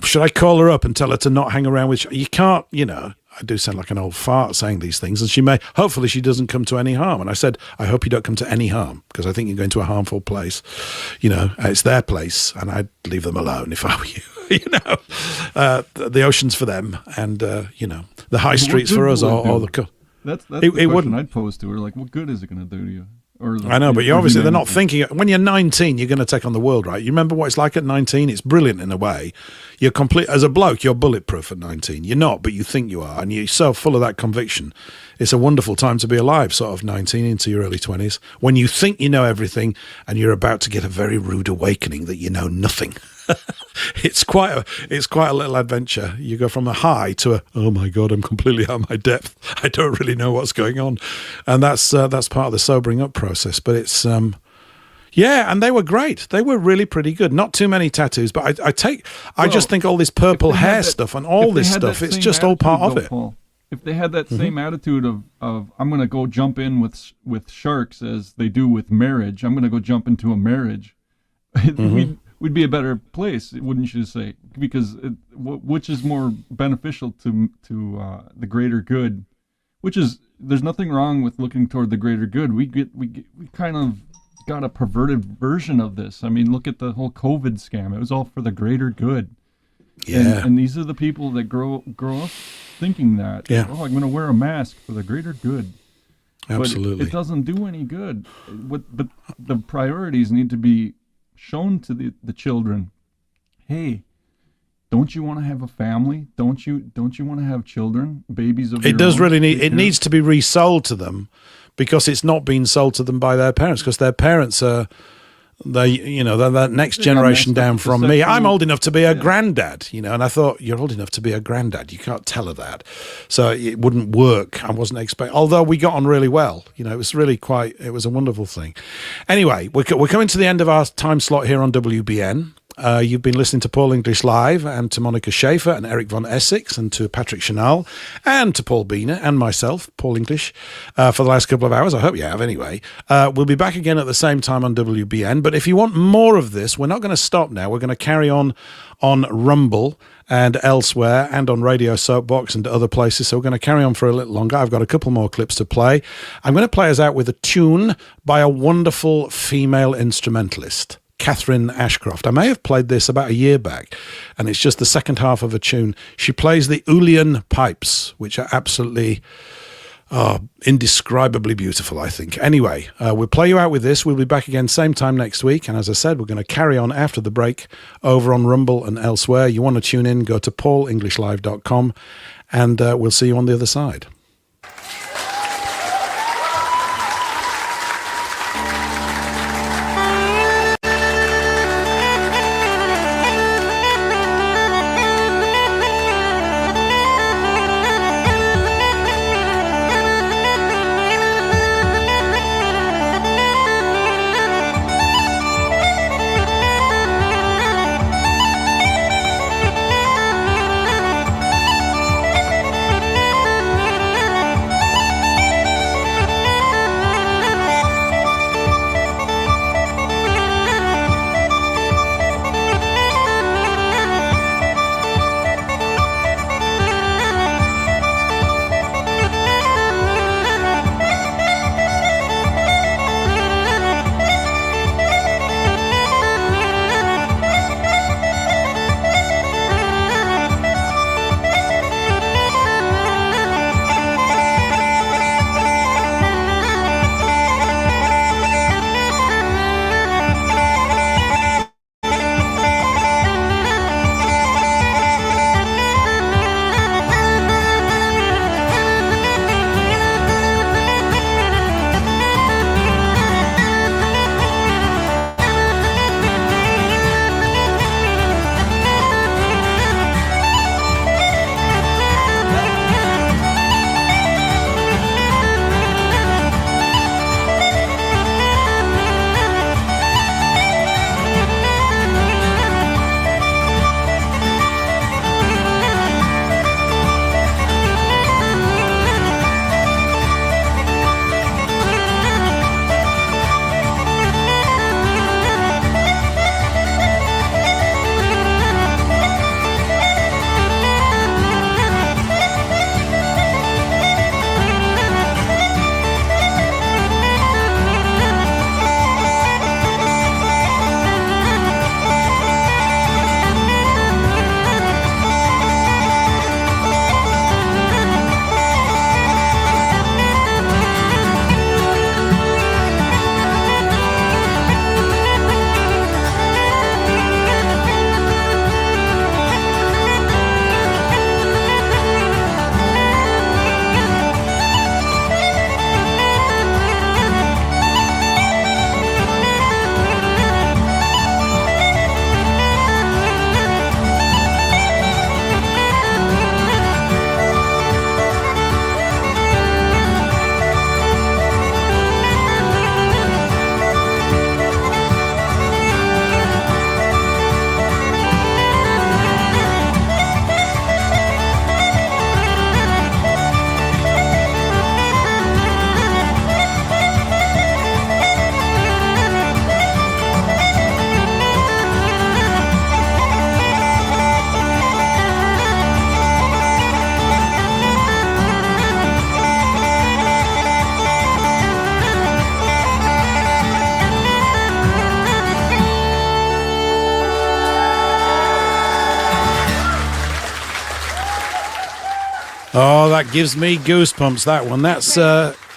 Speaker 2: should I call her up and tell her to not hang around with... You can't, I do sound like an old fart saying these things, and hopefully she doesn't come to any harm. And I said, I hope you don't come to any harm, because I think you're going to a harmful place. It's their place, and I'd leave them alone if I were you. The ocean's for them, and, the high streets for us, or the...
Speaker 5: That's the question I'd pose to her. Like, what good is it going to do to you?
Speaker 2: I know, but they're not thinking. When you're 19, you're going to take on the world, right? You remember what it's like at 19? It's brilliant in a way. You're as a bloke, you're bulletproof at 19. You're not, but you think you are, and you're so full of that conviction. It's a wonderful time to be alive, sort of 19 into your early 20s, when you think you know everything, and you're about to get a very rude awakening that you know nothing. It's quite a little adventure. You go from a high to oh my God, I'm completely out of my depth. I don't really know what's going on, and that's part of the sobering up process. But it's and they were great. They were really pretty good. Not too many tattoos, but I just think all this purple hair stuff and all this stuff. It's just all part of it.
Speaker 5: Paul, if they had that same attitude of I'm going to go jump in with sharks as they do with marriage. I'm going to go jump into a marriage. We'd be a better place, wouldn't you say? Because which is more beneficial to the greater good? There's nothing wrong with looking toward the greater good. We kind of got a perverted version of this. I mean, look at the whole COVID scam. It was all for the greater good. Yeah. And these are the people that grow up thinking that.
Speaker 2: Yeah.
Speaker 5: Oh, I'm going to wear a mask for the greater good.
Speaker 2: Absolutely.
Speaker 5: But it doesn't do any good. But the priorities need to be shown to the children. Hey, don't you want to have a family? Don't you want to have children, babies of your own?
Speaker 2: It does really need. It needs to be resold to them, because it's not being sold to them by their parents, because their parents are they're that next generation down from me. I'm old enough to be a granddad, and I thought, you're old enough to be a granddad. You can't tell her that. So it wouldn't work. I wasn't expecting, although we got on really well. It was really it was a wonderful thing. Anyway, we're coming to the end of our time slot here on WBN. You've been listening to Paul English Live, and to Monika Schaefer and Eric von Essex, and to Patrick Chanal, and to Paul Biener and myself, Paul English, for the last couple of hours. I hope you have anyway. We'll be back again at the same time on WBN. But if you want more of this, we're not going to stop now. We're going to carry on Rumble and elsewhere, and on Radio Soapbox and other places. So we're going to carry on for a little longer. I've got a couple more clips to play. I'm going to play us out with a tune by a wonderful female instrumentalist, Catherine Ashcroft. I may have played this about a year back, and it's just the second half of a tune. She plays the Uilleann pipes, which are absolutely indescribably beautiful, I think. Anyway, we'll play you out with this. We'll be back again same time next week, and as I said, we're going to carry on after the break over on Rumble and elsewhere. You want to tune in, go to paulenglishlive.com and we'll see you on the other side. Oh, that gives me goosebumps, that one. That's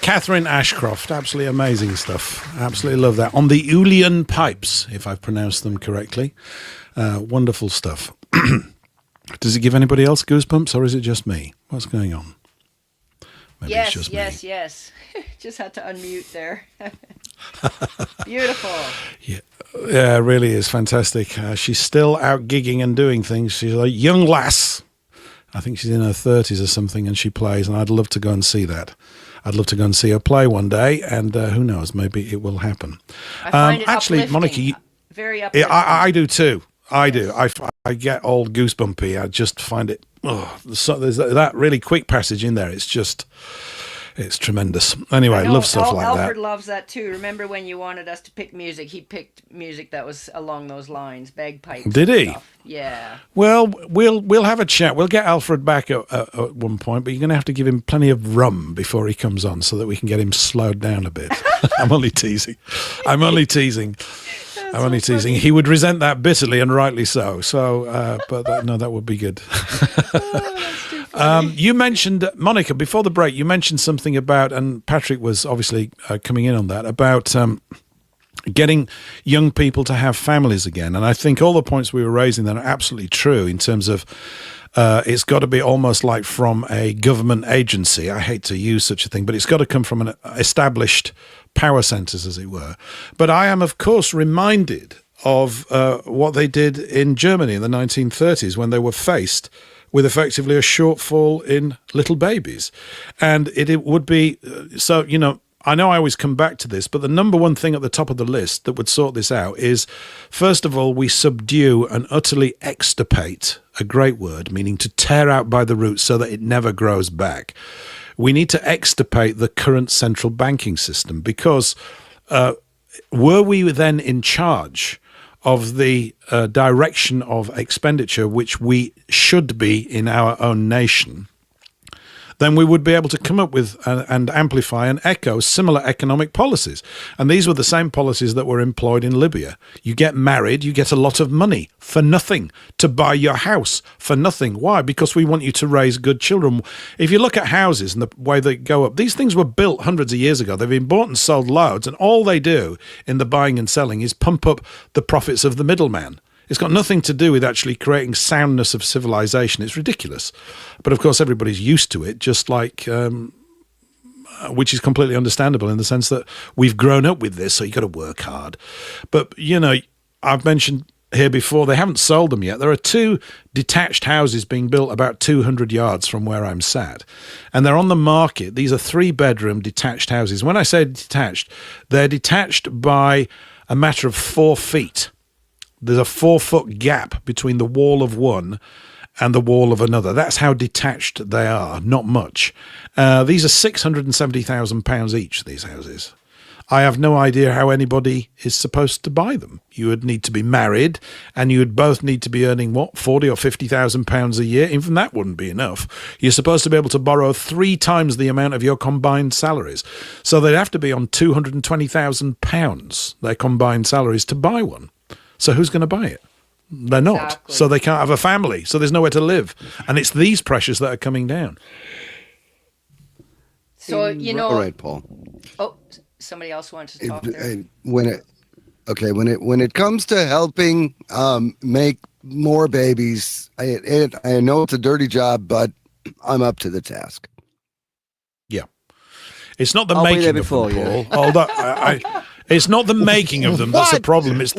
Speaker 2: Catherine Ashcroft. Absolutely amazing stuff. Absolutely love that. On the Ulian pipes, if I've pronounced them correctly. Wonderful stuff. Does it give anybody else goosebumps, or is it just me? What's going on? Maybe it's just me.
Speaker 3: Yes. Just had to unmute there. Beautiful.
Speaker 2: Yeah, it really is fantastic. She's still out gigging and doing things. She's a young lass. I think she's in her 30s or something, and she plays, and I'd love to go and see that. I'd love to go and see her play one day, and who knows, maybe it will happen.
Speaker 3: I find it
Speaker 2: actually,
Speaker 3: uplifting.
Speaker 2: Monika,
Speaker 3: very uplifting.
Speaker 2: I do too. I do. I get all goosebumpy. I just find it. There's that really quick passage in there. It's tremendous. Anyway, love stuff like that.
Speaker 3: Alfred loves that too. Remember when you wanted us to pick music? He picked music that was along those lines, bagpipes.
Speaker 2: Did he?
Speaker 3: Stuff. Yeah.
Speaker 2: Well, we'll have a chat. We'll get Alfred back at one point, but you're going to have to give him plenty of rum before he comes on, so that we can get him slowed down a bit. I'm only teasing. I'm only teasing. He would resent that bitterly, and rightly so. So, but that would be good. You mentioned, Monika, before the break, you mentioned something about, and Patrick was obviously coming in on that, about getting young people to have families again. And I think all the points we were raising then are absolutely true in terms of It's got to be almost like from a government agency. I hate to use such a thing, but it's got to come from an established power centers, as it were. But I am, of course, reminded of what they did in Germany in the 1930s when they were faced with effectively a shortfall in little babies. And it would be, so, you know, I know I always come back to this, but the number one thing at the top of the list that would sort this out is, first of all, we subdue and utterly extirpate, a great word, meaning to tear out by the roots so that it never grows back. We need to extirpate the current central banking system, because were we then in charge of the direction of expenditure, which we should be in our own nation, then we would be able to come up with and amplify and echo similar economic policies. And these were the same policies that were employed in Libya. You get married, you get a lot of money for nothing, to buy your house for nothing. Why? Because we want you to raise good children. If you look at houses and the way they go up, these things were built hundreds of years ago. They've been bought and sold loads, and all they do in the buying and selling is pump up the profits of the middleman. It's got nothing to do with actually creating soundness of civilization. It's ridiculous. But of course, everybody's used to it, just like, which is completely understandable in the sense that we've grown up with this, so you've got to work hard. But, you know, I've mentioned here before, they haven't sold them yet. There are 2 detached houses being built about 200 yards from where I'm sat, and they're on the market. These are 3-bedroom detached houses. When I say detached, they're detached by a matter of 4 feet. There's a 4-foot gap between the wall of one and the wall of another. That's how detached they are, not much. These are £670,000 each, these houses. I have no idea how anybody is supposed to buy them. You would need to be married, and you would both need to be earning, what, £40,000 or £50,000 a year? Even that wouldn't be enough. You're supposed to be able to borrow 3 times the amount of your combined salaries. So they'd have to be on £220,000, their combined salaries, to buy one. So who's going to buy it? They're not.
Speaker 3: Exactly.
Speaker 2: So they can't have a family. So there's nowhere to live. And it's these pressures that are coming down.
Speaker 3: So, you know.
Speaker 1: All right, Paul.
Speaker 3: Oh, somebody else wanted to talk there.
Speaker 1: When it comes to helping make more babies, I know it's a dirty job, but I'm up to the task.
Speaker 2: Yeah. It's not the
Speaker 4: I'll be
Speaker 2: making
Speaker 4: there
Speaker 2: of
Speaker 4: before
Speaker 2: them,
Speaker 4: you.
Speaker 2: Paul. Although it's not the making of them that's the problem. It's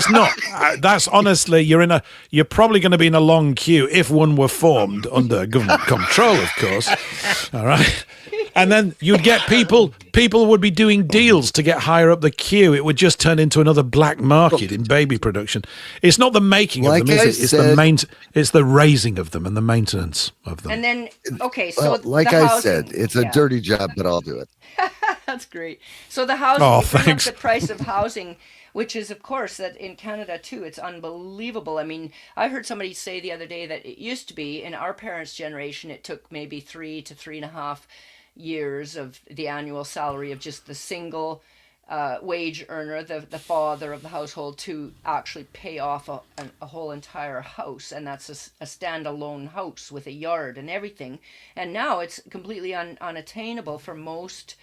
Speaker 2: not. That's honestly, you're probably going to be in a long queue if one were formed under government control, of course. All right. And then you'd get people would be doing deals to get higher up the queue. It would just turn into another black market in baby production. It's not the making of them, is it? It's the raising of them and the maintenance of them.
Speaker 3: And then, okay, so
Speaker 1: like
Speaker 3: the
Speaker 1: I
Speaker 3: housing,
Speaker 1: said, it's a dirty job, but I'll do it.
Speaker 3: That's great. So the housing,
Speaker 2: Oh,
Speaker 3: you bring up
Speaker 2: thanks.
Speaker 3: the price of housing, which is, of course, that in Canada too, it's unbelievable. I mean, I heard somebody say the other day that it used to be in our parents' generation, it took maybe 3 to 3.5 years of the annual salary of just the single wage earner, the father of the household, to actually pay off a whole entire house. And that's a standalone house with a yard and everything. And now it's completely unattainable for most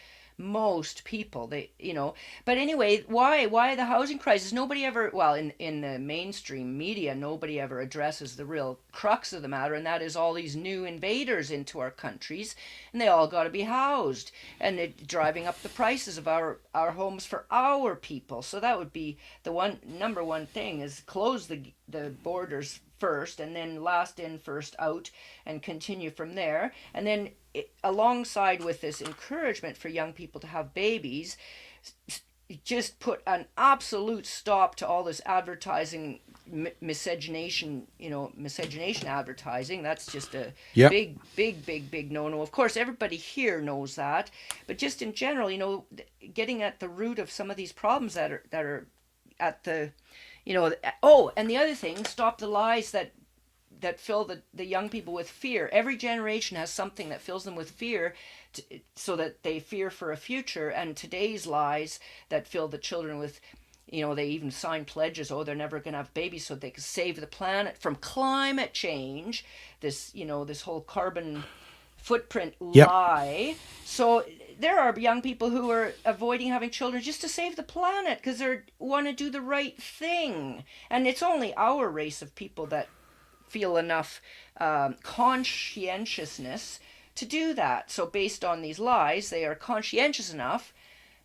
Speaker 3: people. They, you know, but anyway, why the housing crisis? Nobody ever, well, in the mainstream media, nobody ever addresses the real crux of the matter, and that is all these new invaders into our countries, and they all got to be housed, and it driving up the prices of our homes for our people. So that would be the number one thing, is close the borders first, and then last in, first out, and continue from there. And then alongside with this encouragement for young people to have babies, just put an absolute stop to all this advertising, miscegenation advertising. That's just a big no-no. Of course, everybody here knows that, but just in general, you know, getting at the root of some of these problems that are at the, you know. Oh, and the other thing, stop the lies that fill the young people with fear. Every generation has something that fills them with fear, so that they fear for a future. And today's lies that fill the children with, you know, they even sign pledges, oh, they're never going to have babies so they can save the planet from climate change. This, you know, this whole carbon footprint lie. So there are young people who are avoiding having children just to save the planet because they want to do the right thing. And it's only our race of people that feel enough conscientiousness to do that. So based on these lies, they are conscientious enough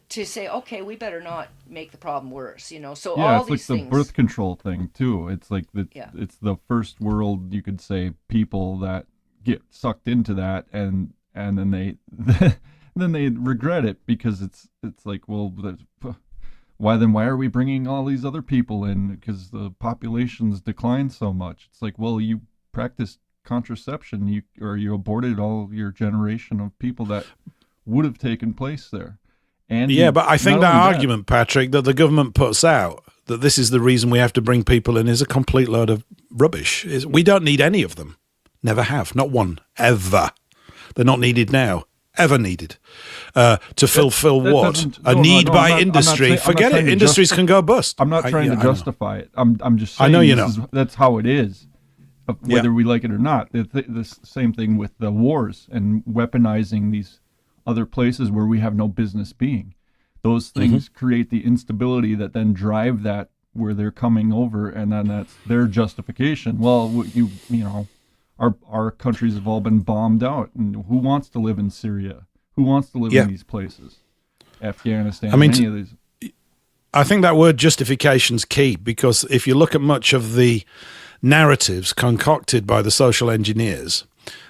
Speaker 3: to say, okay, we better not make the problem worse, you know. So
Speaker 5: Yeah,
Speaker 3: all
Speaker 5: it's like
Speaker 3: these
Speaker 5: the
Speaker 3: things.
Speaker 5: birth control thing too. It's like
Speaker 3: Yeah.
Speaker 5: it's the first world, you could say, people that get sucked into that, and then they then they regret it, because it's like, well, why are we bringing all these other people in, because the population's declined so much? It's like, well, you practiced contraception, you aborted all your generation of people that would have taken place there. And
Speaker 2: Yeah, but I think
Speaker 5: not
Speaker 2: that
Speaker 5: only
Speaker 2: argument, Patrick, that the government puts out, that this is the reason we have to bring people in, is a complete load of rubbish. We don't need any of them. Never have. Not one. Ever. They're not needed now. Ever needed. To fulfill
Speaker 5: that
Speaker 2: what?
Speaker 5: doesn't-
Speaker 2: A
Speaker 5: no,
Speaker 2: need
Speaker 5: no,
Speaker 2: by
Speaker 5: I'm not
Speaker 2: industry.
Speaker 5: I'm not
Speaker 2: Forget
Speaker 5: trying
Speaker 2: it.
Speaker 5: to
Speaker 2: Industries can go bust.
Speaker 5: I'm not trying to
Speaker 2: I know.
Speaker 5: justify it. I'm just saying,
Speaker 2: I know you're
Speaker 5: that's how it is, whether
Speaker 2: Yeah.
Speaker 5: we like it or not. The same thing with the wars and weaponizing these other places where we have no business being. Those things create the instability that then drive that where they're coming over, and then that's their justification. Well, you know, our countries have all been bombed out, and who wants to live in Syria? Who wants to live in these places? Afghanistan,
Speaker 2: I mean,
Speaker 5: any of these.
Speaker 2: I think that word justification's key, because if you look at much of the narratives concocted by the social engineers,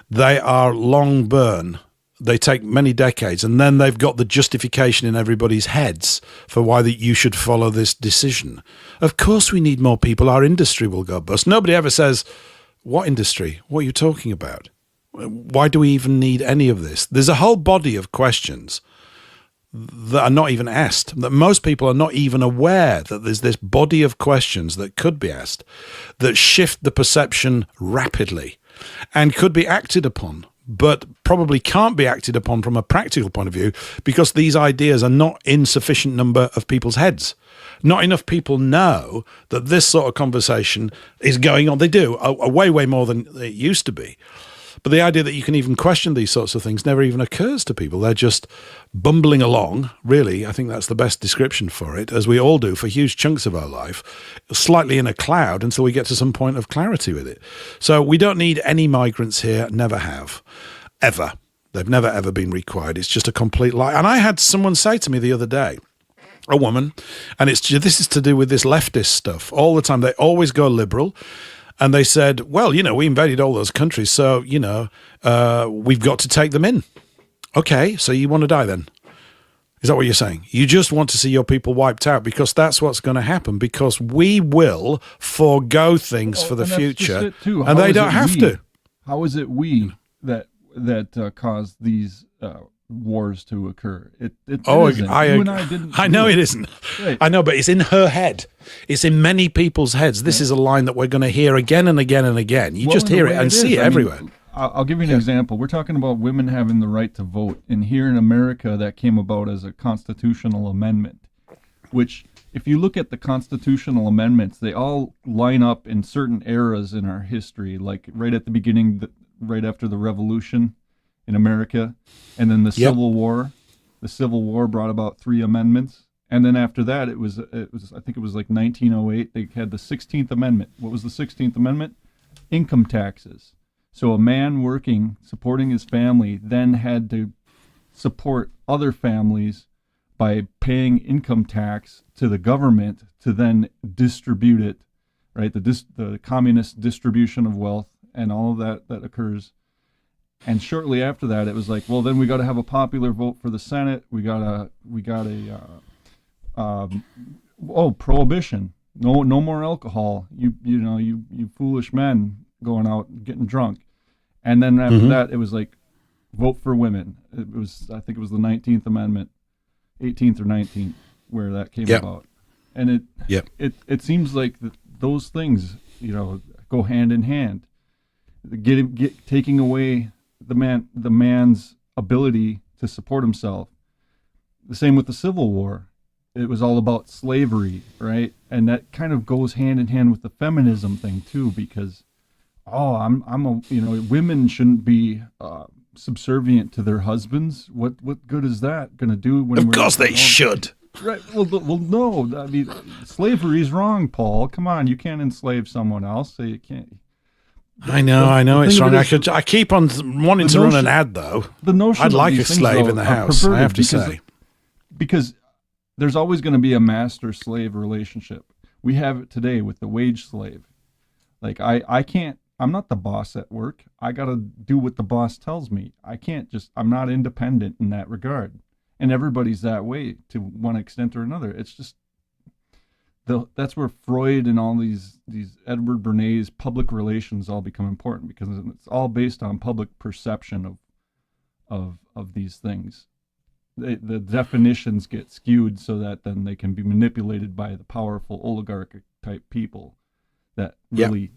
Speaker 2: they are long burn. They take many decades, and then they've got the justification in everybody's heads for why that you should follow this decision. Of course we need more people. Our industry will go bust. Nobody ever says, what industry? What are you talking about? Why do we even need any of this? There's a whole body of questions that are not even asked, that most people are not even aware that there's this body of questions that could be asked, that shift the perception rapidly and could be acted upon, but probably can't be acted upon from a practical point of view, because these ideas are not in sufficient number of people's heads. Not enough people know that this sort of conversation is going on. They do, a way, way more than it used to be. But the idea that you can even question these sorts of things never even occurs to people. They're just bumbling along, really. I think that's the best description for it, as we all do for huge chunks of our life, slightly in a cloud until we get to some point of clarity with it. So we don't need any migrants here, never have, ever. They've never, ever been required. It's just a complete lie. And I had someone say to me the other day, a woman, and this is to do with this leftist stuff. All the time, they always go liberal. And they said, well, you know, we invaded all those countries, so, you know, we've got to take them in. Okay, so you want to die then? Is that what you're saying? You just want to see your people wiped out, because that's what's going to happen, because we will forego things for the
Speaker 5: And that's
Speaker 2: future,
Speaker 5: just it, too.
Speaker 2: and
Speaker 5: How
Speaker 2: they
Speaker 5: is
Speaker 2: don't
Speaker 5: it
Speaker 2: have
Speaker 5: we?
Speaker 2: to.
Speaker 5: How is it we that caused these wars to occur? It isn't. You and I didn't.
Speaker 2: I know it isn't.
Speaker 5: Right.
Speaker 2: I know, but it's in her head. It's in many people's heads. This is a line that we're going to hear again and again and again. You just
Speaker 5: in a
Speaker 2: hear it
Speaker 5: way
Speaker 2: and see
Speaker 5: is.
Speaker 2: it everywhere.
Speaker 5: I'll give you an example. We're talking about women having the right to vote, and here in America, that came about as a constitutional amendment. Which, if you look at the constitutional amendments, they all line up in certain eras in our history, like right at the beginning, right after the Revolution in America, and then the Civil War. The Civil War brought about 3 amendments, and then after that, it was I think it was like 1908. They had the 16th Amendment. What was the 16th Amendment? Income taxes. So a man working, supporting his family, then had to support other families by paying income tax to the government to then distribute it, right? The communist distribution of wealth and all of that occurs. And shortly after that, it was like, well, then we got to have a popular vote for the Senate. We got prohibition. No more alcohol. You foolish men going out and getting drunk. And then after that, it was like, vote for women. I think it was the 19th Amendment, 18th or 19th, where that came about. And it seems like those things, go hand in hand. Taking away the man's ability to support himself. The same with the Civil War. It was all about slavery, right? And that kind of goes hand in hand with the feminism thing too, because women shouldn't be subservient to their husbands. What good is that going to do?
Speaker 2: Of course they should.
Speaker 5: Right. Well, no. I mean, slavery is wrong, Paul. Come on, you can't enslave someone else. So you can't.
Speaker 2: I know it's wrong. I keep on wanting to run an ad though.
Speaker 5: The notion
Speaker 2: I'd like
Speaker 5: of
Speaker 2: a
Speaker 5: these things,
Speaker 2: slave
Speaker 5: though,
Speaker 2: in the
Speaker 5: are
Speaker 2: house, I have to
Speaker 5: perverted
Speaker 2: say.
Speaker 5: because there's always going to be a master-slave relationship. We have it today with the wage slave. Like I'm not the boss at work. I got to do what the boss tells me. I'm not independent in that regard. And everybody's that way to one extent or another. It's just, that's where Freud and all these Edward Bernays public relations all become important, because it's all based on public perception of these things. The definitions get skewed so that then they can be manipulated by the powerful oligarch type people that really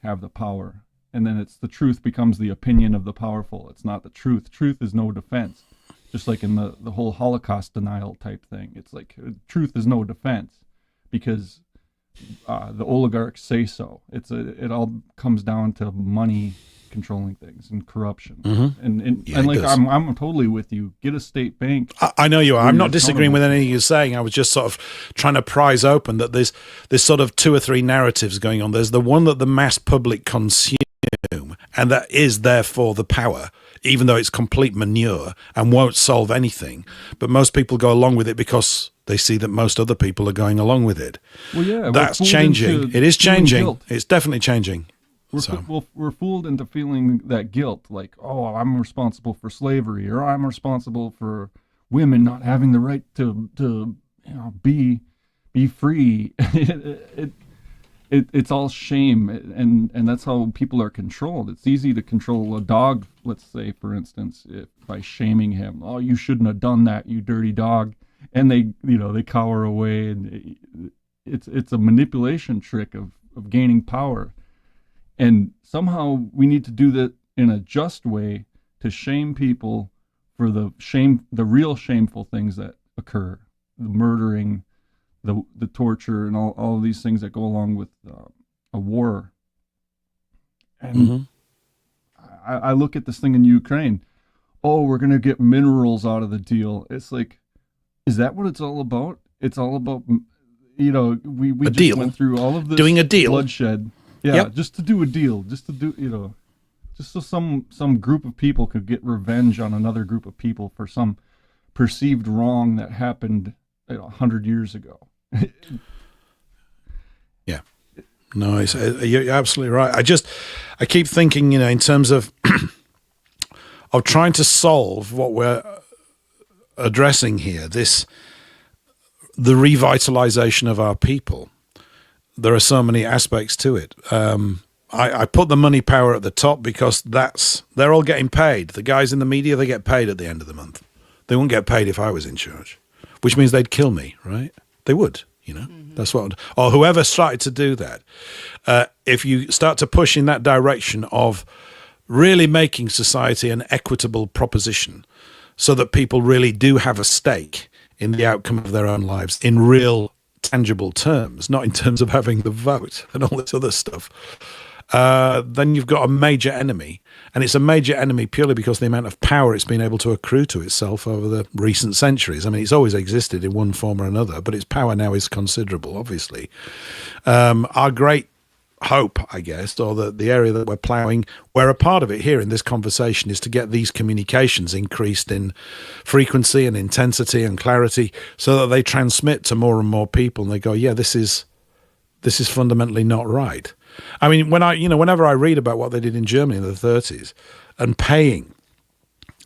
Speaker 5: have the power. And then the truth becomes the opinion of the powerful. It's not the truth. Truth is no defense. Just like in the whole Holocaust denial type thing. It's like truth is no defense because the oligarchs say so. It all comes down to money controlling things and corruption. And like I'm totally with you. Get a state bank.
Speaker 2: I know you are. I'm not disagreeing with anything you're saying. I was just sort of trying to prise open that there's sort of two or three narratives going on. There's the one that the mass public consume, and that is therefore the power, even though it's complete manure and won't solve anything. But most people go along with it because they see that most other people are going along with it.
Speaker 5: Well, yeah,
Speaker 2: that's changing. It is changing. It's definitely changing.
Speaker 5: We're fooled into feeling that guilt, like, oh, I'm responsible for slavery, or I'm responsible for women not having the right to be free. It's all shame, and that's how people are controlled. It's easy to control a dog, let's say, for instance, by shaming him. Oh, you shouldn't have done that, you dirty dog, and they cower away, and it's a manipulation trick of gaining power. And somehow we need to do that in a just way to shame people for the real shameful things that occur, the murdering, the torture, and all of these things that go along with a war. And I look at this thing in Ukraine. Oh, we're going to get minerals out of the deal. It's like, is that what it's all about? It's all about, we just
Speaker 2: deal.
Speaker 5: Went through all of this
Speaker 2: doing a deal,
Speaker 5: bloodshed. Yeah, just to do a deal, just so some group of people could get revenge on another group of people for some perceived wrong that happened 100 years ago.
Speaker 2: Yeah, no, you're absolutely right. I keep thinking, in terms of of trying to solve what we're addressing here, the revitalization of our people. There are so many aspects to it. I put the money power at the top because they're all getting paid. The guys in the media, they get paid at the end of the month. They wouldn't get paid if I was in charge, which means they'd kill me, right? They would, That's what, or whoever started to do that. If you start to push in that direction of really making society an equitable proposition so that people really do have a stake in the outcome of their own lives in real tangible terms, not in terms of having the vote and all this other stuff, then you've got a major enemy. And it's a major enemy purely because of the amount of power it's been able to accrue to itself over the recent centuries. I mean, it's always existed in one form or another, but its power now is considerable, obviously. Our great hope, I guess, or the area that we're ploughing, we're a part of it here in this conversation, is to get these communications increased in frequency and intensity and clarity so that they transmit to more and more people and they go, yeah, this is fundamentally not right. I mean, whenever I read about what they did in Germany in the 30s and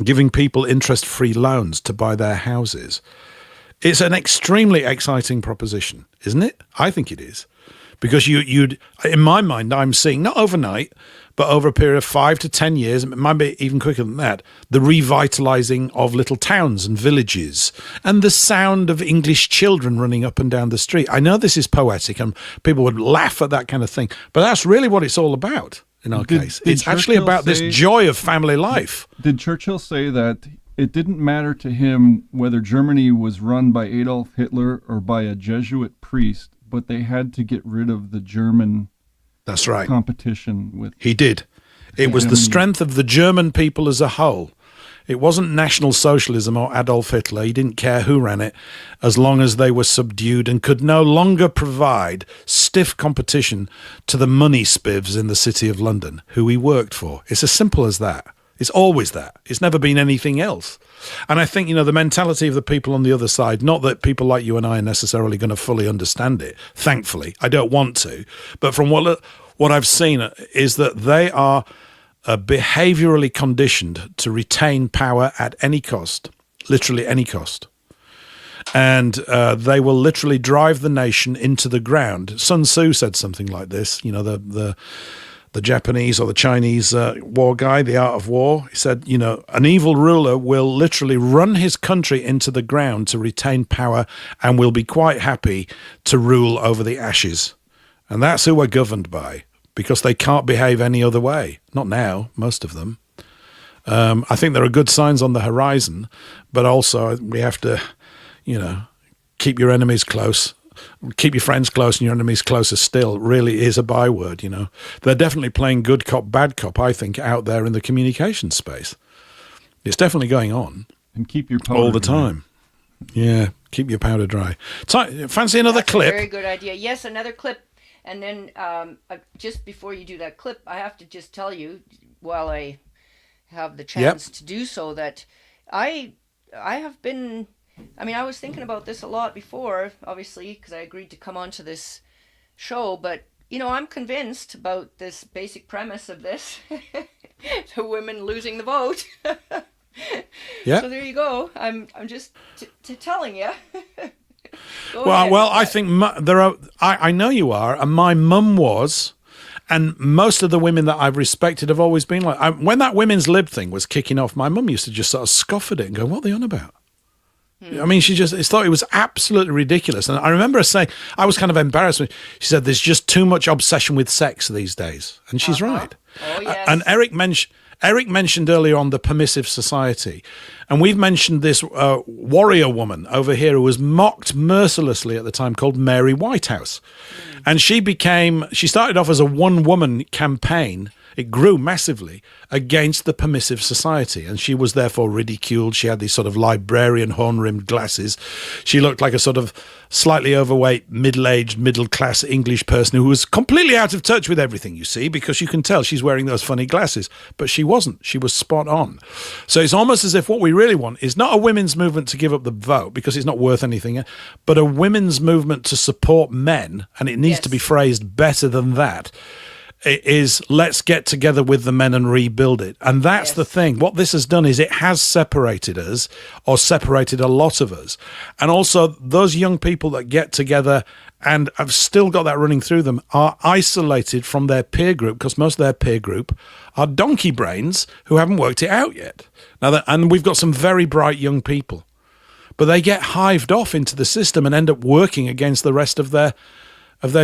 Speaker 2: giving people interest-free loans to buy their houses, it's an extremely exciting proposition, isn't it? I think it is. Because you'd, in my mind, I'm seeing, not overnight, but over a period of 5 to 10 years, it might be even quicker than that, the revitalizing of little towns and villages and the sound of English children running up and down the street. I know this is poetic and people would laugh at that kind of thing, but that's really what it's all about in our case. It's actually about this joy of family life.
Speaker 5: Did Churchill say that it didn't matter to him whether Germany was run by Adolf Hitler or by a Jesuit priest, but they had to get rid of the German competition with...
Speaker 2: He did. It was the strength of the German people as a whole. It wasn't National Socialism or Adolf Hitler. He didn't care who ran it, as long as they were subdued and could no longer provide stiff competition to the money spivs in the City of London, who he worked for. It's as simple as that. It's always that. It's never been anything else. And I think, the mentality of the people on the other side, not that people like you and I are necessarily going to fully understand it, thankfully. I don't want to. But from what I've seen is that they are behaviorally conditioned to retain power at any cost, literally any cost. And they will literally drive the nation into the ground. Sun Tzu said something like this, the Japanese or the Chinese war guy, The Art of War. He said, an evil ruler will literally run his country into the ground to retain power and will be quite happy to rule over the ashes. And that's who we're governed by, because they can't behave any other way. Not now, most of them. I think there are good signs on the horizon, but also we have to, keep your enemies close. Keep your friends close and your enemies closer still really is a byword, They're definitely playing good cop, bad cop, I think, out there in the communication space. It's definitely going on.
Speaker 5: And keep your powder
Speaker 2: all the
Speaker 5: dry.
Speaker 2: time. Yeah, keep your powder dry. Fancy another
Speaker 3: That's
Speaker 2: clip?
Speaker 3: A very good idea. Yes, another clip. And then just before you do that clip, I have to just tell you, while I have the chance to do so, that I have been... I was thinking about this a lot before, obviously, because I agreed to come onto this show, but, I'm convinced about this basic premise of this, the women losing the vote.
Speaker 2: Yeah.
Speaker 3: So there you go. I'm just telling you.
Speaker 2: I think there are, I know you are, and my mum was, and most of the women that I've respected have always been like, when that women's lib thing was kicking off, my mum used to just sort of scoff at it and go, what are they on about? She just thought it was absolutely ridiculous. And I remember her saying, I was kind of embarrassed. She said, there's just too much obsession with sex these days. And she's right.
Speaker 3: Oh, yes.
Speaker 2: And Eric mentioned earlier on the permissive society. And we've mentioned this warrior woman over here who was mocked mercilessly at the time, called Mary Whitehouse. And she started off as a one-woman campaign. It grew massively against the permissive society, and she was therefore ridiculed. She had these sort of librarian horn-rimmed glasses. She looked like a sort of slightly overweight, middle-aged, middle-class English person who was completely out of touch with everything, you see, because you can tell she's wearing those funny glasses. But she wasn't. She was spot on. So it's almost as if what we really want is not a women's movement to give up the vote, because it's not worth anything, but a women's movement to support men, and it needs to be phrased better than that. It is, let's get together with the men and rebuild it. And that's the thing. What this has done is it has separated us, or separated a lot of us. And also those young people that get together and have still got that running through them are isolated from their peer group, because most of their peer group are donkey brains who haven't worked it out yet. And we've got some very bright young people, but they get hived off into the system and end up working against the rest of their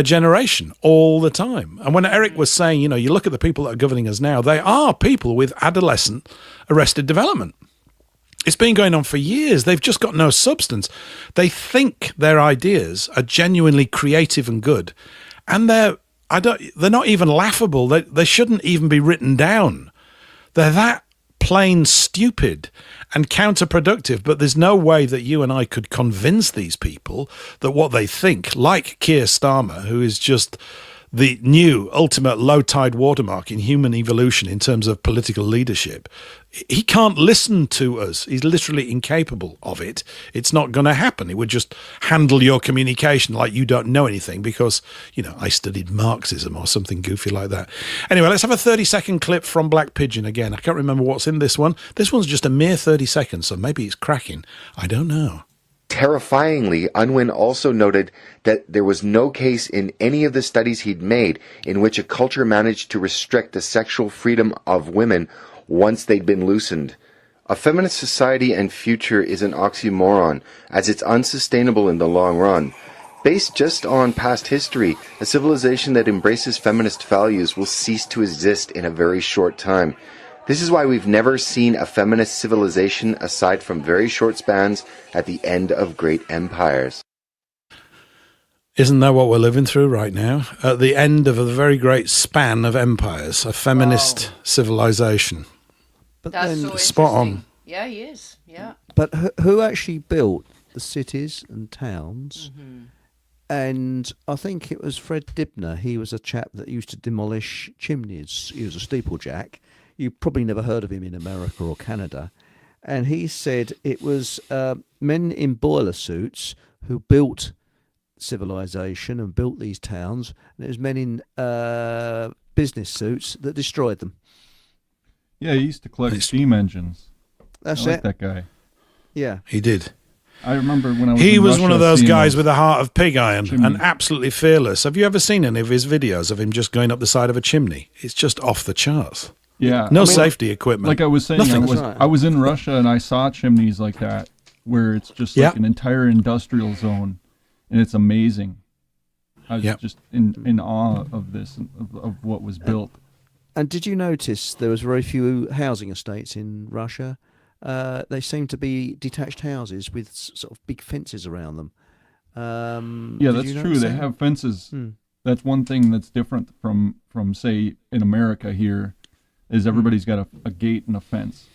Speaker 2: generation all the time. And when Eric was saying, you look at the people that are governing us now, they are people with adolescent arrested development. It's been going on for years. They've just got no substance. They think their ideas are genuinely creative and good, and they're not even laughable. They shouldn't even be written down. They're that plain stupid and counterproductive, but there's no way that you and I could convince these people that what they think, like Keir Starmer, who is just the new ultimate low tide watermark in human evolution in terms of political leadership, he can't listen to us. He's literally incapable of it. It's not going to happen. He would just handle your communication like you don't know anything because, I studied Marxism or something goofy like that. Anyway, let's have a 30-second clip from Black Pigeon again. I can't remember what's in this one. This one's just a mere 30 seconds, so maybe it's cracking. I don't know.
Speaker 7: Terrifyingly, Unwin also noted that there was no case in any of the studies he'd made in which a culture managed to restrict the sexual freedom of women once they'd been loosened. A feminist society and future is an oxymoron, as it's unsustainable in the long run. Based just on past history, a civilization that embraces feminist values will cease to exist in a very short time. This is why we've never seen a feminist civilization aside from very short spans at the end of great empires.
Speaker 2: Isn't that what we're living through right now? At the end of a very great span of empires, a feminist civilization.
Speaker 4: But
Speaker 3: That's
Speaker 4: then,
Speaker 3: so
Speaker 2: Spot on.
Speaker 3: interesting. Yeah, he is. Yeah.
Speaker 4: But who actually built the cities and towns? And I think it was Fred Dibner. He was a chap that used to demolish chimneys. He was a steeplejack. You probably never heard of him in America or Canada. And he said it was men in boiler suits who built civilization and built these towns. And it was men in business suits that destroyed them.
Speaker 5: Yeah, he used to collect steam engines.
Speaker 4: That's
Speaker 5: I like
Speaker 4: it.
Speaker 5: that guy.
Speaker 4: Yeah.
Speaker 2: He did.
Speaker 5: I remember when I was
Speaker 2: He
Speaker 5: in
Speaker 2: was
Speaker 5: Russia
Speaker 2: one of those
Speaker 5: seeing
Speaker 2: guys with a heart of pig iron
Speaker 5: chimneys.
Speaker 2: and absolutely fearless. Have you ever seen any of his videos of him just going up the side of a chimney? It's just off the charts.
Speaker 5: Yeah.
Speaker 2: No safety equipment.
Speaker 5: Like I was saying,
Speaker 2: Nothing.
Speaker 5: I was in Russia and I saw chimneys like that where it's just like an entire industrial zone, and it's amazing. I was just in awe of this, of what was built.
Speaker 4: And did you notice there was very few housing estates in Russia? They seem to be detached houses with sort of big fences around them.
Speaker 5: Yeah, that's true. They have fences. That's one thing that's different from say in America here, is everybody's got a gate and a fence,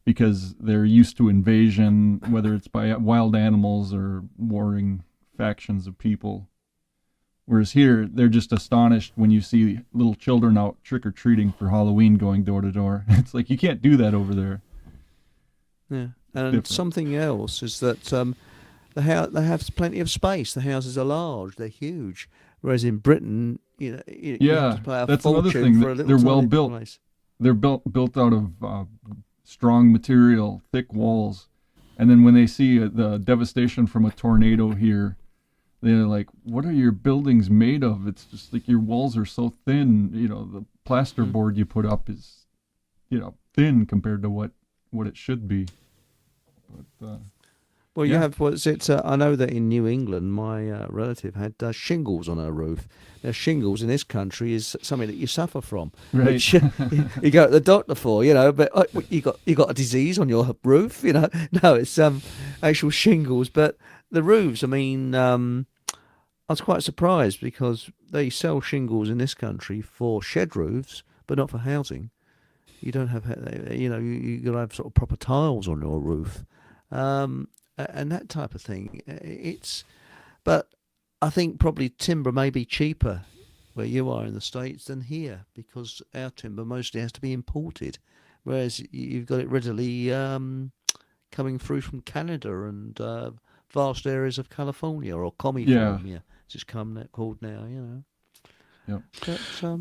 Speaker 5: because they're used to invasion, whether it's by wild animals or warring factions of people. Whereas here, they're just astonished when you see little children out trick-or-treating for Halloween going door to door. It's like, you can't do that over there.
Speaker 4: Yeah, and something else is that they have plenty of space. The houses are large, they're huge. Whereas in Britain, you have to pay a
Speaker 5: that's another
Speaker 4: fortune
Speaker 5: thing.
Speaker 4: for a little
Speaker 5: They're well
Speaker 4: tiny
Speaker 5: built.
Speaker 4: place.
Speaker 5: They're built out of strong material, thick walls. And then when they see the devastation from a tornado here, they're like, what are your buildings made of? It's just like your walls are so thin. The plasterboard you put up is, thin compared to what it should be. But,
Speaker 4: well, you have, what's it? I know that in New England, my relative had shingles on her roof. Now, shingles in this country is something that you suffer from,
Speaker 5: right.
Speaker 4: which you go to the doctor for, but you got a disease on your roof, No, it's actual shingles. But the roofs, I mean, I was quite surprised because they sell shingles in this country for shed roofs, but not for housing. You don't have, you got to have sort of proper tiles on your roof. And that type of thing. But I think probably timber may be cheaper where you are in the States than here, because our timber mostly has to be imported, whereas you've got it readily coming through from Canada and vast areas of California, or California, it's just called now,
Speaker 5: Yep.
Speaker 4: But,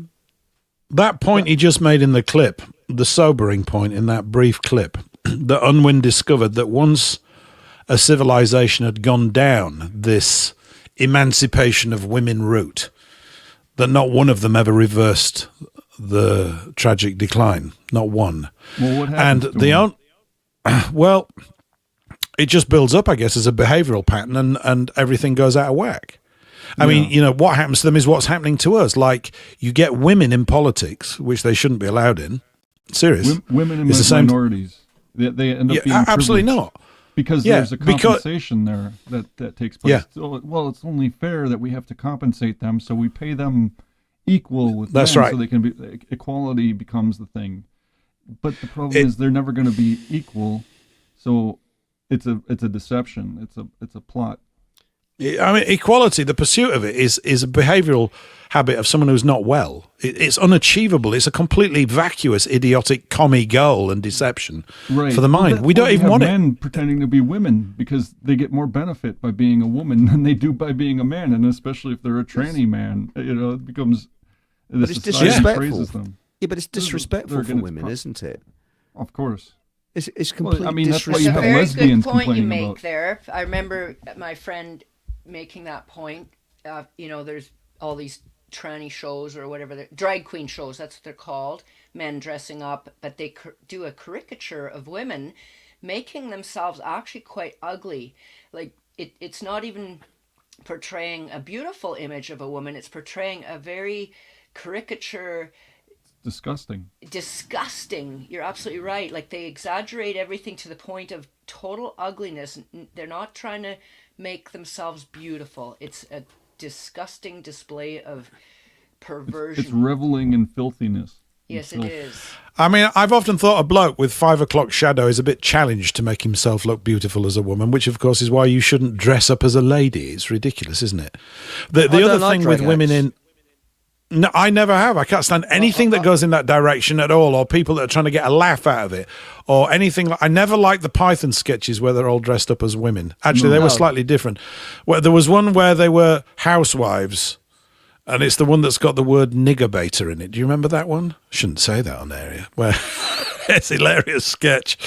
Speaker 2: that point he just made in the clip, the sobering point in that brief clip, that Unwin discovered that once a civilization had gone down this emancipation of women route, that not one of them ever reversed the tragic decline. Not one.
Speaker 5: Well, what happened?
Speaker 2: Well, it just builds up, I guess, as a behavioral pattern, and everything goes out of whack. I mean, what happens to them is what's happening to us. Like, you get women in politics, which they shouldn't be allowed in. Serious.
Speaker 5: Women and minorities. They end up being
Speaker 2: absolutely
Speaker 5: privileged.
Speaker 2: not.
Speaker 5: Because there's a compensation there that takes place.
Speaker 2: Yeah.
Speaker 5: So, well, it's only fair that we have to compensate them, so we pay them equal with
Speaker 2: That's
Speaker 5: men,
Speaker 2: right.
Speaker 5: so they can be, equality becomes the thing. But the problem is they're never going to be equal, so it's a deception. It's a plot.
Speaker 2: I mean, equality, the pursuit of it is a behavioral habit of someone who's not well. It's unachievable. It's a completely vacuous, idiotic, commie goal and deception for the mind. We don't even want
Speaker 5: men pretending to be women because they get more benefit by being a woman than they do by being a man, and especially if they're a tranny man, it becomes.
Speaker 4: But it's disrespectful. Yeah, but it's disrespectful for women, isn't it?
Speaker 5: Of course.
Speaker 4: It's completely
Speaker 5: that's why you
Speaker 3: It's
Speaker 5: have
Speaker 3: a very
Speaker 5: lesbians
Speaker 3: good point you
Speaker 5: complaining
Speaker 3: make
Speaker 5: about.
Speaker 3: there. I remember my friend making that point. There's all these tranny shows or whatever, drag queen shows, that's what they're called, men dressing up, but they do a caricature of women making themselves actually quite ugly. Like, it's not even portraying a beautiful image of a woman, it's portraying a very caricature.
Speaker 5: Disgusting.
Speaker 3: You're absolutely right. Like, they exaggerate everything to the point of total ugliness. They're not trying to make themselves beautiful. It's a disgusting display of perversion.
Speaker 5: It's reveling in filthiness.
Speaker 3: Yes, it is.
Speaker 2: I mean, I've often thought a bloke with 5 o'clock shadow is a bit challenged to make himself look beautiful as a woman, which of course is why you shouldn't dress up as a lady. It's ridiculous, isn't it? The other
Speaker 4: like
Speaker 2: thing with
Speaker 4: drag
Speaker 2: women
Speaker 4: acts.
Speaker 2: in... No, I never have. I can't stand anything that goes in that direction at all, or people that are trying to get a laugh out of it, or anything. I never liked the Python sketches where they're all dressed up as women. Actually, they were slightly different. Well, there was one where they were housewives, and it's the one that's got the word nigger baiter in it. Do you remember that one? Shouldn't say that on area. Where it's a hilarious sketch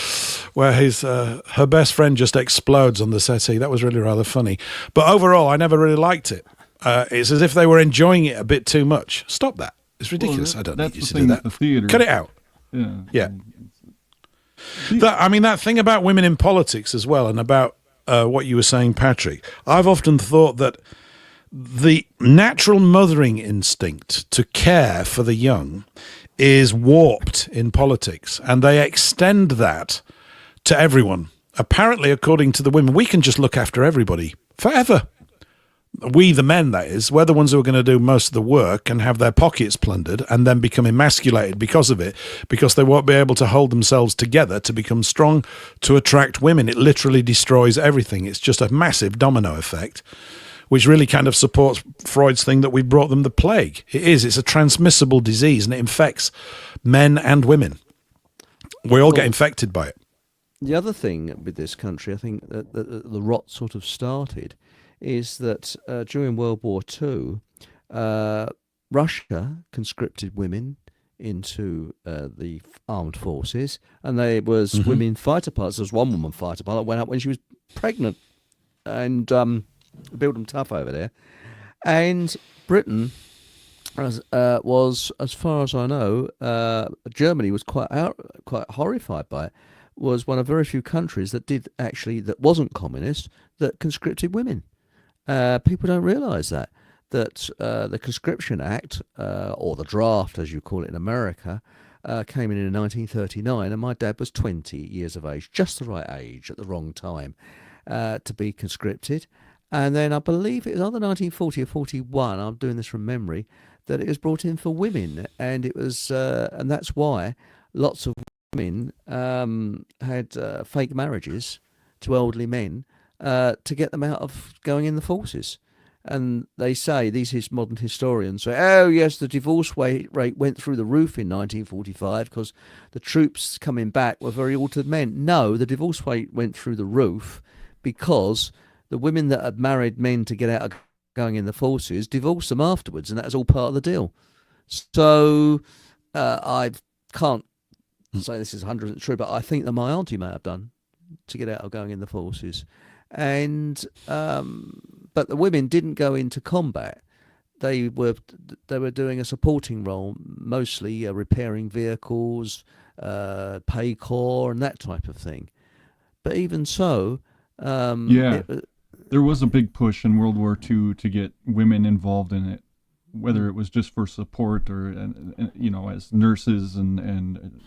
Speaker 2: where her best friend just explodes on the settee. That was really rather funny. But overall, I never really liked it. It's as if they were enjoying it a bit too much. Stop that. It's ridiculous. I don't need you to do that.
Speaker 5: The theater.
Speaker 2: Cut it out. Yeah. That thing about women in politics as well, and about what you were saying, Patrick, I've often thought that the natural mothering instinct to care for the young is warped in politics, and they extend that to everyone. Apparently, according to the women, we can just look after everybody forever. We, the men, that is, we're the ones who are going to do most of the work and have their pockets plundered and then become emasculated because of it, because they won't be able to hold themselves together to become strong, to attract women. It literally destroys everything. It's just a massive domino effect, which really kind of supports Freud's thing that we brought them the plague. It is. It's a transmissible disease, and it infects men and women. We all get infected by it.
Speaker 4: The other thing with this country, I think, that the rot sort of started, is that during World War II, Russia conscripted women into the armed forces, and there was women fighter pilots. There was one woman fighter pilot went up when she was pregnant, and built them tough over there. And Britain was, as far as I know, Germany was quite horrified by it. Was one of very few countries that wasn't communist, that conscripted women. People don't realise that the Conscription Act, or the draft, as you call it in America, came in 1939, and my dad was 20 years of age, just the right age at the wrong time to be conscripted. And then I believe it was either 1940 or 41, I'm doing this from memory, that it was brought in for women, and it was, and that's why lots of women had fake marriages to elderly men to get them out of going in the forces. And they say, these modern historians say, oh yes, the divorce rate went through the roof in 1945 because the troops coming back were very altered men. No, the divorce rate went through the roof because the women that had married men to get out of going in the forces divorced them afterwards, and that was all part of the deal. So I can't say this is 100% true, but I think that my auntie may have done to get out of going in the forces. And but the women didn't go into combat. They were doing a supporting role, mostly repairing vehicles, pay corps, and that type of thing. But even so,
Speaker 5: there was a big push in World War II to get women involved in it, whether it was just for support or as nurses and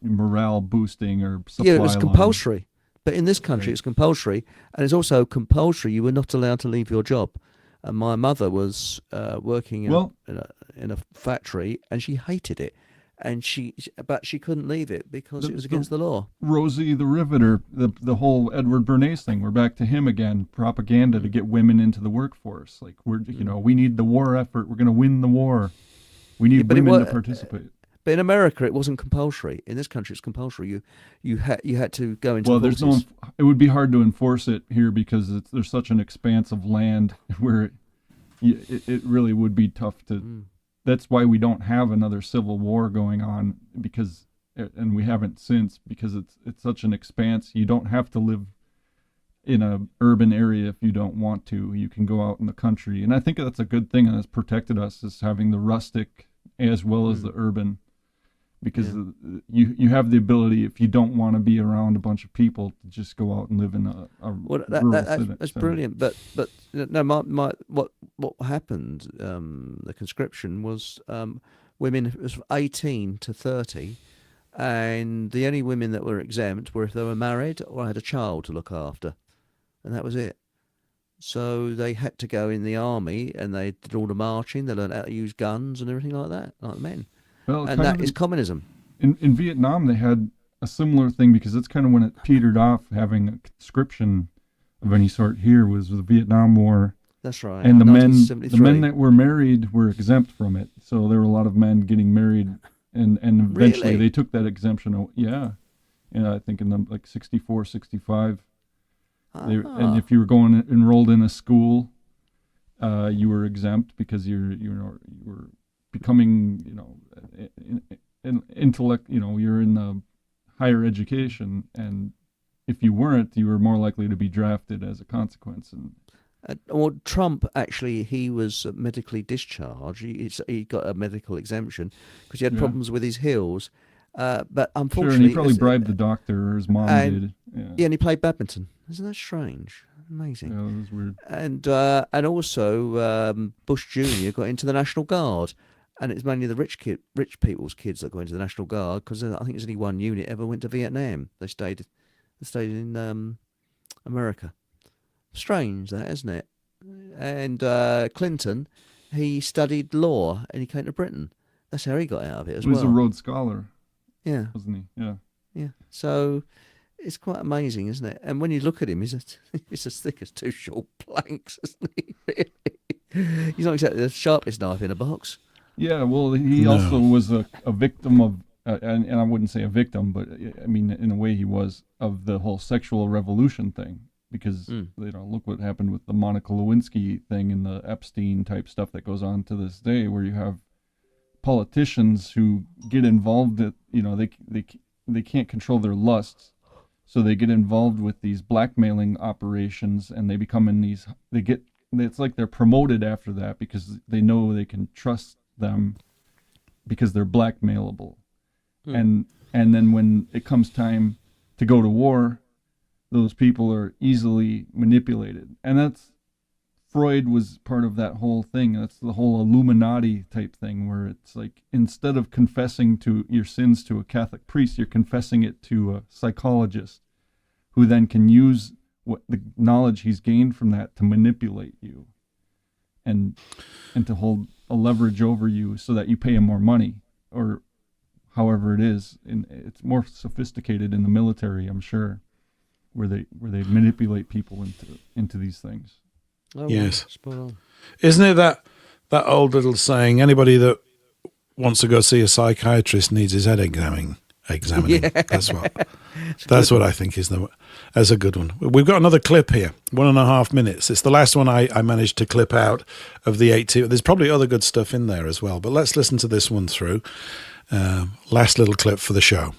Speaker 5: morale boosting or supply.
Speaker 4: Yeah, it was compulsory. But in this country, it's compulsory, and it's also compulsory. You were not allowed to leave your job. And my mother was working in a factory, and she hated it, but she couldn't leave it because it was against the law.
Speaker 5: Rosie the Riveter, the whole Edward Bernays thing. We're back to him again. Propaganda to get women into the workforce. Like we need the war effort. We're going to win the war. We need women to participate.
Speaker 4: But in America, it wasn't compulsory. In this country, it's compulsory. You had to go into.
Speaker 5: Well, there's no. It would be hard to enforce it here because there's such an expanse of land where it really would be tough to. That's why we don't have another civil war going on and we haven't since, because it's such an expanse. You don't have to live in an urban area if you don't want to. You can go out in the country, and I think that's a good thing, and it's protected us, is having the rustic as well as the urban. Because you have the ability, if you don't want to be around a bunch of people, to just go out and live in a rural city.
Speaker 4: That's brilliant. But no, what happened? The conscription was women. It was 18 to 30, and the only women that were exempt were if they were married or had a child to look after, and that was it. So they had to go in the army, and they did all the marching. They learned how to use guns and everything like that, like men.
Speaker 5: Well,
Speaker 4: and that is communism.
Speaker 5: In Vietnam, they had a similar thing because it's kind of when it petered off having a conscription of any sort here was the Vietnam War.
Speaker 4: That's right.
Speaker 5: And the men
Speaker 4: 1973.
Speaker 5: that were married were exempt from it. So there were a lot of men getting married, and eventually
Speaker 4: Really?
Speaker 5: they took that exemption. Yeah, I think in the like 64, 65. And if you were enrolled in a school, you were exempt because you were becoming an intellect. You're in the higher education, and if you weren't, you were more likely to be drafted as a consequence. And
Speaker 4: Well, Trump actually, he was medically discharged. He got a medical exemption because he had problems with his heels. But
Speaker 5: sure,
Speaker 4: unfortunately,
Speaker 5: and he probably bribed the doctor, or his mom did.
Speaker 4: Yeah, and he played badminton. Isn't that strange? Amazing.
Speaker 5: Yeah, that was weird.
Speaker 4: And also Bush Jr. got into the National Guard, and it's mainly the rich people's kids that go into the National Guard because I think there's only one unit ever went to Vietnam. They stayed in America. Strange, that, isn't it? And Clinton, he studied law and he came to Britain. That's how he got out of it as
Speaker 5: He was
Speaker 4: well.
Speaker 5: a Rhodes Scholar,
Speaker 4: Yeah,
Speaker 5: wasn't he? Yeah.
Speaker 4: yeah. So it's quite amazing, isn't it? And when you look at him, he's as thick as two short planks, isn't he? Really? He's not exactly the sharpest knife in a box.
Speaker 5: Yeah, well, he also was a victim of, and I wouldn't say a victim, but I mean, in a way he was, of the whole sexual revolution thing. Because, look what happened with the Monica Lewinsky thing and the Epstein type stuff that goes on to this day, where you have politicians who get involved that, they can't control their lusts. So they get involved with these blackmailing operations, and they become it's like they're promoted after that because they know they can trust them because they're blackmailable. And then when it comes time to go to war, those people are easily manipulated. And Freud was part of that whole thing. That's the whole Illuminati type thing, where it's like, instead of confessing to your sins to a Catholic priest, you're confessing it to a psychologist who then can use the knowledge he's gained from that to manipulate you and to hold a leverage over you so that you pay him more money, or however it is. And it's more sophisticated in the military, I'm sure, where they manipulate people into these things.
Speaker 4: Oh,
Speaker 2: yes.
Speaker 4: Spot on.
Speaker 2: Isn't it that old little saying, anybody that wants to go see a psychiatrist needs his head examining.
Speaker 4: Yeah.
Speaker 2: That's what I think is a good one. We've got another clip here, 1.5 minutes. It's the last one I managed to clip out of the 18. There's probably other good stuff in there as well, but let's listen to this one through. Last little clip for the show.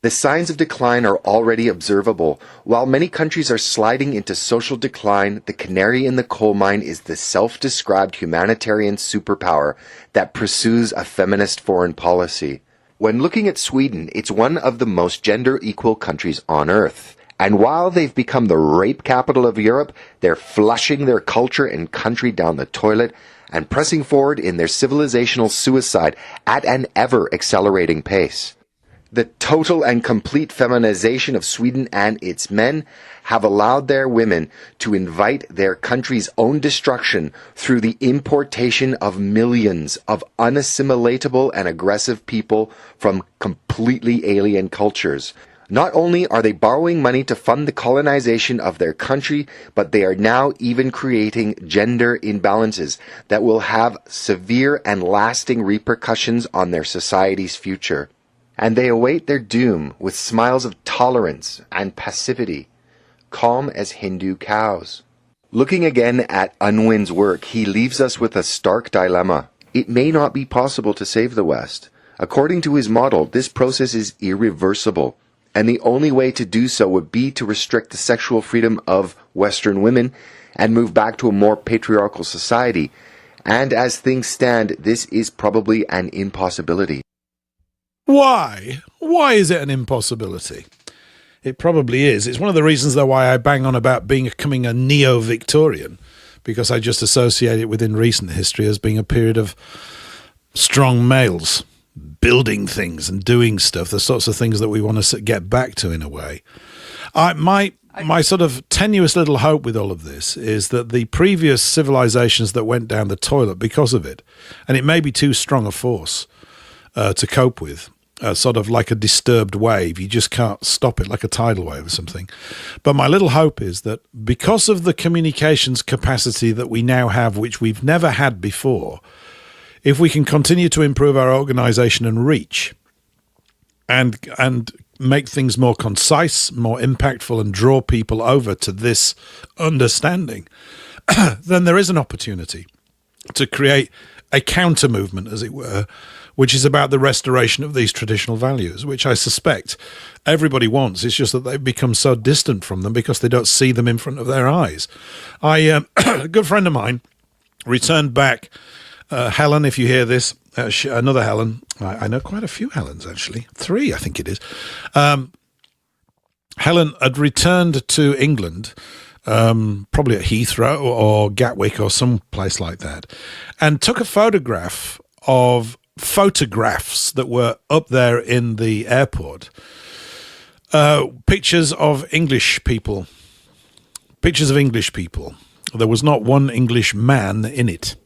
Speaker 7: The signs of decline are already observable. While many countries are sliding into social decline, the canary in the coal mine is the self-described humanitarian superpower that pursues a feminist foreign policy. When looking at Sweden, it's one of the most gender-equal countries on Earth. And while they've become the rape capital of Europe, they're flushing their culture and country down the toilet and pressing forward in their civilizational suicide at an ever-accelerating pace. The total and complete feminization of Sweden and its men have allowed their women to invite their country's own destruction through the importation of millions of unassimilatable and aggressive people from completely alien cultures. Not only are they borrowing money to fund the colonization of their country, but they are now even creating gender imbalances that will have severe and lasting repercussions on their society's future. And they await their doom with smiles of tolerance and passivity, calm as Hindu cows. Looking again at Unwin's work, he leaves us with a stark dilemma. It may not be possible to save the West. According to his model, this process is irreversible, and the only way to do so would be to restrict the sexual freedom of Western women and move back to a more patriarchal society. And as things stand, this is probably an impossibility.
Speaker 2: Why? Why is it an impossibility? It probably is. It's one of the reasons, though, why I bang on about becoming a neo-Victorian, because I just associate it within recent history as being a period of strong males building things and doing stuff, the sorts of things that we want to get back to in a way. My sort of tenuous little hope with all of this is that the previous civilizations that went down the toilet because of it, and it may be too strong a force, to cope with. Sort of like a disturbed wave. You just can't stop it, like a tidal wave or something. But my little hope is that because of the communications capacity that we now have, which we've never had before, if we can continue to improve our organization and reach and make things more concise, more impactful, and draw people over to this understanding, then there is an opportunity to create a counter movement, as it were, which is about the restoration of these traditional values, which I suspect everybody wants. It's just that they've become so distant from them because they don't see them in front of their eyes. A good friend of mine returned back, Helen, if you hear this, another Helen. I know quite a few Helens, actually. 3, I think it is. Helen had returned to England, probably at Heathrow or Gatwick or some place like that, and took a photograph of photographs that were up there in the airport, pictures of English people. There was not one English man in it.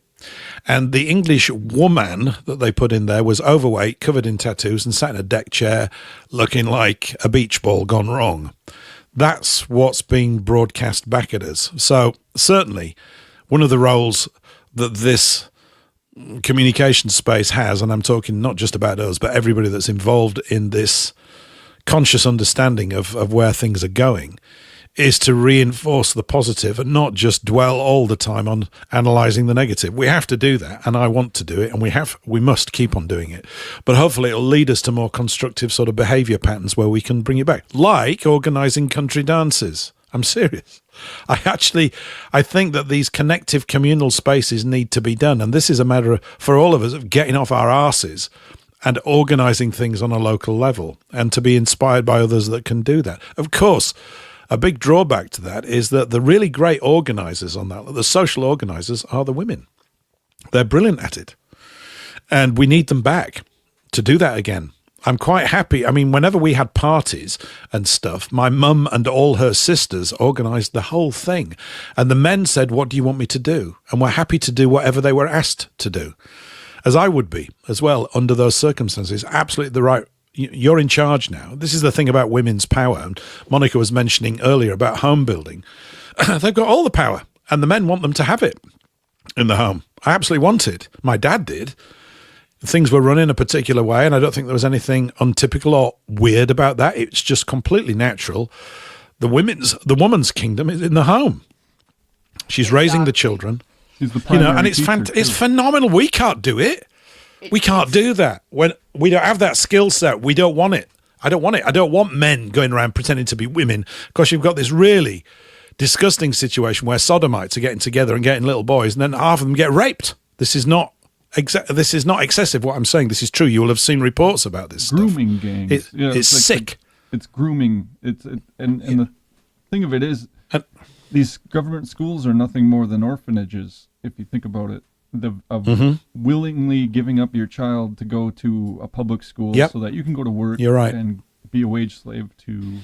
Speaker 2: And the English woman that they put in there was overweight, covered in tattoos, and sat in a deck chair looking like a beach ball gone wrong. That's what's being broadcast back at us. So certainly one of the roles that this communication space has, and I'm talking not just about us, but everybody that's involved in this conscious understanding of where things are going, is to reinforce the positive and not just dwell all the time on analyzing the negative. We have to do that, and I want to do it, and we must keep on doing it. But hopefully it'll lead us to more constructive sort of behavior patterns where we can bring it back, like organizing country dances. I'm serious. I think that these connective communal spaces need to be done. And this is a matter of, for all of us, of getting off our arses and organizing things on a local level and to be inspired by others that can do that. Of course, a big drawback to that is that the really great organizers on that, the social organizers, are the women. They're brilliant at it. And we need them back to do that again. I'm quite happy. I mean, whenever we had parties and stuff, my mum and all her sisters organized the whole thing. And the men said, "What do you want me to do?" And we're happy to do whatever they were asked to do, as I would be as well under those circumstances. Absolutely the right. You're in charge now. This is the thing about women's power. And Monika was mentioning earlier about home building. They've got all the power, and the men want them to have it in the home. I absolutely want it. My dad did. Things were run in a particular way, and I don't think there was anything untypical or weird about that. It's just completely natural. The woman's kingdom is in the home. She's raising the children.
Speaker 5: She's the primary
Speaker 2: and it's phenomenal. We can't do it. We can't do that. When we don't have that skill set, we don't want it. I don't want it. I don't want men going around pretending to be women, because you've got this really disgusting situation where sodomites are getting together and getting little boys, and then half of them get raped. This is not excessive what I'm saying. This is true. You will have seen reports about this
Speaker 5: grooming
Speaker 2: stuff.
Speaker 5: gangs.
Speaker 2: It's like sick.
Speaker 5: It's grooming. And the thing of it is, these government schools are nothing more than orphanages, if you think about it. Willingly giving up your child to go to a public school so that you can go to work.
Speaker 2: You're right.
Speaker 5: And be a wage slave to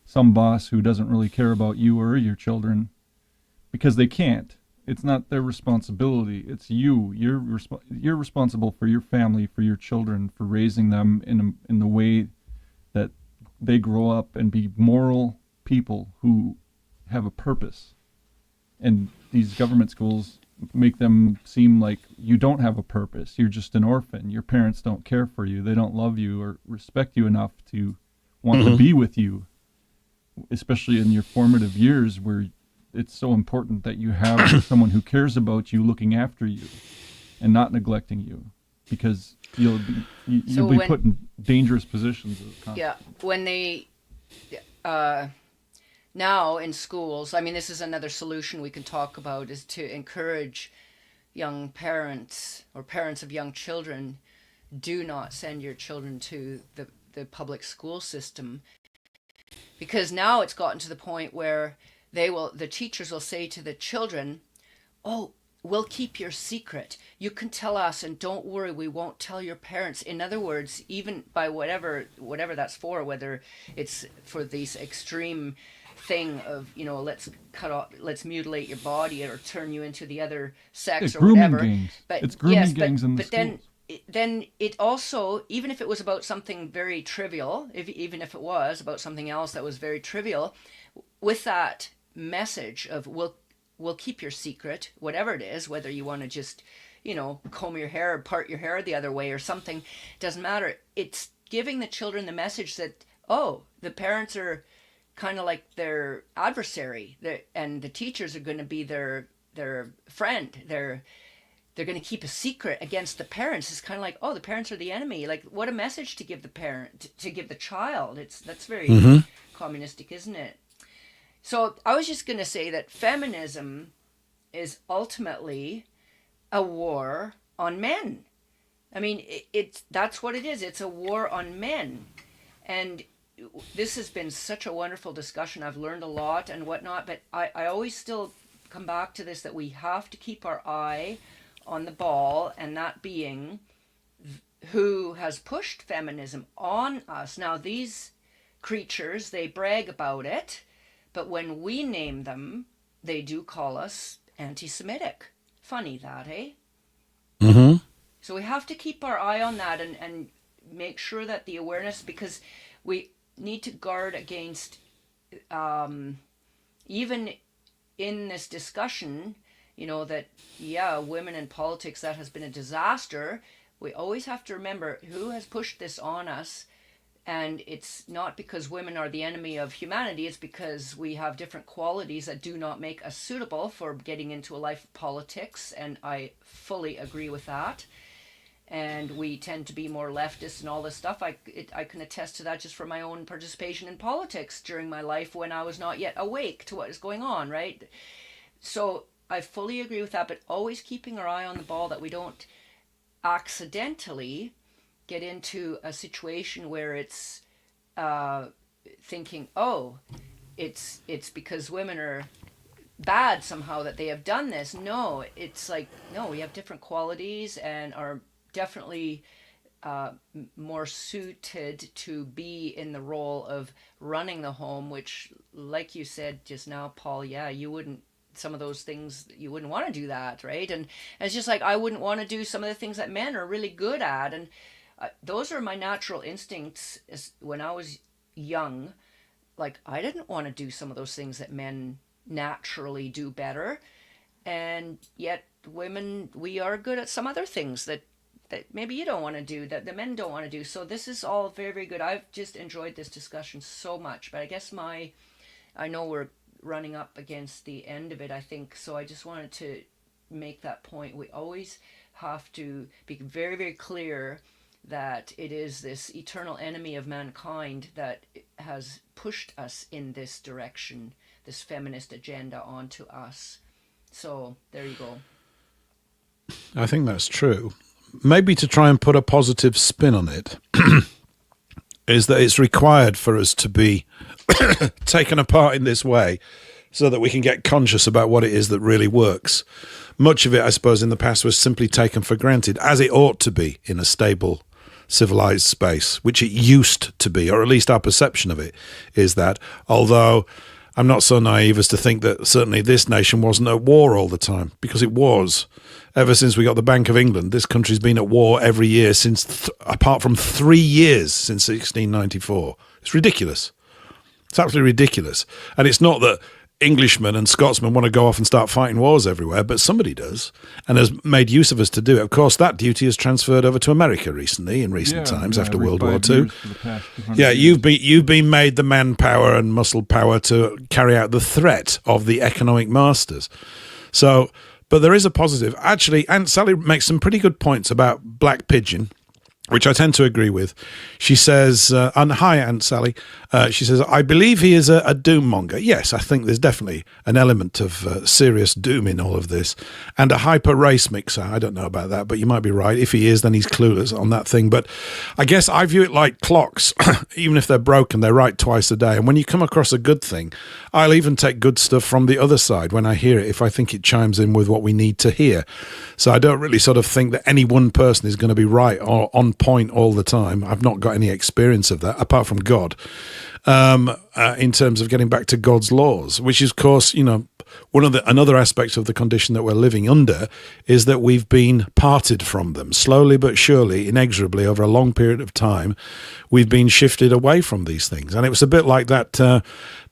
Speaker 5: some boss who doesn't really care about you or your children, because they can't. It's not their responsibility. It's you. You're responsible for your family, for your children, for raising them in the way that they grow up and be moral people who have a purpose. And these government schools make them seem like you don't have a purpose. You're just an orphan. Your parents don't care for you. They don't love you or respect you enough to want to be with you, especially in your formative years where it's so important that you have someone who cares about you looking after you and not neglecting you, because you'll be put in dangerous positions.
Speaker 3: When they now in schools, I mean, this is another solution we can talk about, is to encourage young parents or parents of young children, do not send your children to the public school system, because now it's gotten to the point where the teachers will say to the children, "Oh, we'll keep your secret. You can tell us, and don't worry, we won't tell your parents." In other words, even by whatever that's for, whether it's for this extreme thing of, let's mutilate your body or turn you into the other sex,
Speaker 5: it's
Speaker 3: or whatever.
Speaker 5: Gangs.
Speaker 3: But
Speaker 5: it's grooming
Speaker 3: yes,
Speaker 5: gangs in the
Speaker 3: but then
Speaker 5: schools.
Speaker 3: then it also, even if it was about something very trivial, even if it was about something else that was very trivial, with that message of we'll keep your secret, whatever it is, whether you want to just, comb your hair or part your hair the other way or something, doesn't matter. It's giving the children the message that, oh, the parents are kind of like their adversary, and the teachers are going to be their friend. They're going to keep a secret against the parents. It's kind of like, oh, the parents are the enemy. Like, what a message to give the parent, to give the child. That's very communistic, isn't it? So I was just going to say that feminism is ultimately a war on men. I mean, that's what it is. It's a war on men. And this has been such a wonderful discussion. I've learned a lot and whatnot, but I always still come back to this, that we have to keep our eye on the ball, and that being who has pushed feminism on us. Now, these creatures, they brag about it, but when we name them, they do call us anti-Semitic. Funny that, eh?
Speaker 2: Mm-hmm.
Speaker 3: So we have to keep our eye on that and make sure that the awareness, because we need to guard against, even in this discussion, that, women in politics, that has been a disaster. We always have to remember who has pushed this on us. And it's not because women are the enemy of humanity. It's because we have different qualities that do not make us suitable for getting into a life of politics. And I fully agree with that. And we tend to be more leftist and all this stuff. I can attest to that just from my own participation in politics during my life when I was not yet awake to what is going on, right? So I fully agree with that, but always keeping our eye on the ball, that we don't accidentally get into a situation where it's thinking, oh, it's because women are bad somehow that they have done this. No, it's like, no, we have different qualities and are definitely more suited to be in the role of running the home, which, like you said just now, Paul, you wouldn't, some of those things, you wouldn't want to do that, right? And it's just like, I wouldn't want to do some of the things that men are really good at. And those are my natural instincts. When I was young, like, I didn't want to do some of those things that men naturally do better. And yet women, we are good at some other things that maybe you don't want to do, that the men don't want to do. So this is all very, very good. I've just enjoyed this discussion so much. But I guess I know we're running up against the end of it, I think. So I just wanted to make that point. We always have to be very, very clear that it is this eternal enemy of mankind that has pushed us in this direction, this feminist agenda onto us. So there you go.
Speaker 2: I think that's true. Maybe to try and put a positive spin on it is that it's required for us to be taken apart in this way so that we can get conscious about what it is that really works. Much of it, I suppose, in the past was simply taken for granted, as it ought to be in a stable, civilized space, which it used to be, or at least our perception of it is that, although I'm not so naive as to think that certainly this nation wasn't at war all the time, because it was. Ever since we got the Bank of England, this country's been at war every year since, apart from 3 years since 1694. It's ridiculous. It's absolutely ridiculous. And it's not that Englishmen and Scotsmen want to go off and start fighting wars everywhere, but somebody does and has made use of us to do it. Of course, that duty has transferred over to America recently, in recent times, after World War II. Yeah, you've been made the manpower and muscle power to carry out the threat of the economic masters. So, but there is a positive. Actually, Aunt Sally makes some pretty good points about Black Pigeon, which I tend to agree with. She says, and hi, Aunt Sally. She says, I believe he is a doom monger. Yes, I think there's definitely an element of serious doom in all of this. And a hyper race mixer. I don't know about that, but you might be right. If he is, then he's clueless on that thing. But I guess I view it like clocks. Even if they're broken, they're right twice a day. And when you come across a good thing, I'll even take good stuff from the other side when I hear it, if I think it chimes in with what we need to hear. So I don't really sort of think that any one person is going to be right or on point all the time. I've not got any experience of that, apart from God, in terms of getting back to God's laws, which is, of course, another aspect of the condition that we're living under is that we've been parted from them. Slowly but surely, inexorably, over a long period of time, we've been shifted away from these things. And it was a bit like that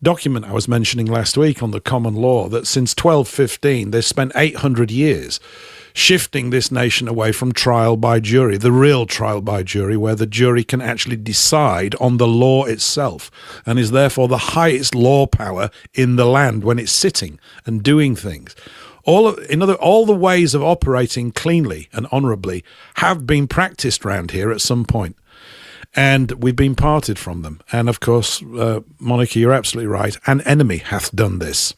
Speaker 2: document I was mentioning last week on the common law, that since 1215, they've spent 800 years shifting this nation away from trial by jury, the real trial by jury, where the jury can actually decide on the law itself and is therefore the highest law power in the land when it's sitting and doing things. All the ways of operating cleanly and honourably have been practised round here at some point, and we've been parted from them. And of course, Monika, you're absolutely right. An enemy hath done this,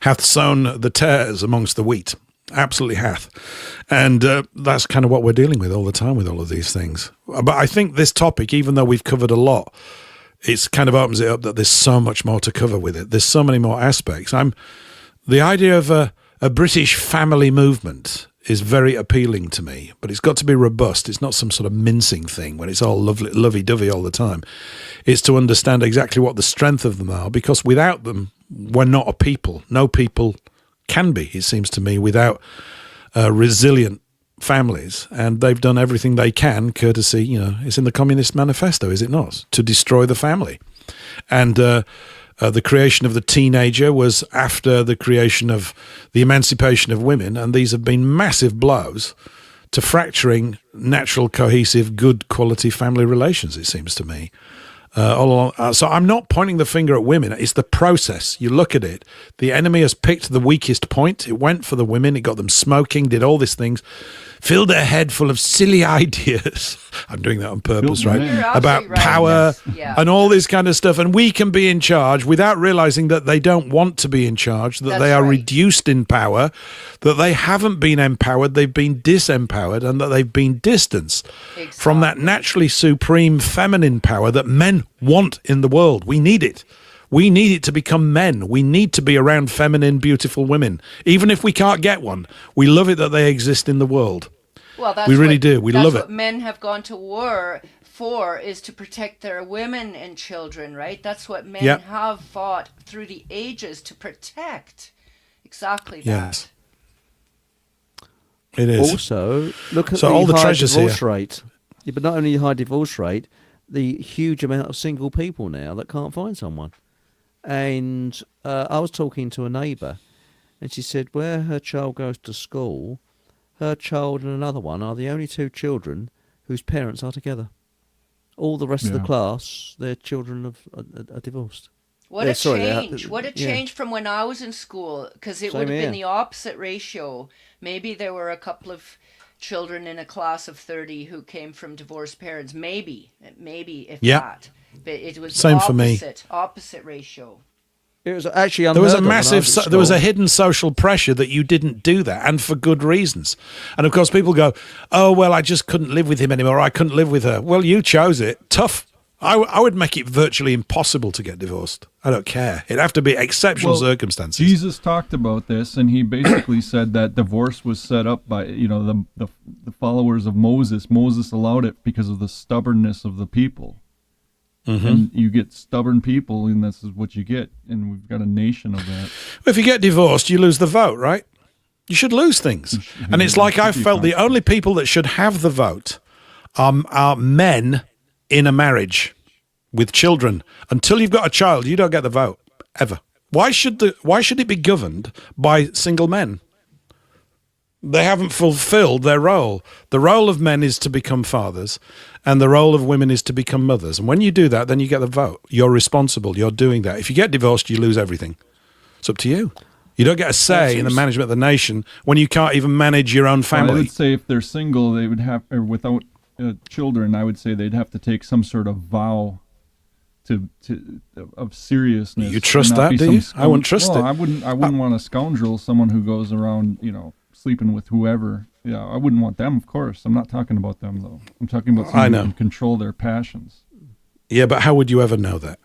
Speaker 2: hath sown the tares amongst the wheat. Absolutely hath. And that's kind of what we're dealing with all the time with all of these things. But I think this topic, even though we've covered a lot, it kind of opens it up that there's so much more to cover with it. There's so many more aspects. The idea of a British family movement is very appealing to me, but it's got to be robust. It's not some sort of mincing thing when it's all lovey-dovey all the time. It's to understand exactly what the strength of them are, because without them, we're not a people. No people can be, it seems to me, without resilient families. And they've done everything they can, courtesy, it's in the Communist Manifesto, is it not, to destroy the family. And the creation of the teenager was after the creation of the emancipation of women, and these have been massive blows to fracturing natural, cohesive, good quality family relations, it seems to me. All along. So I'm not pointing the finger at women. It's the process. You look at it. The enemy has picked the weakest point. It went for the women. It got them smoking, did all these things, filled their head full of silly ideas. I'm doing that on purpose, right? About power and all this kind of stuff. And we can be in charge without realizing that they don't want to be in charge, that they are reduced in power, that they haven't been empowered, they've been disempowered, and that they've been distanced from that naturally supreme feminine power that men want in the world. We need it. We need it to become men. We need to be around feminine, beautiful women. Even if we can't get one, we love it that they exist in the world.
Speaker 3: Well,
Speaker 2: we really do. We love it.
Speaker 3: That's what men have gone to war for, is to protect their women and children, right? That's what men have fought through the ages to protect. Exactly that.
Speaker 2: Yes. It is.
Speaker 4: Also, look at
Speaker 2: all the
Speaker 4: high
Speaker 2: treasures
Speaker 4: divorce
Speaker 2: here.
Speaker 4: rate. Yeah, but not only the high divorce rate, the huge amount of single people now that can't find someone. And I was talking to a neighbour, and she said where her child goes to school, her child and another one are the only two children whose parents are together. All the rest of the class, their children are divorced.
Speaker 3: What a change. What a change from when I was in school, because it would have been the opposite ratio. Maybe there were a couple of children in a class of 30 who came from divorced parents. Maybe if that. But it was
Speaker 2: same for me.
Speaker 3: Opposite ratio.
Speaker 4: It was actually
Speaker 2: there was a massive, there was a hidden social pressure that you didn't do that, and for good reasons. And of course, people go, "Oh well, I just couldn't live with him anymore. I couldn't live with her." Well, you chose it. Tough. I would make it virtually impossible to get divorced. I don't care. It'd have to be exceptional circumstances.
Speaker 5: Jesus talked about this, and he basically said that divorce was set up by the followers of Moses. Moses allowed it because of the stubbornness of the people. Mm-hmm. And you get stubborn people, and this is what you get. And we've got a nation of that.
Speaker 2: If you get divorced, you lose the vote, right? You should lose things. And it's like I felt the only people that should have the vote are men in a marriage with children. Until you've got a child, you don't get the vote, ever. Why should it be governed by single men? They haven't fulfilled their role. The role of men is to become fathers, and the role of women is to become mothers. And when you do that, then you get the vote. You're responsible. You're doing that. If you get divorced, you lose everything. It's up to you. You don't get a say in the management of the nation when you can't even manage your own family.
Speaker 5: I would say if they're single, they would have, or without children, I would say they'd have to take some sort of vow of seriousness.
Speaker 2: You trust that, do you? I wouldn't trust it.
Speaker 5: I wouldn't want a scoundrel, someone who goes around, sleeping with whoever. Yeah, I wouldn't want them, of course. I'm not talking about them, though. I'm talking about someone who can control their passions.
Speaker 2: Yeah, but how would you ever know that?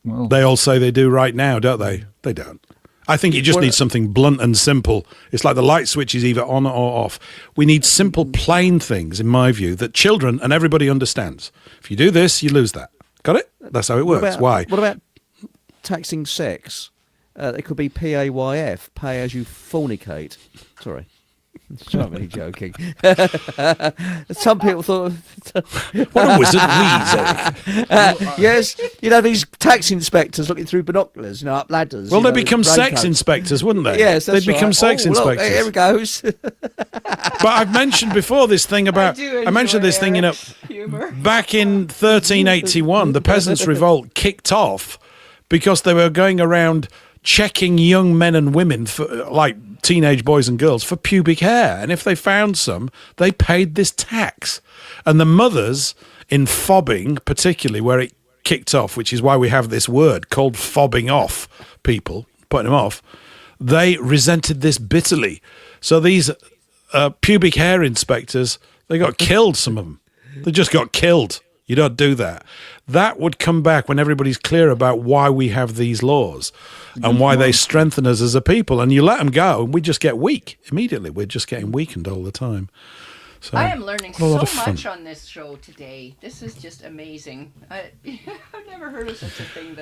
Speaker 5: Well,
Speaker 2: they all say they do right now, don't they? They don't. I think it just needs something blunt and simple. It's like the light switch is either on or off. We need simple, plain things, in my view, that children and everybody understands. If you do this, you lose that. Got it? That's how it works. Why?
Speaker 4: What about taxing sex? It could be PAYF, pay as you fornicate. Sorry. I'm really joking. Some people thought...
Speaker 2: What a wizard wheeze, Eric.
Speaker 4: Yes, these tax inspectors looking through binoculars, up ladders.
Speaker 2: Well, they'd become sex inspectors, wouldn't they?
Speaker 4: Yes, that's
Speaker 2: they'd become sex
Speaker 4: look,
Speaker 2: inspectors.
Speaker 4: here it goes.
Speaker 2: But I've mentioned before this thing about... I mentioned this thing, back in 1381, the Peasants' Revolt kicked off because they were going around checking young men and women, for like teenage boys and girls, for pubic hair. And if they found some, they paid this tax. And the mothers in fobbing, particularly where it kicked off, which is why we have this word called fobbing off people, putting them off, they resented this bitterly. So these pubic hair inspectors, they got killed, some of them. They just got killed. You don't do that. That would come back when everybody's clear about why we have these laws and why they strengthen us as a people. And you let them go, and we just get weak immediately. We're just getting weakened all the time. So,
Speaker 3: I am learning so much on this show today. This is just amazing. I've never heard of such a thing.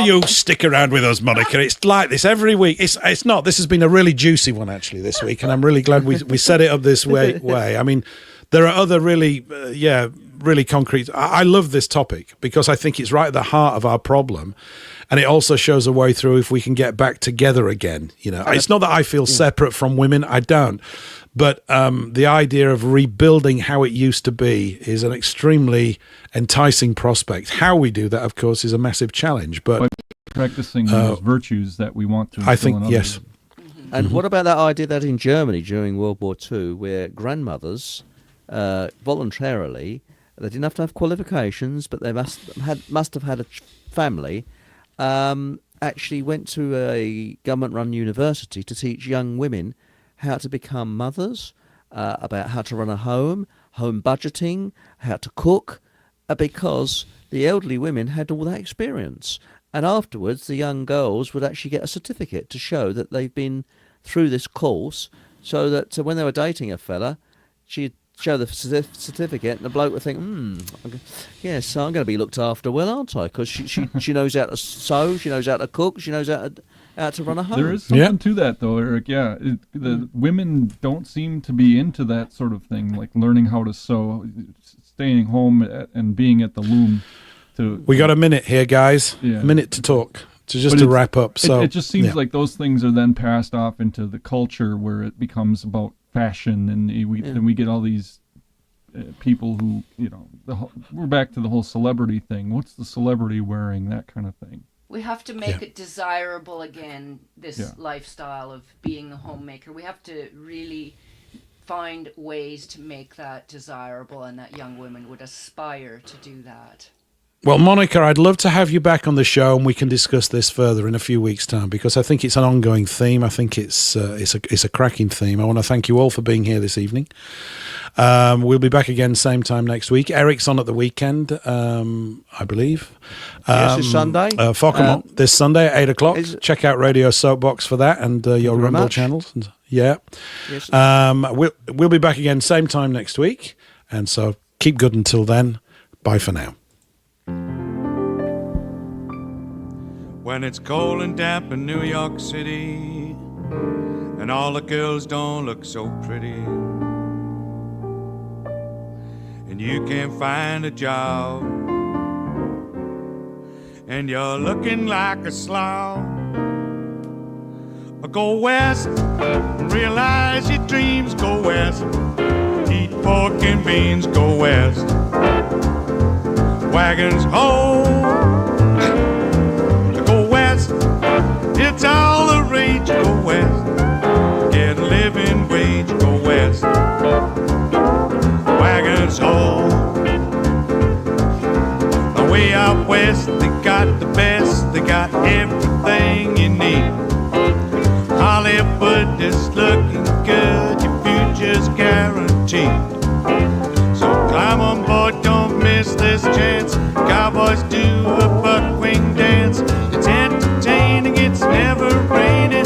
Speaker 2: You stick around with us, Monica. It's like this every week. It's not. This has been a really juicy one, actually, this week. And I'm really glad we set it up this way. I mean, there are other really, really concrete. I love this topic because I think it's right at the heart of our problem. And it also shows a way through if we can get back together again. It's not that I feel separate from women. I don't. But the idea of rebuilding how it used to be is an extremely enticing prospect. How we do that, of course, is a massive challenge. But
Speaker 5: practicing those virtues that we want to.
Speaker 2: I think, yes.
Speaker 4: And what about that idea that in Germany during World War II, where grandmothers voluntarily, they didn't have to have qualifications, but they must have had a family, actually went to a government-run university to teach young women how to become mothers, about how to run a home budgeting, how to cook, because the elderly women had all that experience. And afterwards, the young girls would actually get a certificate to show that they've been through this course, so that when they were dating a fella, she'd show the certificate, and the bloke would think, yes, I'm going to be looked after well, aren't I? Because she knows how to sew, she knows how to cook, she knows how to run a home.
Speaker 5: There is something to that, though, Eric. Yeah, the women don't seem to be into that sort of thing, like learning how to sew, staying home and being at the loom.
Speaker 2: We got a minute here, guys.
Speaker 5: Yeah.
Speaker 2: A minute to talk. To wrap up. So
Speaker 5: it just seems like those things are then passed off into the culture where it becomes about fashion, and we get all these people who, we're back to the whole celebrity thing. What's the celebrity wearing? That kind of thing.
Speaker 3: We have to make it desirable again, this lifestyle of being a homemaker. We have to really find ways to make that desirable, and that young women would aspire to do that.
Speaker 2: Well, Monica, I'd love to have you back on the show, and we can discuss this further in a few weeks' time, because I think it's an ongoing theme. I think it's a cracking theme. I want to thank you all for being here this evening. We'll be back again same time next week. Eric's on at the weekend, I believe.
Speaker 4: Yes, it's Sunday.
Speaker 2: This Sunday at 8 o'clock. Check out Radio Soapbox for that, and your Rumble channels. Yeah. Yes. We'll be back again same time next week, and so keep good until then. Bye for now.
Speaker 8: When it's cold and damp in New York City, and all the girls don't look so pretty, and you can't find a job, and you're looking like a slob, go west and realize your dreams. Go west, eat pork and beans. Go west, wagons home. Go west, it's all the rage. Go west, get a living wage. Go west, wagons home. Way out west, they got the best, they got everything you need. Hollywood is looking good, your future's guaranteed. So climb on board, don't miss this chance. Cowboys do a buckwing dance. It's entertaining, it's never raining.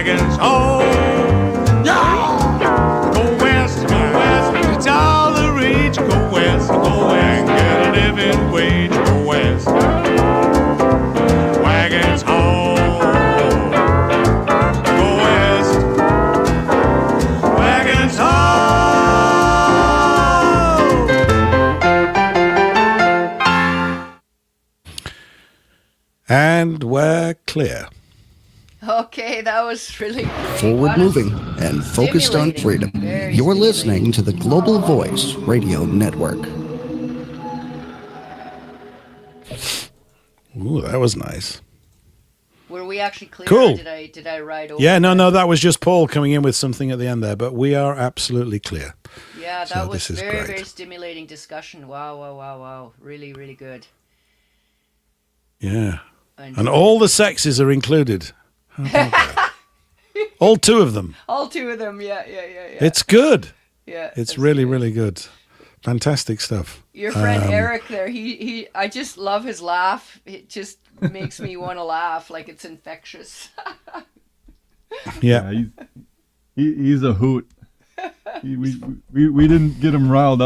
Speaker 8: wagons home. Go west, it's all the rage. Go west, and get a living wage. Go west, wagons home. Go west, wagons home.
Speaker 2: And we're clear.
Speaker 3: Okay, that was really
Speaker 1: Forward moving and focused on freedom.
Speaker 3: Very
Speaker 1: You're
Speaker 3: stimulating.
Speaker 1: listening to the Global Voice Radio Network.
Speaker 2: Ooh, that was nice.
Speaker 3: Were we actually clear?
Speaker 2: Cool.
Speaker 3: Or did I ride over?
Speaker 2: Yeah, no, that was just Paul coming in with something at the end there, but we are absolutely clear.
Speaker 3: Yeah, that
Speaker 2: So
Speaker 3: was
Speaker 2: this is
Speaker 3: very,
Speaker 2: great.
Speaker 3: very stimulating discussion. Wow. Really, really good.
Speaker 2: Yeah. And all the sexes are included. How about that? All two of them.
Speaker 3: All two of them, yeah.
Speaker 2: It's good.
Speaker 3: Yeah,
Speaker 2: It's
Speaker 3: that's
Speaker 2: really,
Speaker 3: good.
Speaker 2: really good. Fantastic stuff.
Speaker 3: Your friend Eric there, he I just love his laugh. It just makes me want to laugh like it's infectious.
Speaker 2: Yeah.
Speaker 5: He's a hoot. We didn't get him riled up.